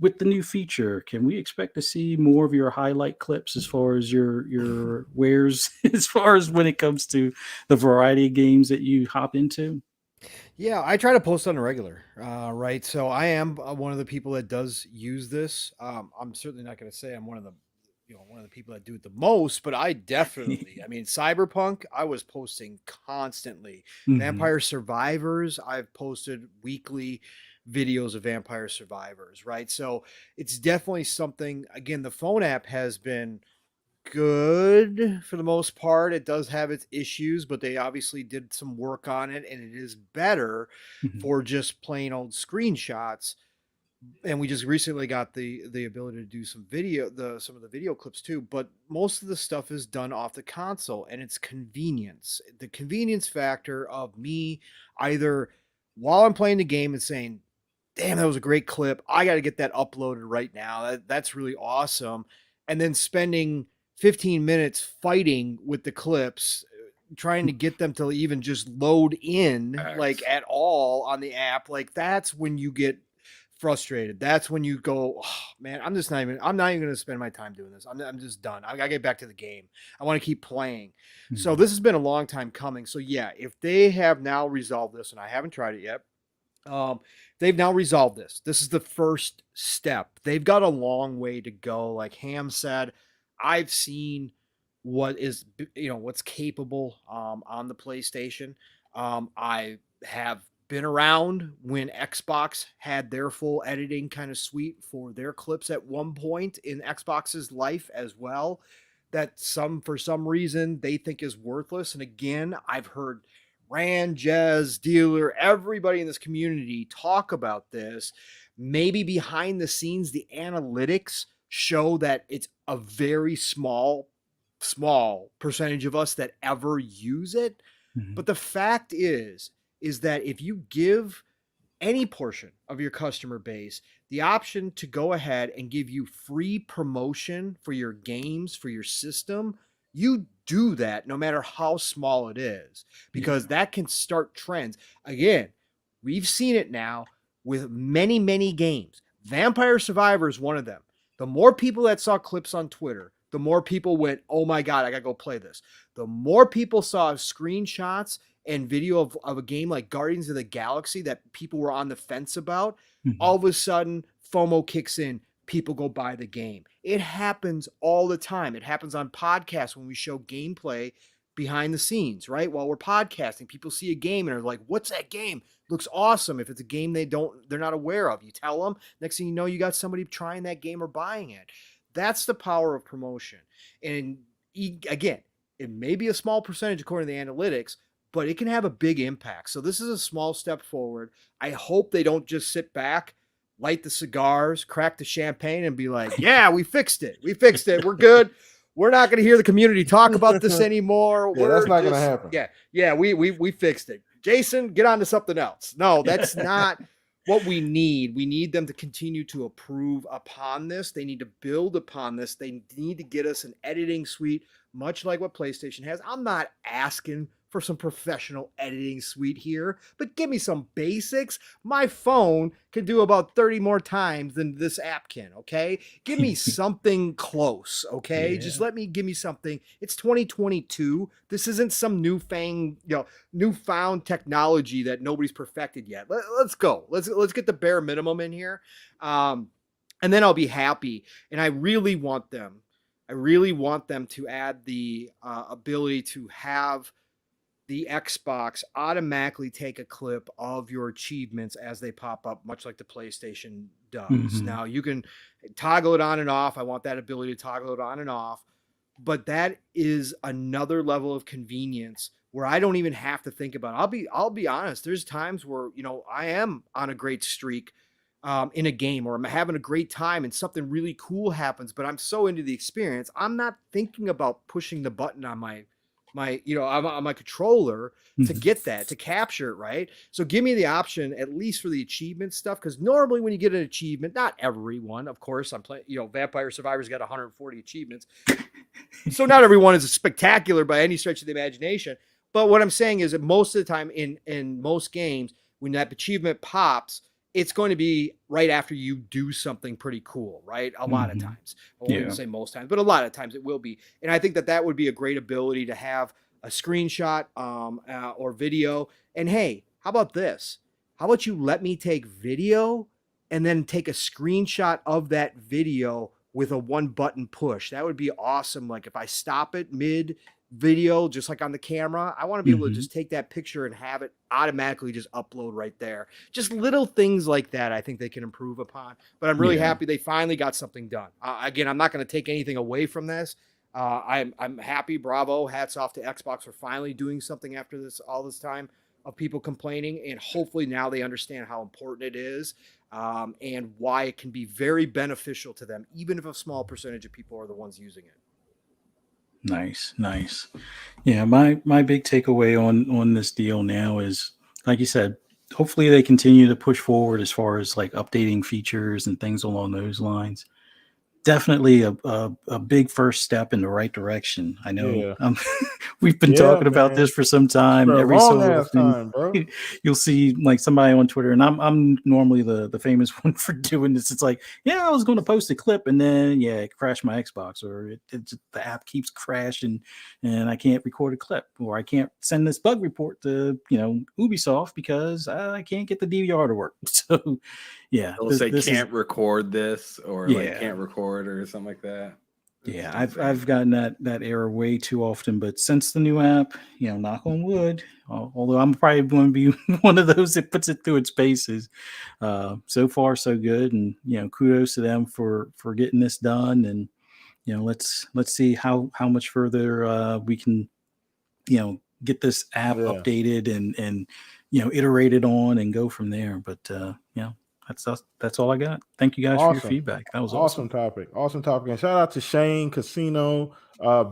With the new feature, can we expect to see more of your highlight clips as far as your wares, as far as when it comes to the variety of games that you hop into? Yeah, I try to post on a regular, right? So I am one of the people that does use this. I'm certainly not going to say I'm one of the, one of the people that do it the most, but I definitely, I mean, Cyberpunk, I was posting constantly. Mhm. Vampire Survivors, I've posted weekly videos of Vampire Survivors, right? So it's definitely something. Again, the phone app has been good for the most part. It does have its issues, but they obviously did some work on it, and it is better Mhm. for just plain old screenshots. And we just recently got the ability to do some some of the video clips too, but most of the stuff is done off the console, and it's convenience. The convenience factor of me either while I'm playing the game and saying, damn, that was a great clip. I got to get that uploaded right now. That's really awesome. And then spending 15 minutes fighting with the clips, trying to get them to even just load in like Facts. at all on the app. Like that's when you get frustrated. That's when you go, oh, man, I'm not even going to spend my time doing this. I'm just done. I got to get back to the game. I want to keep playing. So Mhm. this has been a long time coming. So yeah, if they have now resolved this, and I haven't tried it yet, they've now resolved this. This is the first step. They've got a long way to go. Like Ham said, I've seen what is what's capable on the PlayStation. I have been around when Xbox had their full editing kind of suite for their clips at one point in Xbox's life as well. That for some reason they think is worthless. And again, I've heard Rand, Jez, Dealer, everybody in this community talk about this. Maybe behind the scenes, the analytics show that it's a very small percentage of us that ever use it. Mhm. But the fact is that if you give any portion of your customer base the option to go ahead and give you free promotion for your games, for your system, you do that no matter how small it is, because Yeah. that can start trends. Again, we've seen it now with many, many games. Vampire Survivor is one of them. The more people that saw clips on Twitter, the more people went, oh my God, I got to go play this. The more people saw screenshots and video of a game like Guardians of the Galaxy that people were on the fence about, Mhm. all of a sudden FOMO kicks in. People go buy the game. It happens all the time. It happens on podcasts when we show gameplay behind the scenes, right? While we're podcasting, people see a game and are like, what's that game? Looks awesome. If it's a game they're not aware of, you tell them, next thing you know, you got somebody trying that game or buying it. That's the power of promotion. And again, it may be a small percentage according to the analytics, but it can have a big impact. So this is a small step forward. I hope they don't just sit back, light the cigars, crack the champagne, and be like, yeah, we fixed it. We fixed it. We're good. We're not going to hear the community talk about this anymore. Yeah, that's not going to happen. Yeah, we fixed it. Jason, get on to something else. No, that's not what we need. We need them to continue to improve upon this. They need to build upon this. They need to get us an editing suite, much like what PlayStation has. I'm not asking for some professional editing suite here, but give me some basics. My phone can do about 30 more times than this app can, okay? Give me something close, okay? Yeah. Just give me something. It's 2022. This isn't some newfound technology that nobody's perfected yet. Let's go. Let's get the bare minimum in here. And then I'll be happy. And I really want them to add the ability to have the Xbox automatically take a clip of your achievements as they pop up, much like the PlayStation does. Mhm. Now you can toggle it on and off. I want that ability to toggle it on and off, but that is another level of convenience where I don't even have to think about it. I'll be honest. There's times where, I am on a great streak in a game, or I'm having a great time and something really cool happens, but I'm so into the experience. I'm not thinking about pushing the button on my on my controller to get that, to capture it, right? So give me the option, at least for the achievement stuff, because normally when you get an achievement, not everyone, of course, I'm playing, Vampire Survivor's got 140 achievements. So not everyone is spectacular by any stretch of the imagination. But what I'm saying is that most of the time in most games, when that achievement pops, it's going to be right after you do something pretty cool, right? A lot of times. I won't even say most times, but a lot of times it will be. And I think that would be a great ability to have a screenshot or video. And hey, how about this? How about you let me take video and then take a screenshot of that video with a one button push? That would be awesome. Like if I stop it mid video, just like on the camera, I want to be able to just take that picture and have it automatically just upload right there. Just little things like that I think they can improve upon, but I'm really happy they finally got something done. Again, I'm not going to take anything away from this. I'm happy. Bravo. Hats off to Xbox for finally doing something after all this time of people complaining, and hopefully now they understand how important it is and why it can be very beneficial to them, even if a small percentage of people are the ones using it. Nice. Yeah, my big takeaway on this deal now is, like you said, hopefully they continue to push forward as far as like updating features and things along those lines. Definitely a big first step in the right direction. I know we've been talking about this for some time. For a every so long ass often, time, bro. you'll see like somebody on Twitter, and I'm normally the famous one for doing this. It's like, I was going to post a clip, and then it crashed my Xbox, or the app keeps crashing, and I can't record a clip, or I can't send this bug report to Ubisoft because I can't get the DVR to work. So they'll say can't record this, or like can't record or something like that. Yeah, I've gotten that error way too often, but since the new app, knock on wood, although I'm probably going to be one of those that puts it through its paces. So far so good, and kudos to them for getting this done, and let's see how much further we can get this app updated and iterated on and go from there. But that's all I got. Thank you guys for your feedback. That was awesome. Awesome topic. And shout out to Shane, Casino,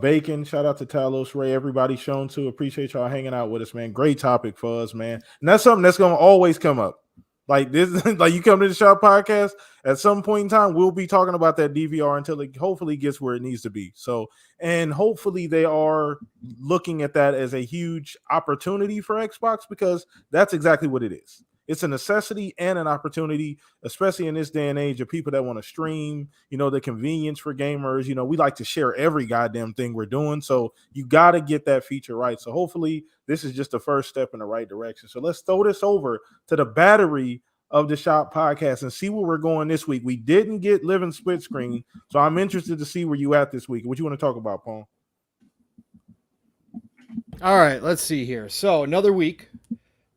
Bacon. Shout out to Talos, Ray, everybody shown to. Appreciate y'all hanging out with us, man. Great topic for us, man. And that's something that's gonna always come up. Like this, like you come to the Shop Podcast, at some point in time, we'll be talking about that DVR until it hopefully gets where it needs to be. So, and hopefully they are looking at that as a huge opportunity for Xbox, because that's exactly what it is. It's a necessity and an opportunity, especially in this day and age of people that want to stream, the convenience for gamers. We like to share every goddamn thing we're doing. So you got to get that feature right. So hopefully this is just the first step in the right direction. So let's throw this over to the battery of the Shop Podcast and see where we're going this week. We didn't get Living Split Screen, so I'm interested to see where you at this week. What you want to talk about, Pong? All right, let's see here. So another week.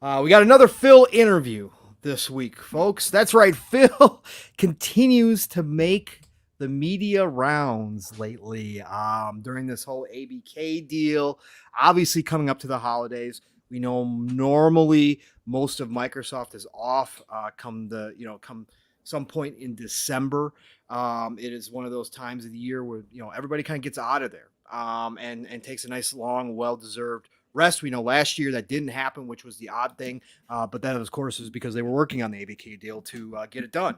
We got another Phil interview this week, folks. That's right. Phil continues to make the media rounds lately during this whole ABK deal. Obviously, coming up to the holidays, we know normally most of Microsoft is off come some point in December. It is one of those times of the year where everybody kind of gets out of there and takes a nice long, well-deserved rest. We know last year that didn't happen, which was the odd thing. But that, of course, is because they were working on the ABK deal to get it done,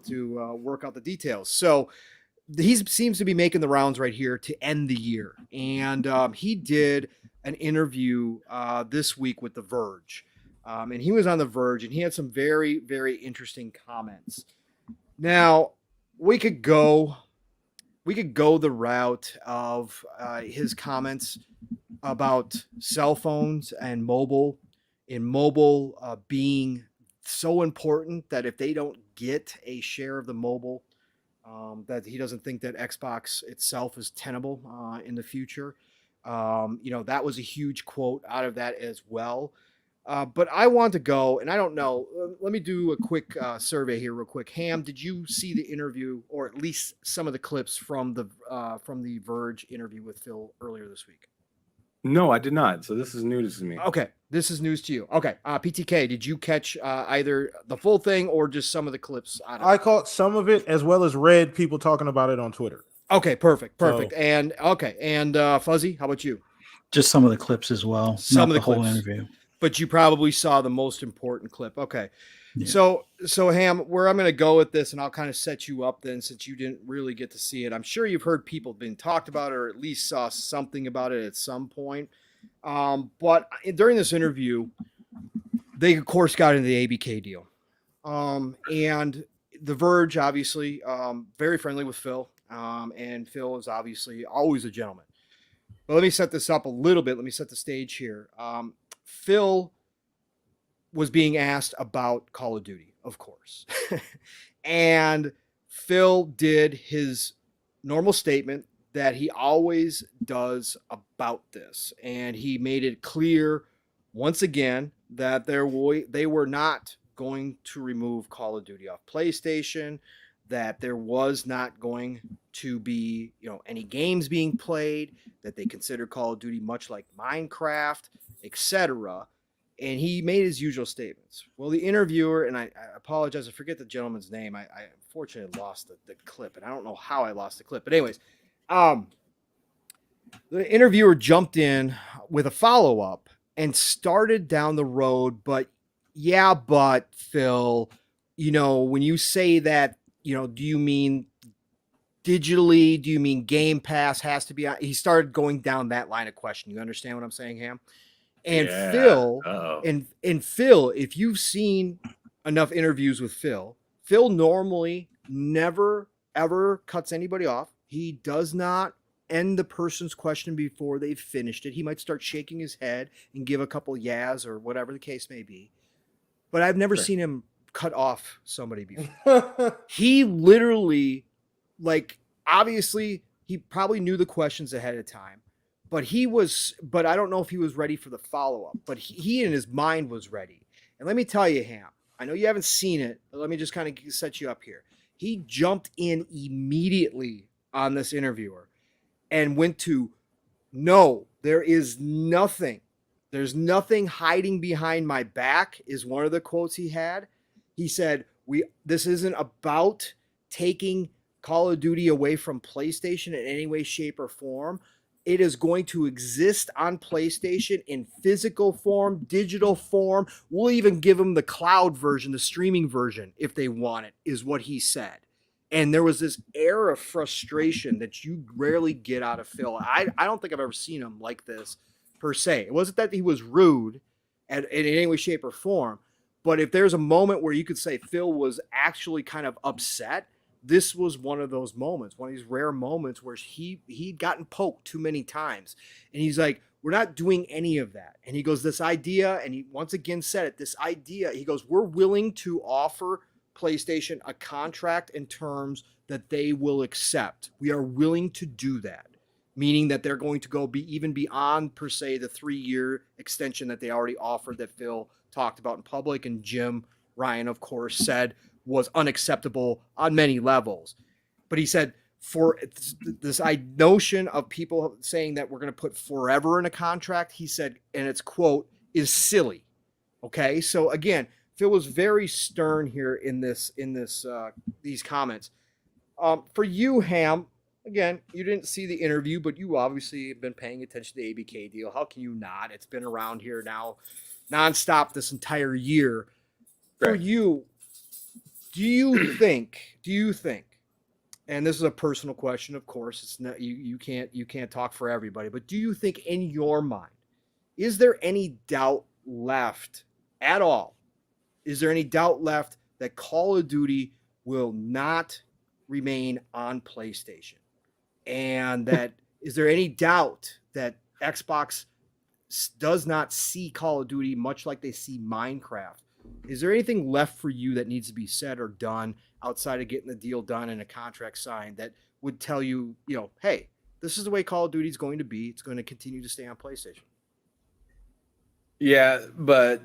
to work out the details. So he seems to be making the rounds right here to end the year. And he did an interview this week with The Verge. And he was on The Verge, and he had some very, very interesting comments. Now, we could go the route of his comments about cell phones and mobile being so important that if they don't get a share of the mobile, that he doesn't think that Xbox itself is tenable in the future. That was a huge quote out of that as well. But I want to go, and I don't know. Let me do a quick survey here, real quick. Ham, did you see the interview, or at least some of the clips from the Verge interview with Phil earlier this week? No, I did not. So this is news to me. Okay, this is news to you. Okay, PTK, did you catch either the full thing or just some of the clips? I caught some of it as well as read people talking about it on Twitter. Okay, perfect. So- And Fuzzy, how about you? Just some of the clips as well. Some not of the whole clips. interview. But you probably saw the most important clip. Okay. Yeah. So Ham, where I'm going to go with this, and I'll kind of set you up then, since you didn't really get to see it. I'm sure you've heard people been talked about, or at least saw something about it at some point. But during this interview, they of course got into the ABK deal. And The Verge, obviously, very friendly with Phil. And Phil is obviously always a gentleman. But let me set this up a little bit. Let me set the stage here. Phil was being asked about Call of Duty, of course. And Phil did his normal statement that he always does about this. And he made it clear once again that they were not going to remove Call of Duty off PlayStation, that there was not going to be, any games being played, that they consider Call of Duty much like Minecraft, etc. And he made his usual statements. Well, the interviewer, and I apologize, I forget the gentleman's name. I unfortunately lost the clip, and I don't know how I lost the clip. But anyways, the interviewer jumped in with a follow-up and started down the road. But Phil, when you say that, do you mean digitally? Do you mean Game Pass has to be on? He started going down that line of question. You understand what I'm saying, Ham? And Yeah. Phil, Uh-oh. and Phil, if you've seen enough interviews with Phil normally never ever cuts anybody off. He does not end the person's question before they've finished it. He might start shaking his head and give a couple yas or whatever the case may be. But I've never seen him cut off somebody before. He literally, obviously, he probably knew the questions ahead of time. But I don't know if he was ready for the follow-up. But he in his mind was ready. And let me tell you, Ham, I know you haven't seen it, but let me just kind of set you up here. He jumped in immediately on this interviewer and went to, no, there is nothing. There's nothing hiding behind my back, is one of the quotes he had. He said, this isn't about taking Call of Duty away from PlayStation in any way, shape, or form. It is going to exist on PlayStation in physical form, digital form. We'll even give them the cloud version, the streaming version, if they want it, is what he said. And there was this air of frustration that you rarely get out of Phil. I don't think I've ever seen him like this, per se. It wasn't that he was rude in any way, shape, or form. But if there's a moment where you could say Phil was actually kind of upset, this was one of those moments, one of these rare moments where he'd gotten poked too many times. And he's like, we're not doing any of that. And he goes, this idea, and he once again said it, this idea, he goes, we're willing to offer PlayStation a contract in terms that they will accept. We are willing to do that. meaning that they're going to go even beyond per se the 3-year extension that they already offered that Phil talked about in public and Jim Ryan, of course, said was unacceptable on many levels. But he said for this notion of people saying that we're going to put forever in a contract, he said, and it's quote, is silly. Okay, so again, Phil was very stern here in these comments. For you, Ham, again, you didn't see the interview, but you obviously have been paying attention to the ABK deal. How can you not? It's been around here now nonstop this entire year. For Right. you, do you think, and this is a personal question, of course, it's not you can't talk for everybody, but do you think in your mind, is there any doubt left at all? Is there any doubt left that Call of Duty will not remain on PlayStation? And that is there any doubt that Xbox does not see Call of Duty much like they see Minecraft? Is there anything left for you that needs to be said or done outside of getting the deal done and a contract signed that would tell you, hey, this is the way Call of Duty is going to be. It's going to continue to stay on PlayStation. Yeah, but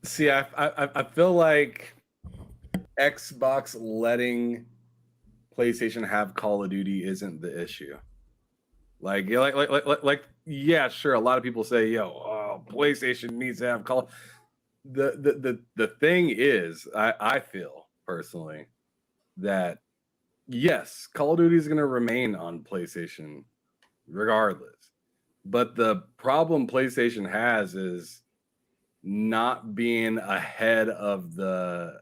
see, I feel like Xbox letting PlayStation have Call of Duty isn't the issue. Like, yeah, sure. A lot of people say, PlayStation needs to have Call. The thing is, I feel personally that yes, Call of Duty is going to remain on PlayStation regardless. But the problem PlayStation has is not being ahead of the,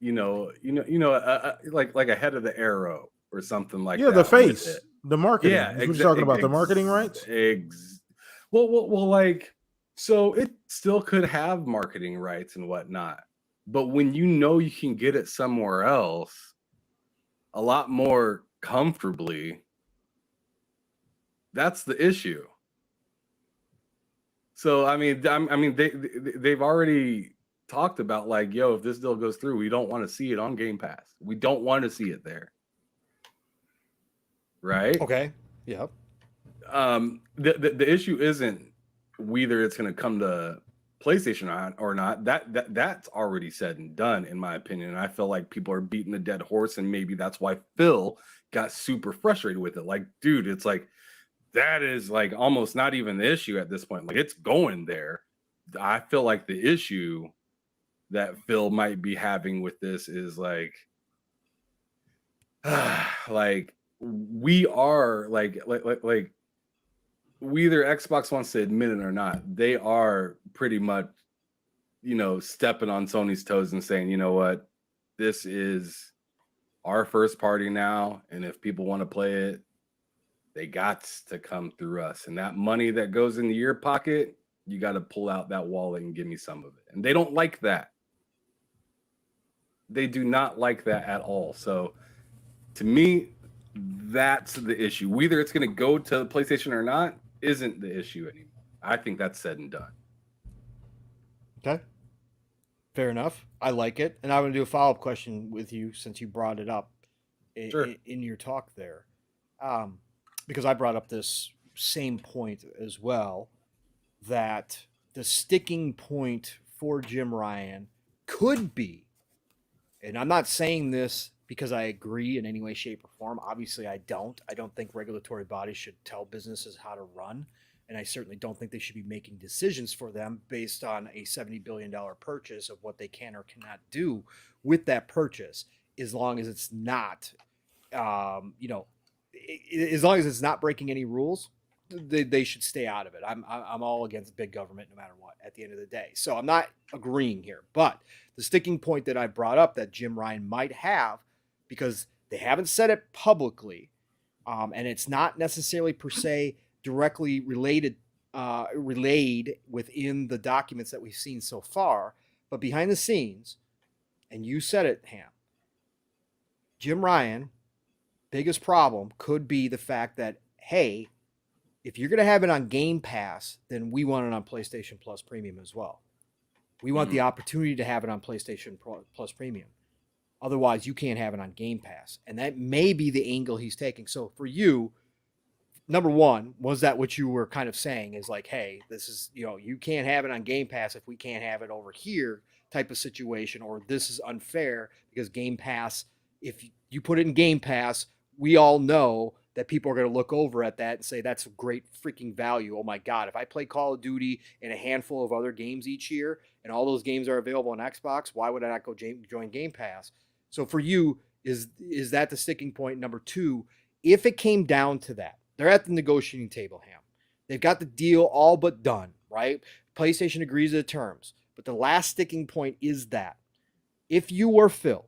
like ahead of the arrow or something like that. Yeah, the face, the marketing. Yeah, We're talking about the marketing rights. Well, like, so it still could have marketing rights and whatnot, but when you can get it somewhere else, a lot more comfortably, that's the issue. So I mean, they've already talked about like, if this deal goes through, we don't want to see it on Game Pass. We don't want to see it there. Right? Okay. Yep. The issue isn't whether it's going to come to PlayStation or not. That's already said and done, in my opinion. And I feel like people are beating a dead horse, and maybe that's why Phil got super frustrated with it. Like, dude, it's like that is like almost not even the issue at this point. Like, it's going there. I feel like the issue that Phil might be having with this is like, like we are like whether Xbox wants to admit it or not, they are pretty much, stepping on Sony's toes and saying, you know what, this is our first party now, and if people want to play it, they got to come through us. And that money that goes into your pocket, you got to pull out that wallet and give me some of it. And they don't like that. They do not like that at all. So to me, that's the issue. Whether it's going to go to PlayStation or not isn't the issue anymore. I think that's said and done. Okay. Fair enough. I like it. And I want to do a follow-up question with you since you brought it up Sure. in your talk there. Because I brought up this same point as well, that the sticking point for Jim Ryan could be, and I'm not saying this because I agree in any way, shape, or form. Obviously, I don't. I don't think regulatory bodies should tell businesses how to run. And I certainly don't think they should be making decisions for them based on a $70 billion purchase of what they can or cannot do with that purchase, as long as it's not, as long as it's not breaking any rules, they should stay out of it. I'm all against big government no matter what at the end of the day. So I'm not agreeing here. But the sticking point that I brought up that Jim Ryan might have, because they haven't said it publicly, and it's not necessarily per se directly relayed within the documents that we've seen so far, but behind the scenes, and you said it, Ham, Jim Ryan, biggest problem could be the fact that, hey, if you're going to have it on Game Pass, then we want it on PlayStation Plus Premium as well. We want the opportunity to have it on PlayStation Plus Premium. Otherwise, you can't have it on Game Pass. And that may be the angle he's taking. So for you, number one, was that what you were kind of saying is like, hey, this is, you can't have it on Game Pass if we can't have it over here type of situation, or this is unfair because Game Pass, if you put it in Game Pass, we all know that people are going to look over at that and say, that's a great freaking value. Oh my God, if I play Call of Duty and a handful of other games each year and all those games are available on Xbox, why would I not go join Game Pass? So for you, is that the sticking point? Number two, if it came down to that, they're at the negotiating table, Ham. They've got the deal all but done, right? PlayStation agrees to the terms. But the last sticking point is that if you were Phil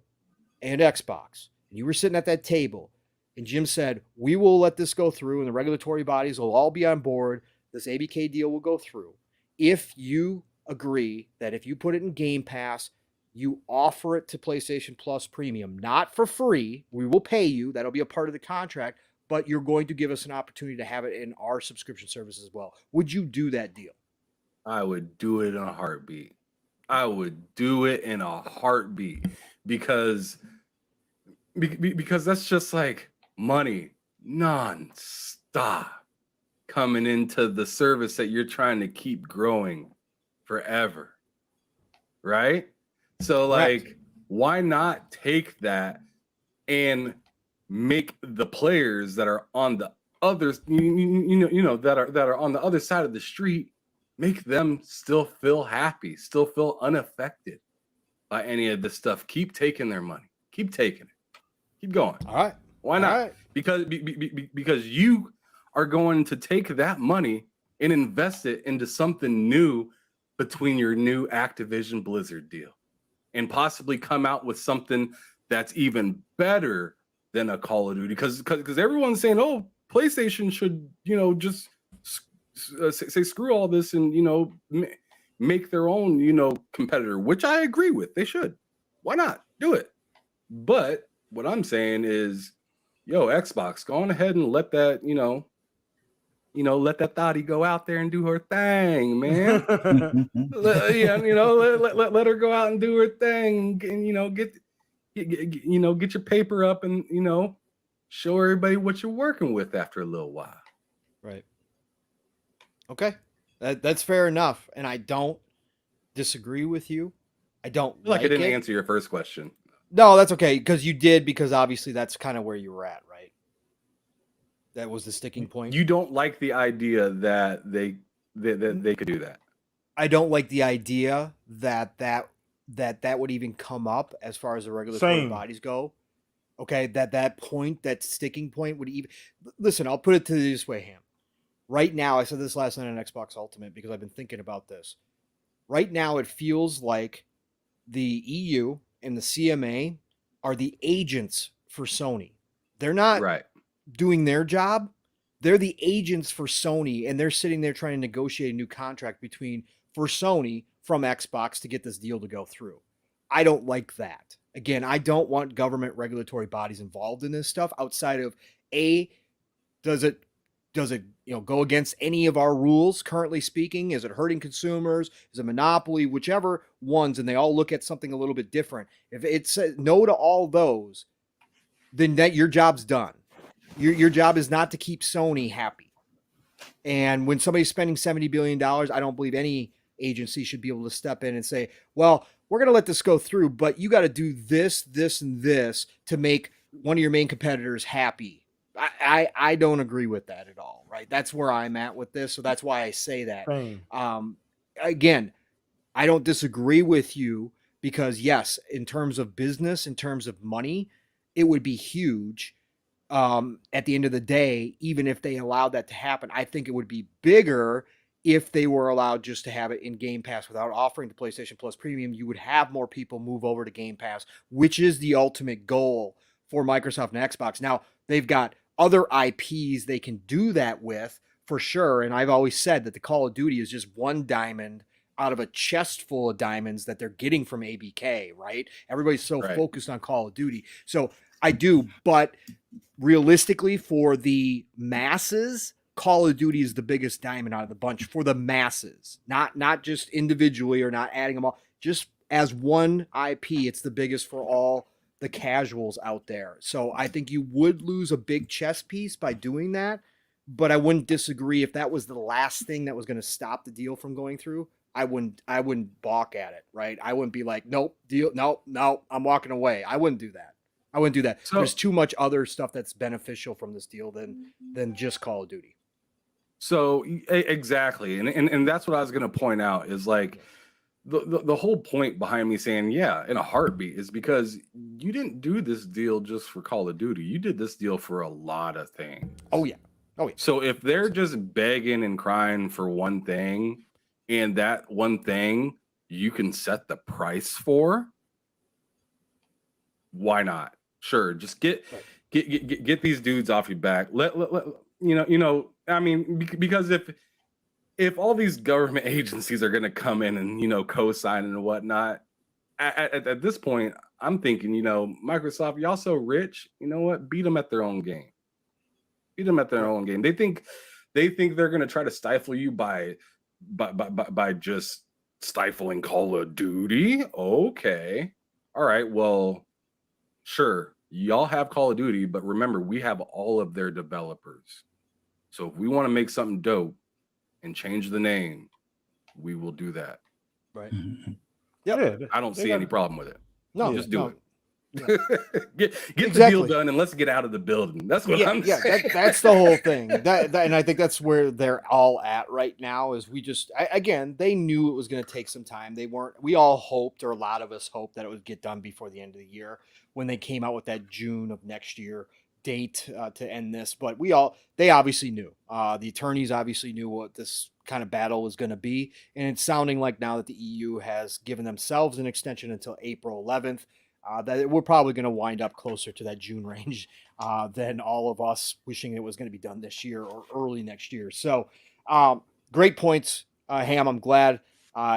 and Xbox, and you were sitting at that table, and Jim said, we will let this go through, and the regulatory bodies will all be on board, this ABK deal will go through. If you agree that if you put it in Game Pass, you offer it to PlayStation Plus Premium, not for free, we will pay you, that'll be a part of the contract, but you're going to give us an opportunity to have it in our subscription service as well. Would you do that deal? I would do it in a heartbeat. I would do it in a heartbeat because that's just like money non-stop coming into the service that you're trying to keep growing forever. Right? So like, why not take that and make the players that are on the other, that are on the other side of the street, make them still feel happy, still feel unaffected by any of this stuff. Keep taking their money. Keep taking it. Keep going. All right. Why not? Right. Because you are going to take that money and invest it into something new between your new Activision Blizzard deal and possibly come out with something that's even better than a Call of Duty. Because everyone's saying, oh, PlayStation should, just say screw all this and make their own competitor, which I agree with. They should. Why not do it? But what I'm saying is, Xbox, go on ahead and let that let that thotty go out there and do her thing, man. let her go out and do her thing, and get your paper up and show everybody what you're working with after a little while. Right. Okay. That's fair enough. And I don't disagree with you. I don't I didn't answer your first question. No, that's okay. Because you did, because obviously that's kind of where you were at, right? That was the sticking point. You don't like the idea that they could do that. I don't like the idea that would even come up as far as the regulatory bodies go. Okay, that point, that sticking point would even listen. I'll put it to this way, Ham. Right now, I said this last night on Xbox Ultimate because I've been thinking about this. Right now, it feels like the EU and the CMA are the agents for Sony. They're not doing their job. They're the agents for Sony, and they're sitting there trying to negotiate a new contract for Sony from Xbox to get this deal to go through. I don't like that. Again, I don't want government regulatory bodies involved in this stuff outside of does it go against any of our rules currently speaking? Is it hurting consumers? Is it monopoly? Whichever ones, and they all look at something a little bit different. If it says no to all those, then your job's done. Your job is not to keep Sony happy. And when somebody's spending $70 billion, I don't believe any agency should be able to step in and say, well, we're going to let this go through, but you got to do this, this, and this to make one of your main competitors happy. I don't agree with that at all, right? That's where I'm at with this. So that's why I say that. Again, I don't disagree with you because yes, in terms of business, in terms of money, it would be huge. At the end of the day, even if they allowed that to happen, I think it would be bigger if they were allowed just to have it in Game Pass without offering the PlayStation Plus Premium. You would have more people move over to Game Pass, which is the ultimate goal for Microsoft and Xbox. Now, they've got other IPs they can do that with for sure. And I've always said that the Call of Duty is just one diamond out of a chest full of diamonds that they're getting from ABK, right? Everybody's so focused on Call of Duty. So I do, but realistically for the masses, Call of Duty is the biggest diamond out of the bunch for the masses, not just individually or not adding them all, just as one IP, it's the biggest for all the casuals out there. So I think you would lose a big chess piece by doing that, but I wouldn't disagree if that was the last thing that was going to stop the deal from going through. I wouldn't balk at it, right? I wouldn't be like, nope, deal, no, I'm walking away. I wouldn't do that. So- There's too much other stuff that's beneficial from this deal than just Call of Duty. So exactly, and that's what I was going to point out is like the whole point behind me saying yeah in a heartbeat is because you didn't do this deal just for Call of Duty. You did this deal for a lot of things. Oh yeah. So if they're just begging and crying for one thing, and that one thing you can set the price for, why not? Sure, just get these dudes off your back. Let you know. I mean, because if all these government agencies are going to come in and co-sign and whatnot, at this point, I'm thinking, Microsoft, y'all so rich, you know what? Beat them at their own game. Beat them at their own game. They think they're going to try to stifle you by just stifling Call of Duty. Okay, all right, well, sure, y'all have Call of Duty, but remember, we have all of their developers. So if we want to make something dope and change the name, we will do that. Right. Yeah, I don't see any problem with it. No, just do it. Yeah. get the Exactly. deal done and let's get out of the building. That's what I'm saying. That's the whole thing. That and I think that's where they're all at right now. Is we just again, they knew it was going to take some time. They weren't. We all hoped, or a lot of us hoped, that it would get done before the end of the year when they came out with that June of next year date to end this. But they obviously knew. The attorneys obviously knew what this kind of battle was going to be, and it's sounding like now that the EU has given themselves an extension until April 11th. That we're probably going to wind up closer to that June range than all of us wishing it was going to be done this year or early next year. So great points, Ham. I'm glad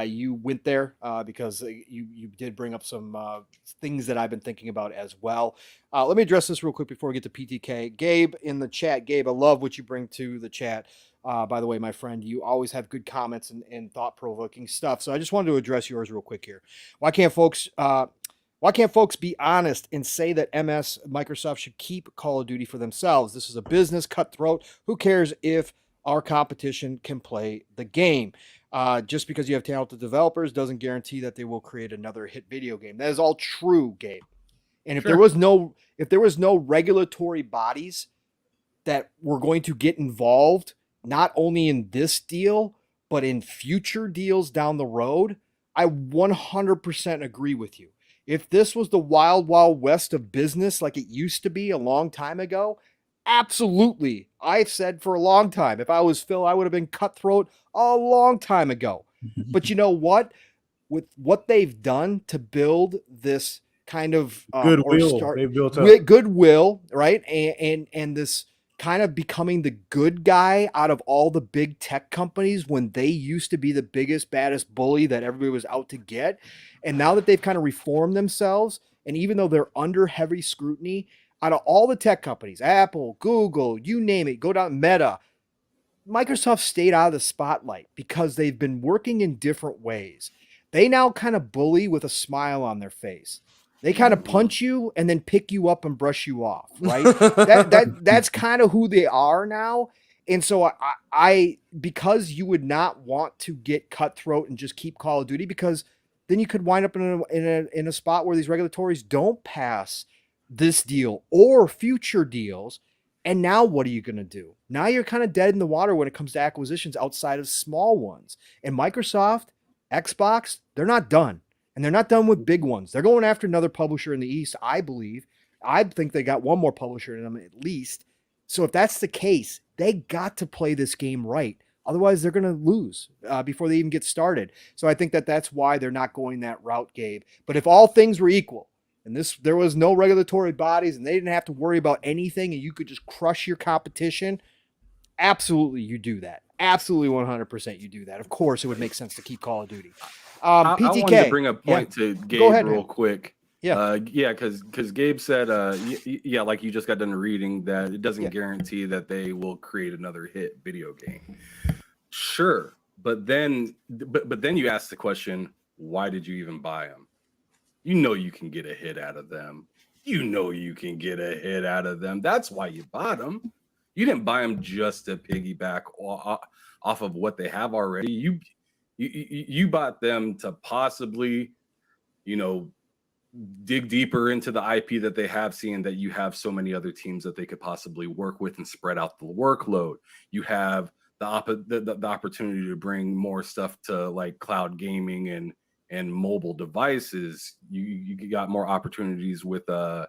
you went there because you did bring up some things that I've been thinking about as well. Let me address this real quick before we get to PTK. Gabe in the chat. Gabe, I love what you bring to the chat. By the way, my friend, you always have good comments and thought-provoking stuff. So I just wanted to address yours real quick here. Why can't folks be honest and say that Microsoft should keep Call of Duty for themselves? This is a business, cutthroat. Who cares if our competition can play the game? Just because you have talented developers doesn't guarantee that they will create another hit video game. That is all true, Gabe. And if there was no regulatory bodies that were going to get involved, not only in this deal, but in future deals down the road, I 100% agree with you. If this was the wild, wild west of business like it used to be a long time ago, absolutely. I've said for a long time, if I was Phil, I would have been cutthroat a long time ago. But you know what? With what they've done to build this kind of goodwill, they built up goodwill, right? And this kind of becoming the good guy out of all the big tech companies when they used to be the biggest, baddest bully that everybody was out to get. And now that they've kind of reformed themselves, and even though they're under heavy scrutiny, out of all the tech companies, Apple, Google, you name it, go down Meta, Microsoft stayed out of the spotlight because they've been working in different ways. They now kind of bully with a smile on their face. They kind of punch you and then pick you up and brush you off, right? That's kind of who they are now. And so I because you would not want to get cutthroat and just keep Call of Duty, because then you could wind up in a spot where these regulatories don't pass this deal or future deals. And now what are you going to do? Now you're kind of dead in the water when it comes to acquisitions outside of small ones. And Microsoft, Xbox, they're not done. And they're not done with big ones. They're going after another publisher in the East, I believe. I think they got one more publisher in them at least. So if that's the case, they got to play this game right. Otherwise, they're going to lose before they even get started. So I think that's why they're not going that route, Gabe. But if all things were equal, and there was no regulatory bodies, and they didn't have to worry about anything, and you could just crush your competition, absolutely you do that. Absolutely 100% you do that. Of course, it would make sense to keep Call of Duty. PTK. I wanted to bring a point to Gabe real quick. Yeah. Because Gabe said, like you just got done reading, that it doesn't guarantee that they will create another hit video game. Sure, but then you ask the question, why did you even buy them? You know you can get a hit out of them. That's why you bought them. You didn't buy them just to piggyback off of what they have already. You bought them to possibly, dig deeper into the IP that they have, seeing that you have so many other teams that they could possibly work with and spread out the workload. You have the opportunity to bring more stuff to like cloud gaming and mobile devices. You got more opportunities with gaming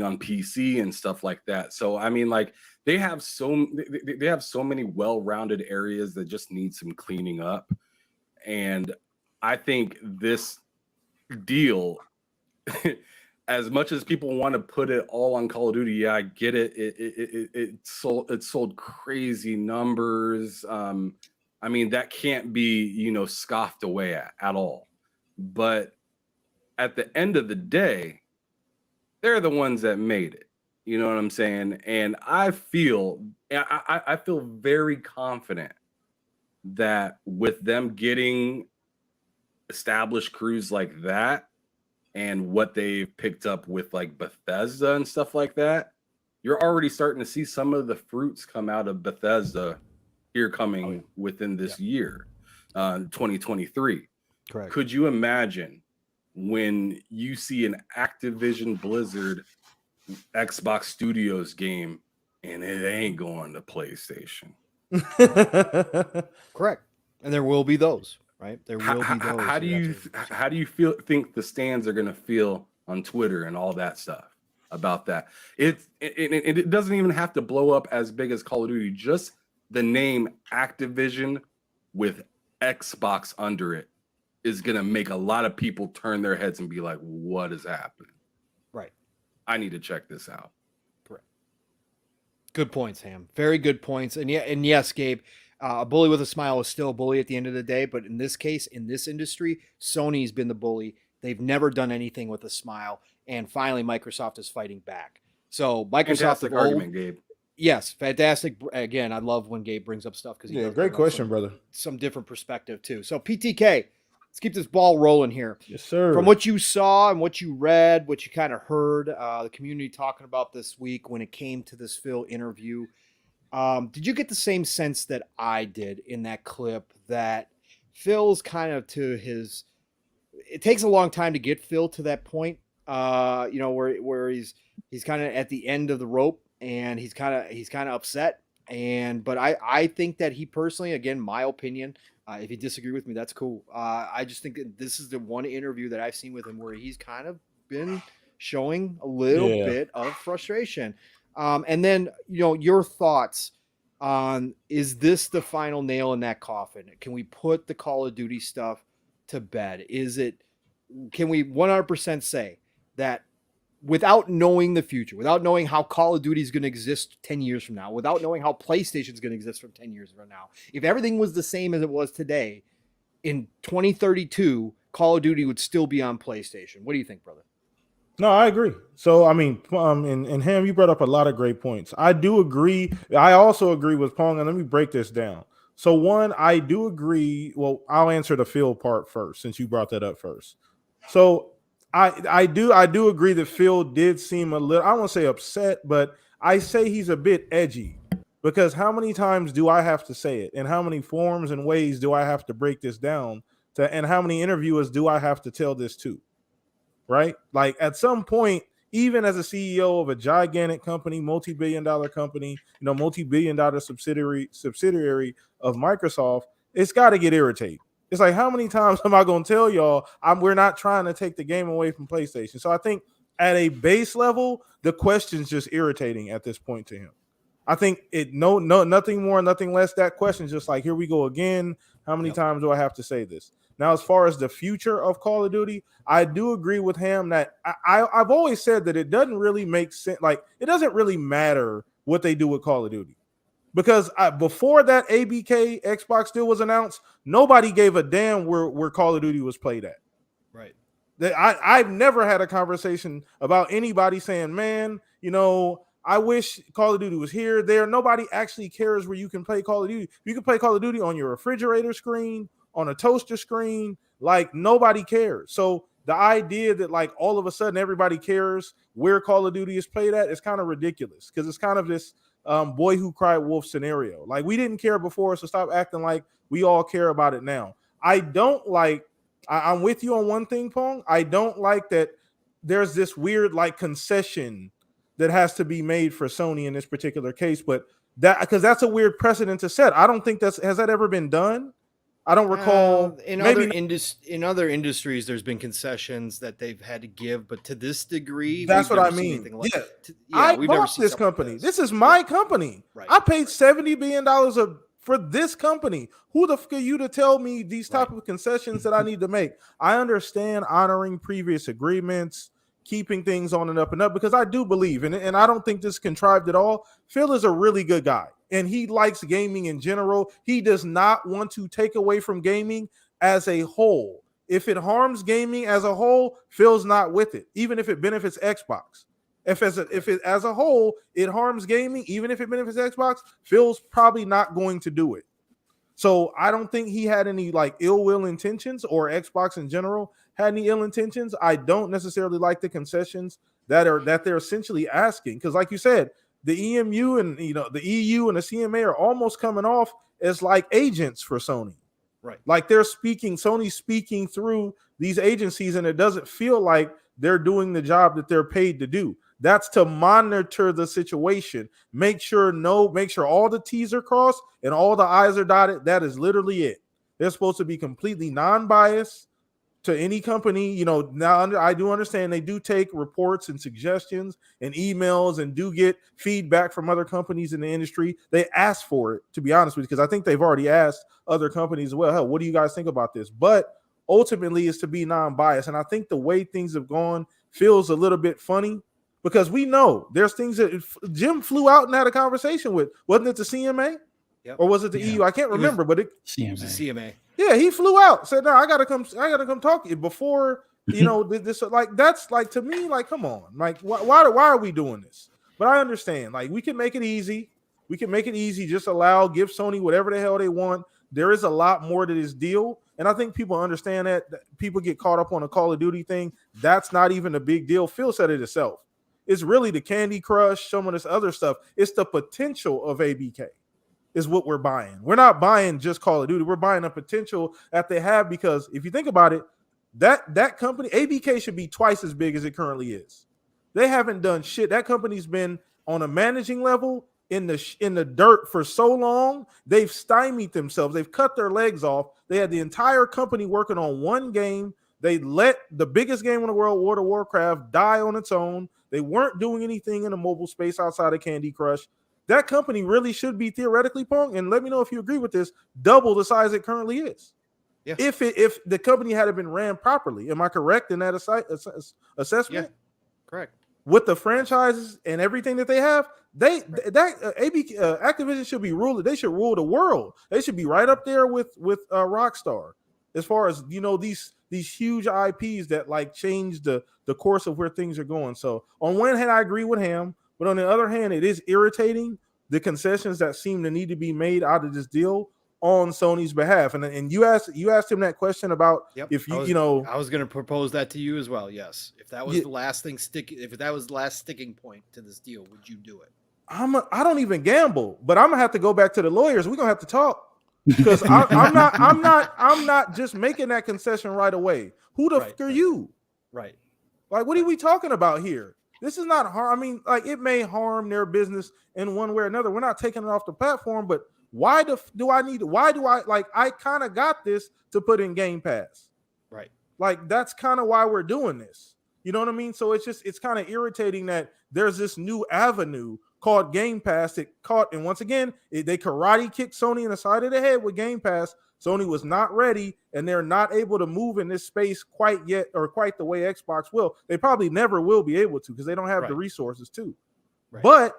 on PC and stuff like that. So I mean, like they have so many well-rounded areas that just need some cleaning up. And I think this deal, as much as people want to put it all on Call of Duty, yeah, I get it. It sold crazy numbers. I mean, that can't be, scoffed away at all. But at the end of the day, they're the ones that made it. You know what I'm saying? And I feel very confident that with them getting established crews like that and what they've picked up with like Bethesda and stuff like that, you're already starting to see some of the fruits come out of Bethesda here coming within this year, 2023. Correct. Could you imagine when you see an Activision Blizzard Xbox Studios game and it ain't going to PlayStation? Correct. And there will be those, right? There will be those. How do you think the stands are going to feel on Twitter and all that stuff about that? It doesn't even have to blow up as big as Call of Duty. Just the name Activision with Xbox under it is going to make a lot of people turn their heads and be like, what is happening? Right. I need to check this out. Correct. Good points, Ham. Very good points. And yes, Gabe, a bully with a smile is still a bully at the end of the day. But in this case, in this industry, Sony's been the bully. They've never done anything with a smile. And finally, Microsoft is fighting back. So Microsoft, fantastic argument, Gabe. Yes, fantastic. Again, I love when Gabe brings up stuff because great question, brother. Some different perspective too. So PTK, let's keep this ball rolling here. Yes, sir. From what you saw and what you read, what you kind of heard, the community talking about this week when it came to this Phil interview, did you get the same sense that I did in that clip that Phil's kind of to his? It takes a long time to get Phil to that point, where he's kind of at the end of the rope and he's kind of upset. But I think that he personally, again, my opinion. If you disagree with me, that's cool. I just think that this is the one interview that I've seen with him where he's kind of been showing a little bit of frustration. And then, your thoughts on, is this the final nail in that coffin? Can we put the Call of Duty stuff to bed? Can we 100% say that without knowing the future, without knowing how Call of Duty is going to exist 10 years from now, without knowing how PlayStation is going to exist from 10 years from now, if everything was the same as it was today, in 2032, Call of Duty would still be on PlayStation? What do you think, brother? No, I agree. So, I mean, and Ham, you brought up a lot of great points. I do agree. I also agree with Pong, and let me break this down. So, one, I do agree. Well, I'll answer the Phil part first, since you brought that up first. So, I do agree that Phil did seem a little, I won't say upset, but I say he's a bit edgy, because how many times do I have to say it, and how many forms and ways do I have to break this down to, and how many interviewers do I have to tell this to? Right? Like at some point, even as a CEO of a gigantic company, multi-billion-dollar company, multi-billion-dollar subsidiary of Microsoft, it's got to get irritating. It's like, how many times am I going to tell y'all we're not trying to take the game away from PlayStation? So I think at a base level, the question's just irritating at this point to him. I think nothing more, nothing less. That question's just like, here we go again. How many times do I have to say this? Now, as far as the future of Call of Duty, I do agree with Ham that I've always said that it doesn't really make sense. Like, it doesn't really matter what they do with Call of Duty. Because before that ABK Xbox deal was announced, nobody gave a damn where Call of Duty was played at. Right. I've never had a conversation about anybody saying, man, I wish Call of Duty was here, there. Nobody actually cares where you can play Call of Duty. You can play Call of Duty on your refrigerator screen, on a toaster screen. Like, nobody cares. So the idea that like all of a sudden everybody cares where Call of Duty is played at is kind of ridiculous because it's kind of this boy who cried wolf scenario. Like we didn't care before, so stop acting like we all care about it now. I don't like. I'm with you on one thing, Pong. I don't like that there's this weird like concession that has to be made for Sony in this particular case, but that because that's a weird precedent to set. I don't think has that ever been done. I don't recall. In maybe other industries, there's been concessions that they've had to give, but to this degree, that's we've what I never seen mean. anything like Yeah, yeah, I bought this something like company. This is my company. Right. I paid $70 billion for this company. Who the fuck are you to tell me these type of concessions that I need to make? I understand honoring previous agreements, keeping things on and up, because I do believe, and I don't think this is contrived at all. Phil is a really good guy, and he likes gaming in general. He does not want to take away from gaming as a whole. If it harms gaming as a whole, Phil's not with it, even if it benefits Xbox. If it as a whole it harms gaming, even if it benefits Xbox, Phil's probably not going to do it. So I don't think he had any like ill will intentions, or Xbox in general had any ill intentions. I don't necessarily like the concessions that they're essentially asking, because like you said, the EMU and the EU and the CMA are almost coming off as like agents for Sony. Right. Like Sony's speaking through these agencies, and it doesn't feel like they're doing the job that they're paid to do. That's to monitor the situation, make sure all the T's are crossed and all the I's are dotted. That is literally it. They're supposed to be completely non-biased to any company. Now I do understand they do take reports and suggestions and emails and do get feedback from other companies in the industry. They ask for it, to be honest with you, because I think they've already asked other companies as well, hell, what do you guys think about this? But ultimately it's to be non-biased. And I think the way things have gone feels a little bit funny, because we know there's things that Jim flew out and had a conversation with. Wasn't it the CMA? Yep. Or was it the EU? I can't remember, but it was the CMA. Yeah, he flew out, said, "No, I gotta come talk to you before this." Like that's like, to me, like, come on, like why are we doing this? But I understand, like, we can make it easy. Just give Sony whatever the hell they want. There is a lot more to this deal, and I think people understand that people get caught up on a Call of Duty thing. That's not even a big deal. Phil said it himself. It's really the Candy Crush, some of this other stuff. It's the potential of ABK is what we're buying. We're not buying just Call of Duty. We're buying the potential that they have, because if you think about it, that company, ABK, should be twice as big as it currently is. They haven't done shit. That company's been on a managing level in the dirt for so long. They've stymied themselves. They've cut their legs off. They had the entire company working on one game. They let the biggest game in the world, World of Warcraft, die on its own. They weren't doing anything in the mobile space outside of Candy Crush. That company really should be theoretically, Pong, and let me know if you agree with this, double the size it currently is. Yeah. If the company had been ran properly. Am I correct in that assessment? Yeah, correct. With the franchises and everything that they have, Activision should be ruling. They should rule the world. They should be right up there with Rockstar as far as these huge IPs that like change the course of where things are going. So on one hand, I agree with him, but on the other hand, it is irritating the concessions that seem to need to be made out of this deal on Sony's behalf. And you asked him that question about if I was going to propose that to you as well. Yes, if that was the last thing if that was the last sticking point to this deal, would you do it? I don't even gamble, but I'm gonna have to go back to the lawyers. We're gonna have to talk, because I'm not just making that concession right away. Who the fuck are you? Right. Like, what are we talking about here? This is not harm. I mean, like, it may harm their business in one way or another. We're not taking it off the platform, but why do I kind of got this to put in Game Pass? Right. Like, that's kind of why we're doing this. You know what I mean? So it's kind of irritating that there's this new avenue called Game Pass that caught, and once again, they karate kicked Sony in the side of the head with Game Pass. Sony was not ready, and they're not able to move in this space quite yet, or quite the way Xbox will. They probably never will be able to, because they don't have the resources to. Right. But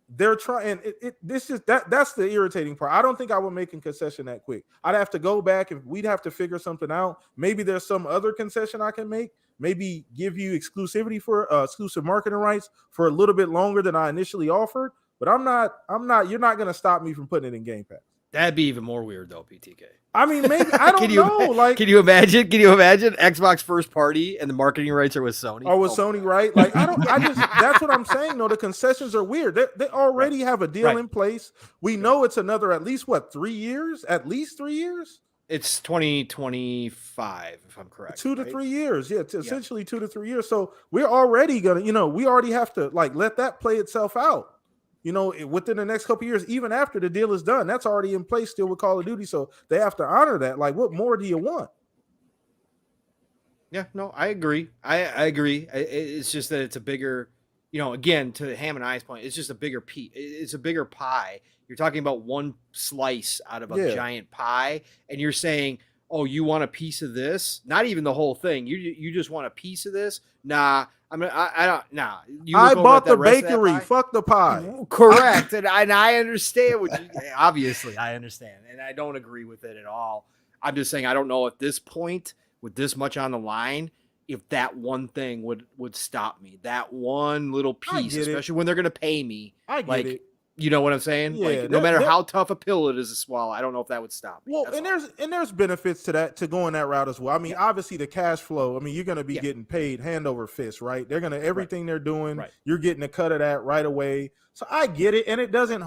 they're trying. That's the irritating part. I don't think I would make a concession that quick. I'd have to go back, and we'd have to figure something out. Maybe there's some other concession I can make. Maybe give you exclusivity for exclusive marketing rights for a little bit longer than I initially offered. But I'm not. You're not going to stop me from putting it in Game Pass. That'd be even more weird though, PTK. I mean, maybe I don't know. Like, can you imagine? Can you imagine Xbox first party and the marketing rights are with Sony? or with Sony, right? Like, that's what I'm saying. No, the concessions are weird. They already have a deal in place. We know it's another at least 3 years? At least 3 years? It's 2025, if I'm correct. 2 to 3 years. Yeah, it's essentially 2 to 3 years. So we're already gonna, we already have to like let that play itself out. Within the next couple of years, even after the deal is done, that's already in place still with Call of Duty. So they have to honor that. Like, what more do you want? Yeah, no, I agree. I agree. It's just that it's a bigger, again, to Ham and I's point, it's just a bigger piece. It's a bigger pie. You're talking about one slice out of a giant pie, and you're saying, oh, you want a piece of this? Not even the whole thing. You just want a piece of this? Nah. I don't. Nah. I bought the bakery. Fuck the pie. Correct, and I understand what you. Obviously, I understand, and I don't agree with it at all. I'm just saying I don't know at this point, with this much on the line, if that one thing would stop me. That one little piece, especially when they're going to pay me. I get it. You know what I'm saying? Yeah, like, no matter how tough a pill it is to swallow, I don't know if that would stop me. Well, there's benefits to that, to going that route as well. I mean, obviously the cash flow. I mean, you're going to be getting paid hand over fist, right? They're going to everything they're doing. Right. You're getting a cut of that right away. So I get it, and it doesn't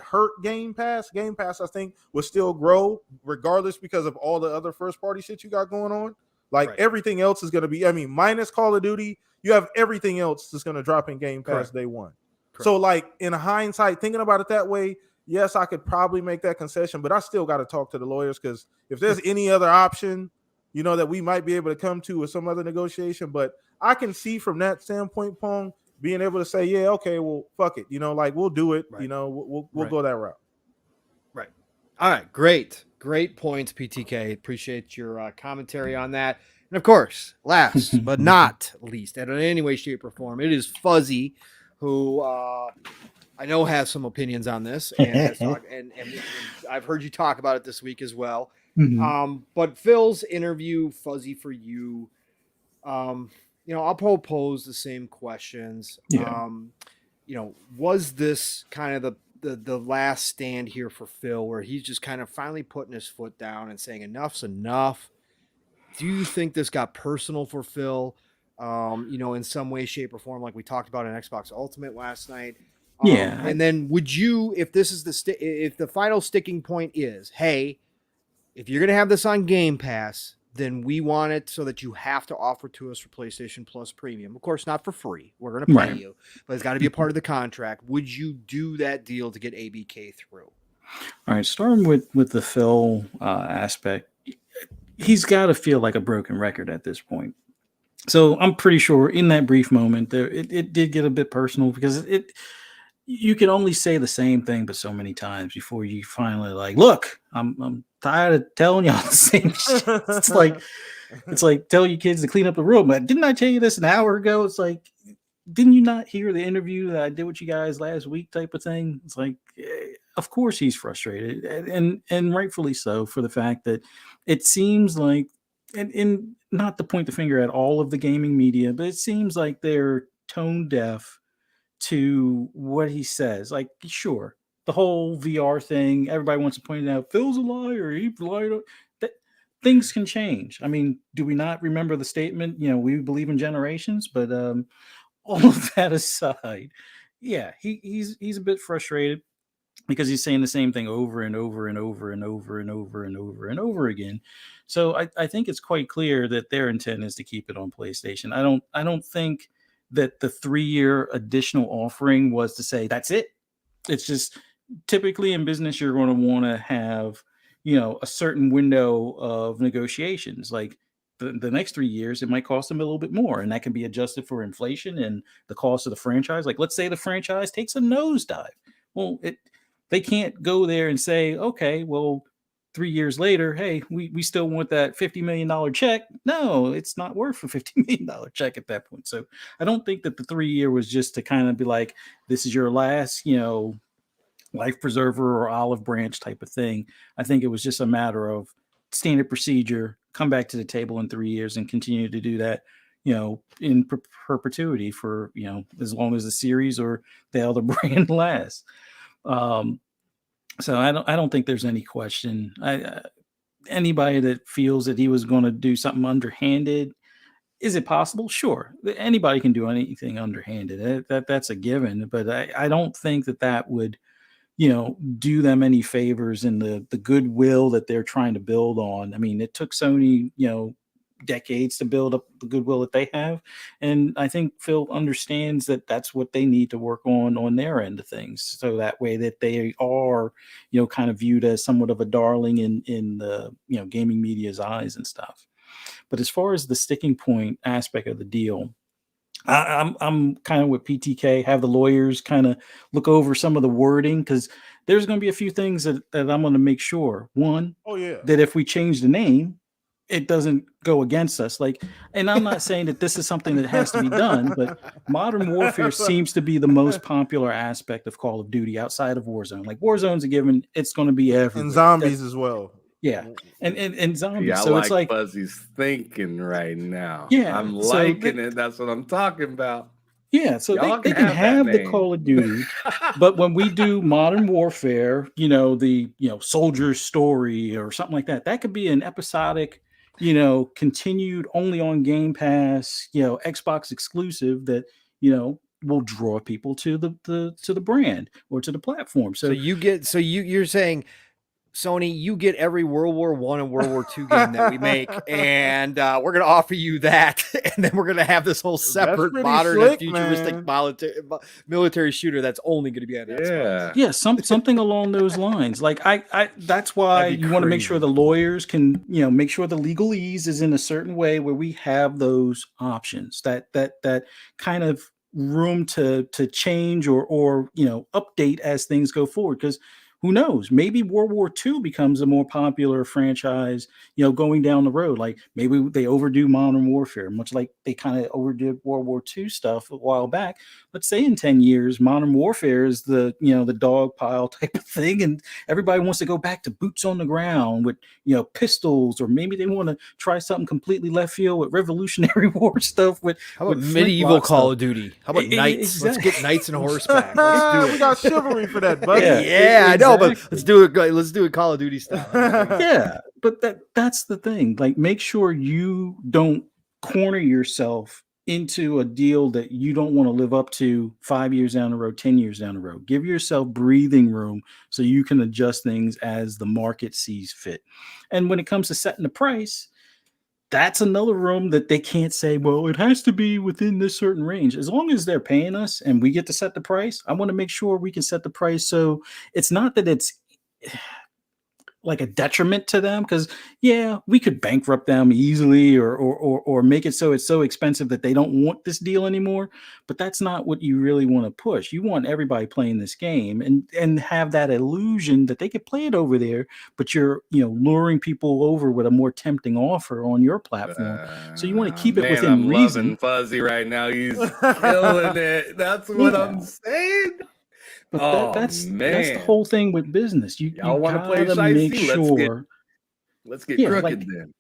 hurt Game Pass. Game Pass, I think, will still grow regardless because of all the other first party shit you got going on. Like everything else is going to be. I mean, minus Call of Duty, you have everything else that's going to drop in Game Pass day one. So, like, in hindsight, thinking about it that way, yes, I could probably make that concession, but I still got to talk to the lawyers because if there's any other option, that we might be able to come to with some other negotiation. But I can see from that standpoint, Pong, being able to say, yeah, okay, well, fuck it. Like, we'll do it. Right. We'll go that route. Right. All right. Great points, PTK. Appreciate your commentary on that. And, of course, last but not least, and in any way, shape, or form, it is Fuzzy, who I know has some opinions on this, and I've heard you talk about it this week as well. Mm-hmm. But Phil's interview, Fuzzy, for you, I'll propose the same questions. Yeah. Was this kind of the last stand here for Phil, where he's just kind of finally putting his foot down and saying enough's enough? Do you think this got personal for Phil? In some way, shape, or form, like we talked about in Xbox Ultimate last night. And then would you, if this is if the final sticking point is, hey, if you're going to have this on Game Pass, then we want it so that you have to offer to us for PlayStation Plus Premium. Of course, not for free. We're going to pay you, but it's got to be a part of the contract. Would you do that deal to get ABK through? All right, starting with the Phil aspect, he's got to feel like a broken record at this point. So I'm pretty sure in that brief moment there, it did get a bit personal because you can only say the same thing but so many times before you finally like, look, I'm tired of telling y'all the same shit. It's like tell your kids to clean up the room. But didn't I tell you this an hour ago? It's like, didn't you not hear the interview that I did with you guys last week type of thing? It's like, of course he's frustrated and rightfully so, for the fact that it seems like, and not to point the finger at all of the gaming media, but it seems like they're tone deaf to what he says. Like, sure, the whole VR thing, everybody wants to point it out. Phil's a liar. He lied. That things can change. I mean, do we not remember the statement? We believe in generations. But all of that aside, yeah, he's a bit frustrated because he's saying the same thing over and over and over and over and over and over and over again. So I think it's quite clear that their intent is to keep it on PlayStation. I don't think that the 3-year additional offering was to say that's it. It's just typically in business you're going to want to have a certain window of negotiations. Like the next 3 years, it might cost them a little bit more, and that can be adjusted for inflation and the cost of the franchise. Like, let's say the franchise takes a nosedive. Well, they can't go there and say, okay, well, 3 years later, hey, we still want that $50 million check. No, it's not worth a $50 million check at that point. So I don't think that the 3-year was just to kind of be like, this is your last, life preserver or olive branch type of thing. I think it was just a matter of standard procedure, come back to the table in 3 years and continue to do that, in perpetuity for, as long as the series or the other brand lasts. So I don't think there's any question. Anybody that feels that he was going to do something underhanded, is it possible? Sure, anybody can do anything underhanded. That's a given. But I don't think that would, do them any favors in the goodwill that they're trying to build on. I mean, it took Sony, decades to build up the goodwill that they have, and I think Phil understands that that's what they need to work on their end of things, so that way that they are, kind of viewed as somewhat of a darling in the gaming media's eyes and stuff. But as far as the sticking point aspect of the deal, I'm kind of with PTK. Have the lawyers kind of look over some of the wording, because there's going to be a few things that I'm going to make sure. One, Oh yeah. that if we change the name, it doesn't go against us. Like, and I'm not saying that this is something that has to be done, but Modern Warfare seems to be the most popular aspect of Call of Duty outside of Warzone. Like, Warzone's a given; it's going to be everywhere. And zombies as well. Yeah, and zombies. Yeah, I so it's like Fuzzy's thinking right now. Yeah, I'm so liking it. That's what I'm talking about. Yeah, so Y'all they can can have that have the name. Call of Duty, but when we do Modern Warfare, the soldier's story or something like that, that could be an episodic, continued only on Game Pass, Xbox exclusive that will draw people to the brand or to the platform. So So you're saying, Sony, you get every World War I and World War II game that we make, and we're going to offer you that, and then we're going to have this whole separate pretty modern slick, and futuristic military shooter that's only going to be on Xbox. Yeah, something along those lines. Like I that's why That'd be you want to make sure crazy. the lawyers can, make sure the legalese is in a certain way where we have those options, that kind of room to change or update as things go forward. Because who knows? Maybe World War II becomes a more popular franchise, going down the road. Like maybe they overdo Modern Warfare, much like they kind of overdid World War II stuff a while back. Let's say in 10 years, Modern Warfare is the dog pile type of thing, and everybody wants to go back to boots on the ground with, pistols, or maybe they want to try something completely left field with Revolutionary War stuff with How about with medieval flintlock Call stuff. of Duty? How about knights? Exactly. Let's get knights and horseback. Let's do it. We got chivalry for that, buddy. Yeah, I know, but exactly. let's do it. Let's do it Call of Duty style. Yeah, but that's the thing. Like, make sure you don't corner yourself into a deal that you don't want to live up to 5 years down the road, 10 years down the road. Give yourself breathing room so you can adjust things as the market sees fit. And when it comes to setting the price, that's another room that they can't say, well, it has to be within this certain range. As long as they're paying us and we get to set the price, I want to make sure we can set the price so it's not that it's like a detriment to them, because we could bankrupt them easily or make it so it's so expensive that they don't want this deal anymore. But that's not what you really want to push. You want everybody playing this game and have that illusion that they could play it over there, but you're luring people over with a more tempting offer on your platform. So you want to keep it within I'm reason. loving Fuzzy right now. He's killing it. That's what I'm saying. But that's the whole thing with business. You want to play gotta make sure. Let's get crooked then.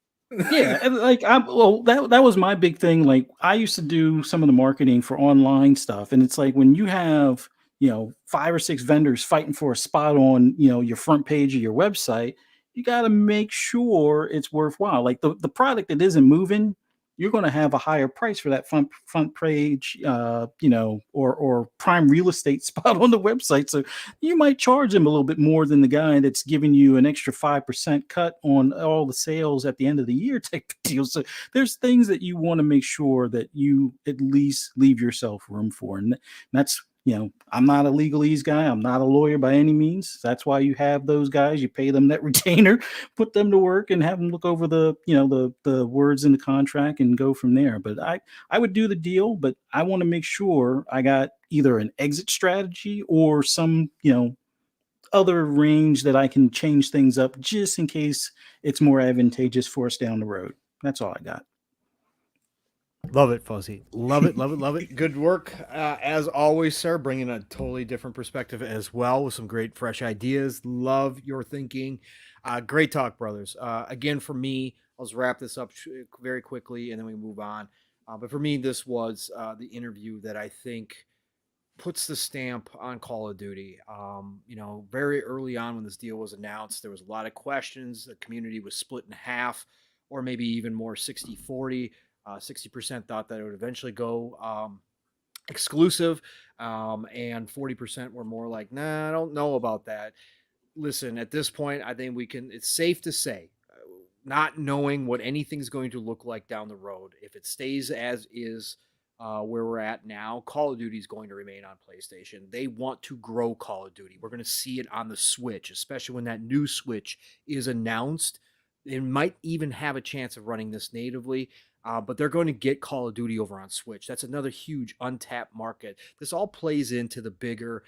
Yeah, and that was my big thing. Like, I used to do some of the marketing for online stuff, and it's like when you have 5 or 6 vendors fighting for a spot on your front page of your website, you got to make sure it's worthwhile. Like the product that isn't moving, you're going to have a higher price for that front page, or prime real estate spot on the website. So you might charge them a little bit more than the guy that's giving you an extra 5% cut on all the sales at the end of the year type of deal. So there's things that you want to make sure that you at least leave yourself room for. And that's, I'm not a legalese guy. I'm not a lawyer by any means. That's why you have those guys. You pay them that retainer, put them to work, and have them look over the words in the contract and go from there. But I would do the deal, but I want to make sure I got either an exit strategy or some other range that I can change things up just in case it's more advantageous for us down the road. That's all I got. Love it, Fuzzy. Love it, love it, love it. Good work, as always, sir. Bringing a totally different perspective as well with some great, fresh ideas. Love your thinking. Great talk, brothers. Again, for me, let's wrap this up very quickly and then we move on. But for me, this was the interview that I think puts the stamp on Call of Duty. Very early on when this deal was announced, there was a lot of questions. The community was split in half, or maybe even more 60-40. 60% thought that it would eventually go exclusive, and 40% were more like, nah, I don't know about that. Listen, at this point, I think it's safe to say, not knowing what anything's going to look like down the road, if it stays as is, where we're at now, Call of Duty is going to remain on PlayStation. They want to grow Call of Duty. We're going to see it on the Switch, especially when that new Switch is announced. It might even have a chance of running this natively, but they're going to get Call of Duty over on Switch. That's another huge untapped market. This all plays into the bigger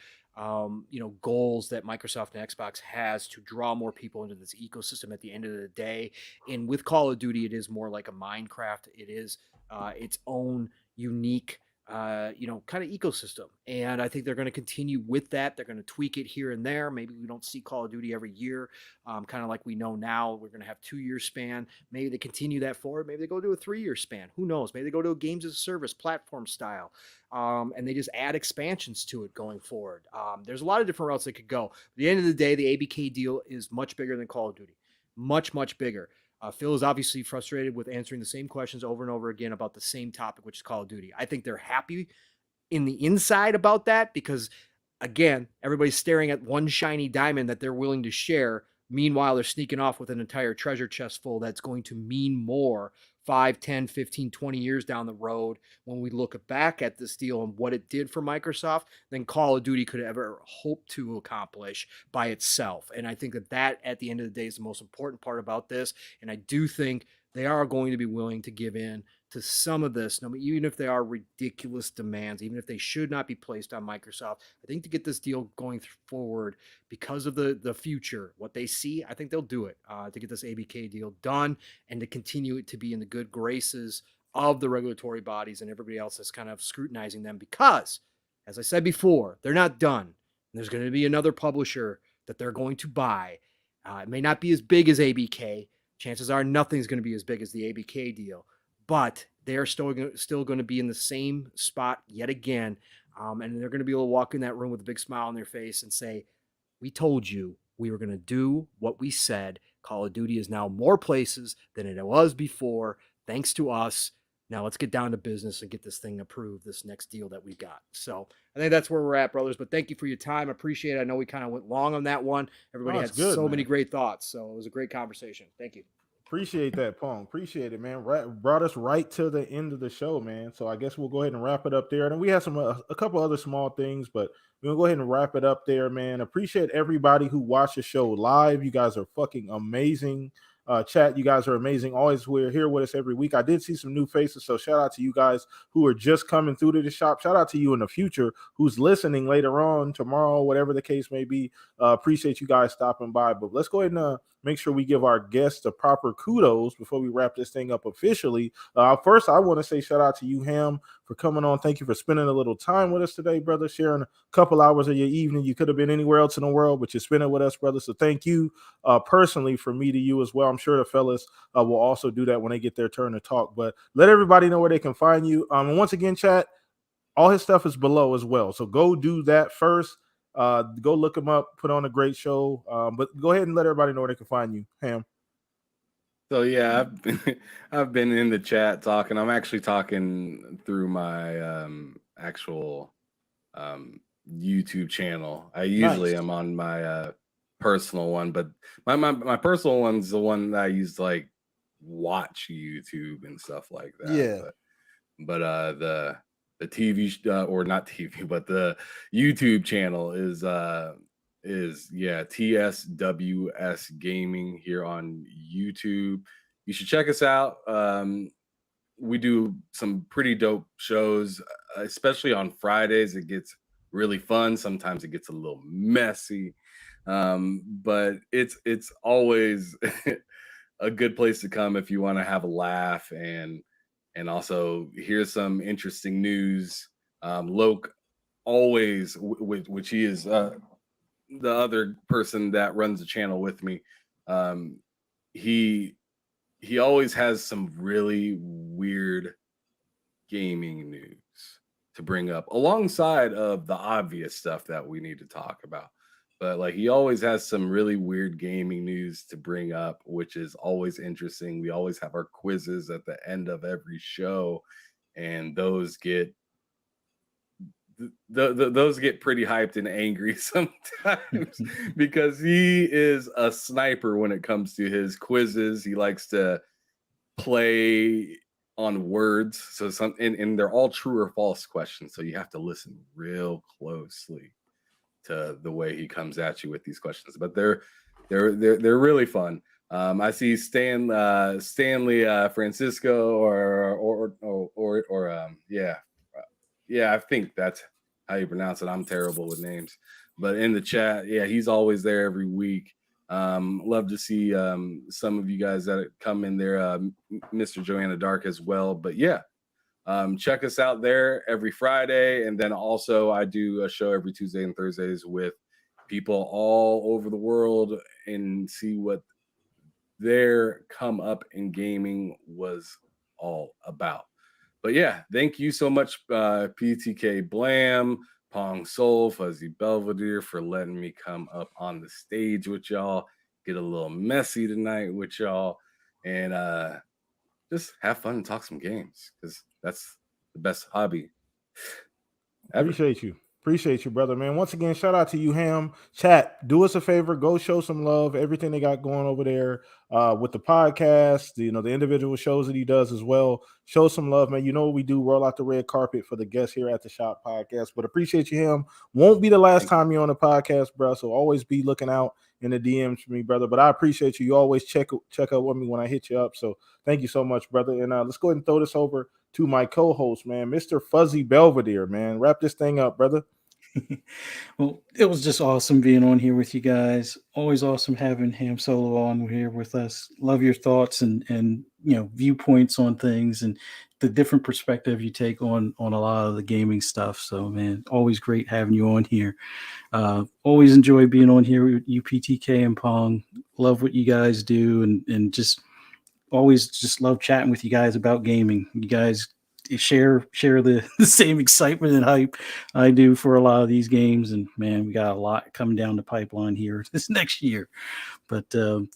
goals that Microsoft and Xbox has to draw more people into this ecosystem at the end of the day. And with Call of Duty, it is more like a Minecraft. It is its own unique kind of ecosystem. And I think they're going to continue with that. They're going to tweak it here and there. Maybe we don't see Call of Duty every year, kind of like we know now. We're going to have 2-year span. Maybe they continue that forward. Maybe they go to a 3-year span. Who knows? Maybe they go to a games as a service platform style. And they just add expansions to it going forward. There's a lot of different routes they could go. At the end of the day, the ABK deal is much bigger than Call of Duty. Much, much bigger. Phil is obviously frustrated with answering the same questions over and over again about the same topic, which is Call of Duty. I think they're happy in the inside about that because, again, everybody's staring at one shiny diamond that they're willing to share. Meanwhile, they're sneaking off with an entire treasure chest full that's going to mean more 5, 10, 15, 20 years down the road when we look back at this deal and what it did for Microsoft than Call of Duty could ever hope to accomplish by itself. And I think that at the end of the day is the most important part about this. And I do think they are going to be willing to give in to some of this, even if they are ridiculous demands, even if they should not be placed on Microsoft. I think to get this deal going forward because of the future, what they see, I think they'll do it to get this ABK deal done and to continue it to be in the good graces of the regulatory bodies and everybody else that's kind of scrutinizing them because, as I said before, they're not done. There's going to be another publisher that they're going to buy. It may not be as big as ABK. Chances are nothing's going to be as big as the ABK deal, but they are still going to be in the same spot yet again. And they're going to be able to walk in that room with a big smile on their face and say, we told you we were going to do what we said. Call of Duty is now more places than it was before, thanks to us. Now let's get down to business and get this thing approved, this next deal that we got. So I think that's where we're at, brothers. But thank you for your time. I appreciate it. I know we kind of went long on that one. Everybody had so many great thoughts. So it was a great conversation. Thank you. Appreciate that, Pong. Appreciate it, man. Brought us right to the end of the show, man. So I guess we'll go ahead and wrap it up there. And we have a couple other small things, but we'll go ahead and wrap it up there, man. Appreciate everybody who watched the show live. You guys are fucking amazing. Chat, you guys are amazing. Always we're here with us every week. I did see some new faces, so shout out to you guys who are just coming through to the shop. Shout out to you in the future who's listening later on, tomorrow, whatever the case may be. Appreciate you guys stopping by. But let's go ahead and make sure we give our guests the proper kudos before we wrap this thing up officially. First, I want to say shout out to you, Ham, for coming on. Thank you for spending a little time with us today, brother, sharing a couple hours of your evening. You could have been anywhere else in the world, but you're spending with us, brother. So thank you personally from me to you as well. I'm sure the fellas will also do that when they get their turn to talk. But let everybody know where they can find you. And once again, chat, all his stuff is below as well. So go do that first. Go look him up, put on a great show. But go ahead and let everybody know where they can find you, Ham. So yeah, I've been in the chat talking. I'm actually talking through my actual YouTube channel. I usually am on my personal one, but my personal one's the one that I use to like watch YouTube and stuff like that. Yeah. But the TV or not TV, but the YouTube channel is TSWS Gaming here on YouTube. You should check us out. We do some pretty dope shows, especially on Fridays. It gets really fun. Sometimes it gets a little messy, but it's always a good place to come if you want to have a laugh and also hear some interesting news. Loke always, which he is the other person that runs the channel with me. He always has some really weird gaming news to bring up alongside of the obvious stuff that we need to talk about. But like he always has some really weird gaming news to bring up, which is always interesting. We always have our quizzes at the end of every show, and those get those get pretty hyped and angry sometimes because he is a sniper when it comes to his quizzes. He likes to play on words, so and they're all true or false questions, so you have to listen real closely to the way he comes at you with these questions. But they're really fun. I see Stanley Francisco yeah, I think that's how you pronounce it. I'm terrible with names, but in the chat, yeah, he's always there every week. Love to see some of you guys that come in there, Mr. Joanna Dark as well. But yeah, check us out there every Friday, and then also I do a show every Tuesday and Thursdays with people all over the world and see what their come up in gaming was all about. But yeah, thank you so much, PTK Blam, Pong Soul, Fuzzy Belvedere, for letting me come up on the stage with y'all, get a little messy tonight with y'all, and just have fun and talk some games, because that's the best hobby ever. Appreciate you, brother, man. Once again, shout out to you, Ham. Chat, do us a favor, go show some love. Everything they got going over there with the podcast, the individual shows that he does as well. Show some love, man. You know what we do, roll out the red carpet for the guests here at the Shop Podcast. But appreciate you, Ham. Won't be the last time you're on the podcast, bro. So always be looking out in the DMs for me, brother. But I appreciate you. You always check up with me when I hit you up. So thank you so much, brother. And let's go ahead and throw this over to my co-host, man, Mr. Fuzzy Belvedere, man. Wrap this thing up, brother. Well, it was just awesome being on here with you guys. Always awesome having Ham Solo on here with us. Love your thoughts and viewpoints on things and the different perspective you take on a lot of the gaming stuff. So, man, always great having you on here. Always enjoy being on here with you, PTK and Pong. Love what you guys do, and just always just love chatting with you guys about gaming. You guys share the same excitement and hype I do for a lot of these games, and man, we got a lot coming down the pipeline here this next year. But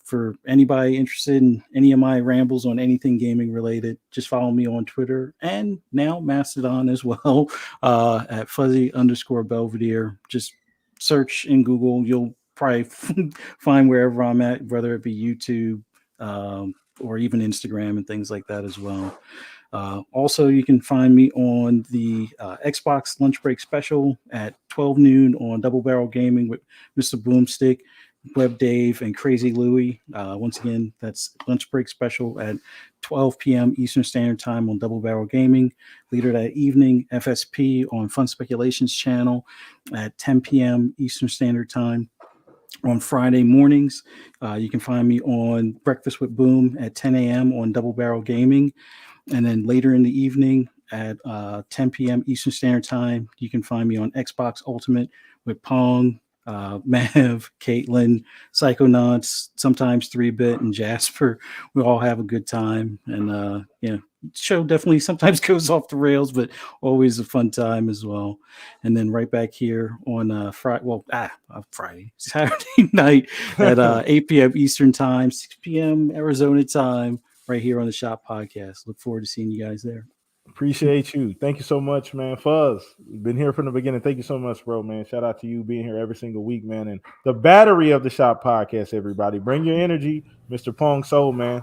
for anybody interested in any of my rambles on anything gaming related, just follow me on Twitter and now Mastodon as well, at Fuzzy_Belvedere. Just search in Google, you'll probably find wherever I'm at, whether it be YouTube or even Instagram and things like that as well. Also, you can find me on the Xbox Lunch Break Special at 12 noon on Double Barrel Gaming with Mr. Boomstick, Web Dave, and Crazy Louie. Once again, that's Lunch Break Special at 12 p.m. Eastern Standard Time on Double Barrel Gaming. Later that evening, FSP on Fun Speculations channel at 10 p.m. Eastern Standard Time. On Friday mornings, you can find me on Breakfast with Boom at 10 a.m. on Double Barrel Gaming. And then later in the evening at 10 p.m. Eastern Standard Time, you can find me on Xbox Ultimate with Pong, Mav, Caitlin, Psychonauts, sometimes 3-Bit, and Jasper. We all have a good time. And, show definitely sometimes goes off the rails, but always a fun time as well. And then right back here on Saturday night at 8 p.m. Eastern Time, 6 p.m. Arizona time, right here on the Shop Podcast. Look forward to seeing you guys there. Appreciate you. Thank you so much, man. Fuzz, been here from the beginning. Thank you so much, bro, man. Shout out to you being here every single week, man. And the battery of the Shop Podcast, everybody. Bring your energy, Mr. Pong Soul, man.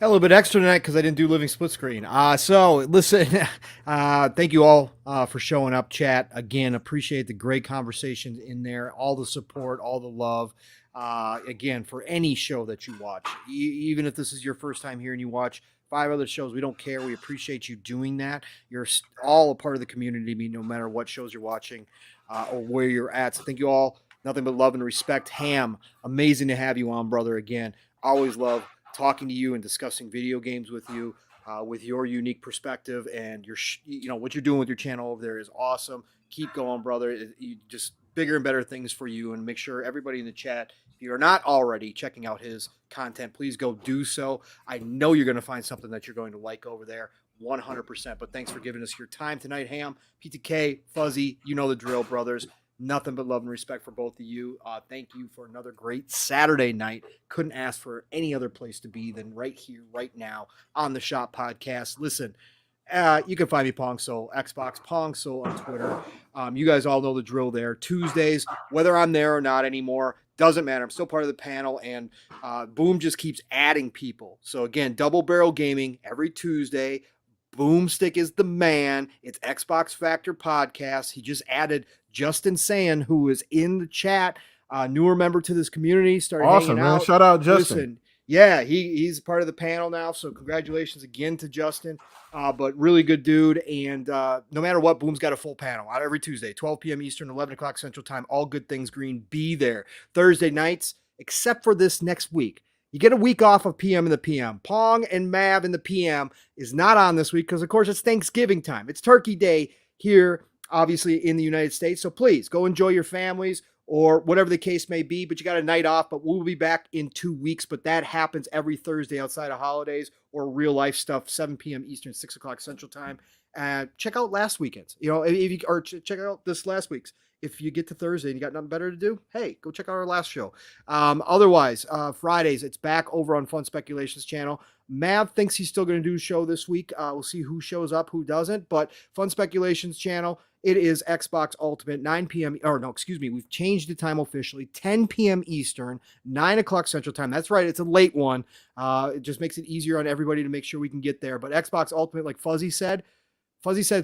A little bit extra tonight because I didn't do living split screen. So listen, thank you all for showing up, chat. Again, appreciate the great conversations in there, all the support, all the love. Again, for any show that you watch, even if this is your first time here and you watch 5 other shows, we don't care. We appreciate you doing that. You're all a part of the community, no matter what shows you're watching or where you're at. So thank you all. Nothing but love and respect. Ham, amazing to have you on, brother. Again, always love talking to you and discussing video games with you, with your unique perspective, and your what you're doing with your channel over there is awesome. Keep going, brother. You just bigger and better things for you, and make sure everybody in the chat, if you're not already checking out his content, please go do so. I know you're going to find something that you're going to like over there. 100%. But thanks for giving us your time tonight, Ham, PTK, Fuzzy. You know the drill, brothers. Nothing but love and respect for both of you. Thank you for another great Saturday night. Couldn't ask for any other place to be than right here, right now on the Shop Podcast. Listen, you can find me Pong Soul, Xbox, Pong Soul on Twitter. You guys all know the drill there. Tuesdays, whether I'm there or not anymore, doesn't matter. I'm still part of the panel, and Boom just keeps adding people. So again, Double Barrel Gaming every Tuesday. Boomstick is the man. It's Xbox Factor Podcast. He just added Justin Sand, who is in the chat, newer member to this community. Started Awesome, hanging man. out. Shout out Justin. Listen, yeah, he's part of the panel now. So congratulations again to Justin. But really good dude. And no matter what, Boom's got a full panel out every Tuesday, 12 p.m. Eastern, 11 o'clock Central Time. All good things green. Be there. Thursday nights, except for this next week. You get a week off of PM in the PM. Pong and Mav in the PM is not on this week because, of course, it's Thanksgiving time. It's Turkey Day here, obviously, in the United States. So please go enjoy your families or whatever the case may be. But you got a night off, but we'll be back in 2 weeks. But that happens every Thursday outside of holidays or real life stuff, 7 p.m. Eastern, 6 o'clock Central Time. Check out last weekend's, check out this last week's. If you get to Thursday and you got nothing better to do, hey, go check out our last show. Otherwise, Fridays, it's back over on Fun Speculations channel. Mav thinks he's still going to do a show this week. We'll see who shows up, who doesn't. But Fun Speculations channel, it is Xbox Ultimate, 9 p.m. Or no, excuse me. We've changed the time officially, 10 p.m. Eastern, 9 o'clock Central Time. That's right. It's a late one. It just makes it easier on everybody to make sure we can get there. But Xbox Ultimate, like Fuzzy said,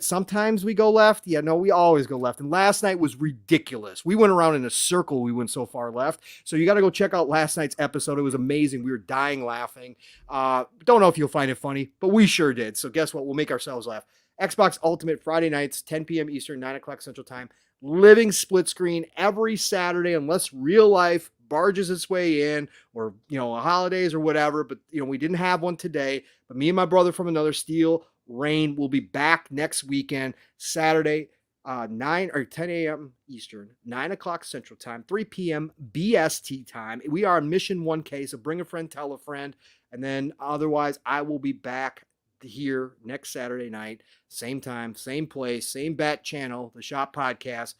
sometimes we go left. Yeah, no, we always go left. And last night was ridiculous. We went around in a circle. We went so far left. So you got to go check out last night's episode. It was amazing. We were dying laughing. Don't know if you'll find it funny, but we sure did. So guess what? We'll make ourselves laugh. Xbox Ultimate Friday nights, 10 p.m. Eastern, 9 o'clock Central Time. Living split screen every Saturday unless real life barges its way in or, holidays or whatever. But, we didn't have one today. But me and my brother from another Steel Rain will be back next weekend, Saturday, 9 or 10 a.m. Eastern, 9 o'clock Central Time, 3 p.m. BST time. We are on Mission 1K, so bring a friend, tell a friend. And then otherwise, I will be back here next Saturday night, same time, same place, same bat channel, the Shop Podcast.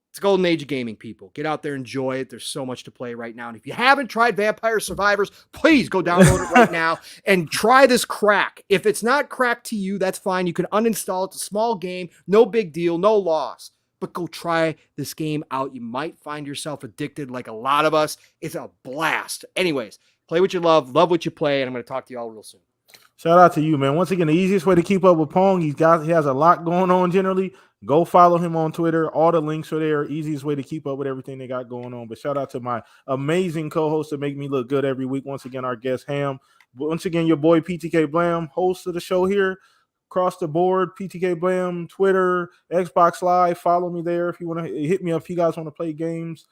It's the golden age of gaming, people. Get out there, enjoy it. There's so much to play right now. And if you haven't tried Vampire Survivors, please go download it right now and try this crack. If it's not crack to you, that's fine. You can uninstall it. It's a small game. No big deal. No loss. But go try this game out. You might find yourself addicted like a lot of us. It's a blast. Anyways, play what you love what you play, and I'm going to talk to you all real soon. Shout out to you, man. Once again, the easiest way to keep up with Pong, he has a lot going on generally. Go follow him on Twitter. All the links are there. Easiest way to keep up with everything they got going on. But shout out to my amazing co-hosts that make me look good every week. Once again, our guest Ham. Once again, your boy PTK Blam, host of the show here. Across the board, PTK Blam, Twitter, Xbox Live. Follow me there if you want to hit me up if you guys want to play games.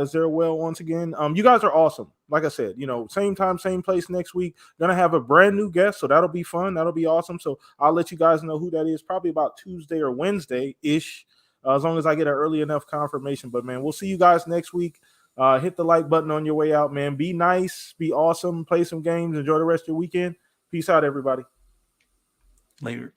Is there well once again? You guys are awesome. Like I said, same time, same place next week. Gonna have a brand new guest, so that'll be fun. That'll be awesome. So I'll let you guys know who that is. Probably about Tuesday or Wednesday ish, as long as I get an early enough confirmation. But man, we'll see you guys next week. Hit the like button on your way out, man. Be nice, be awesome, play some games, enjoy the rest of your weekend. Peace out, everybody. Later.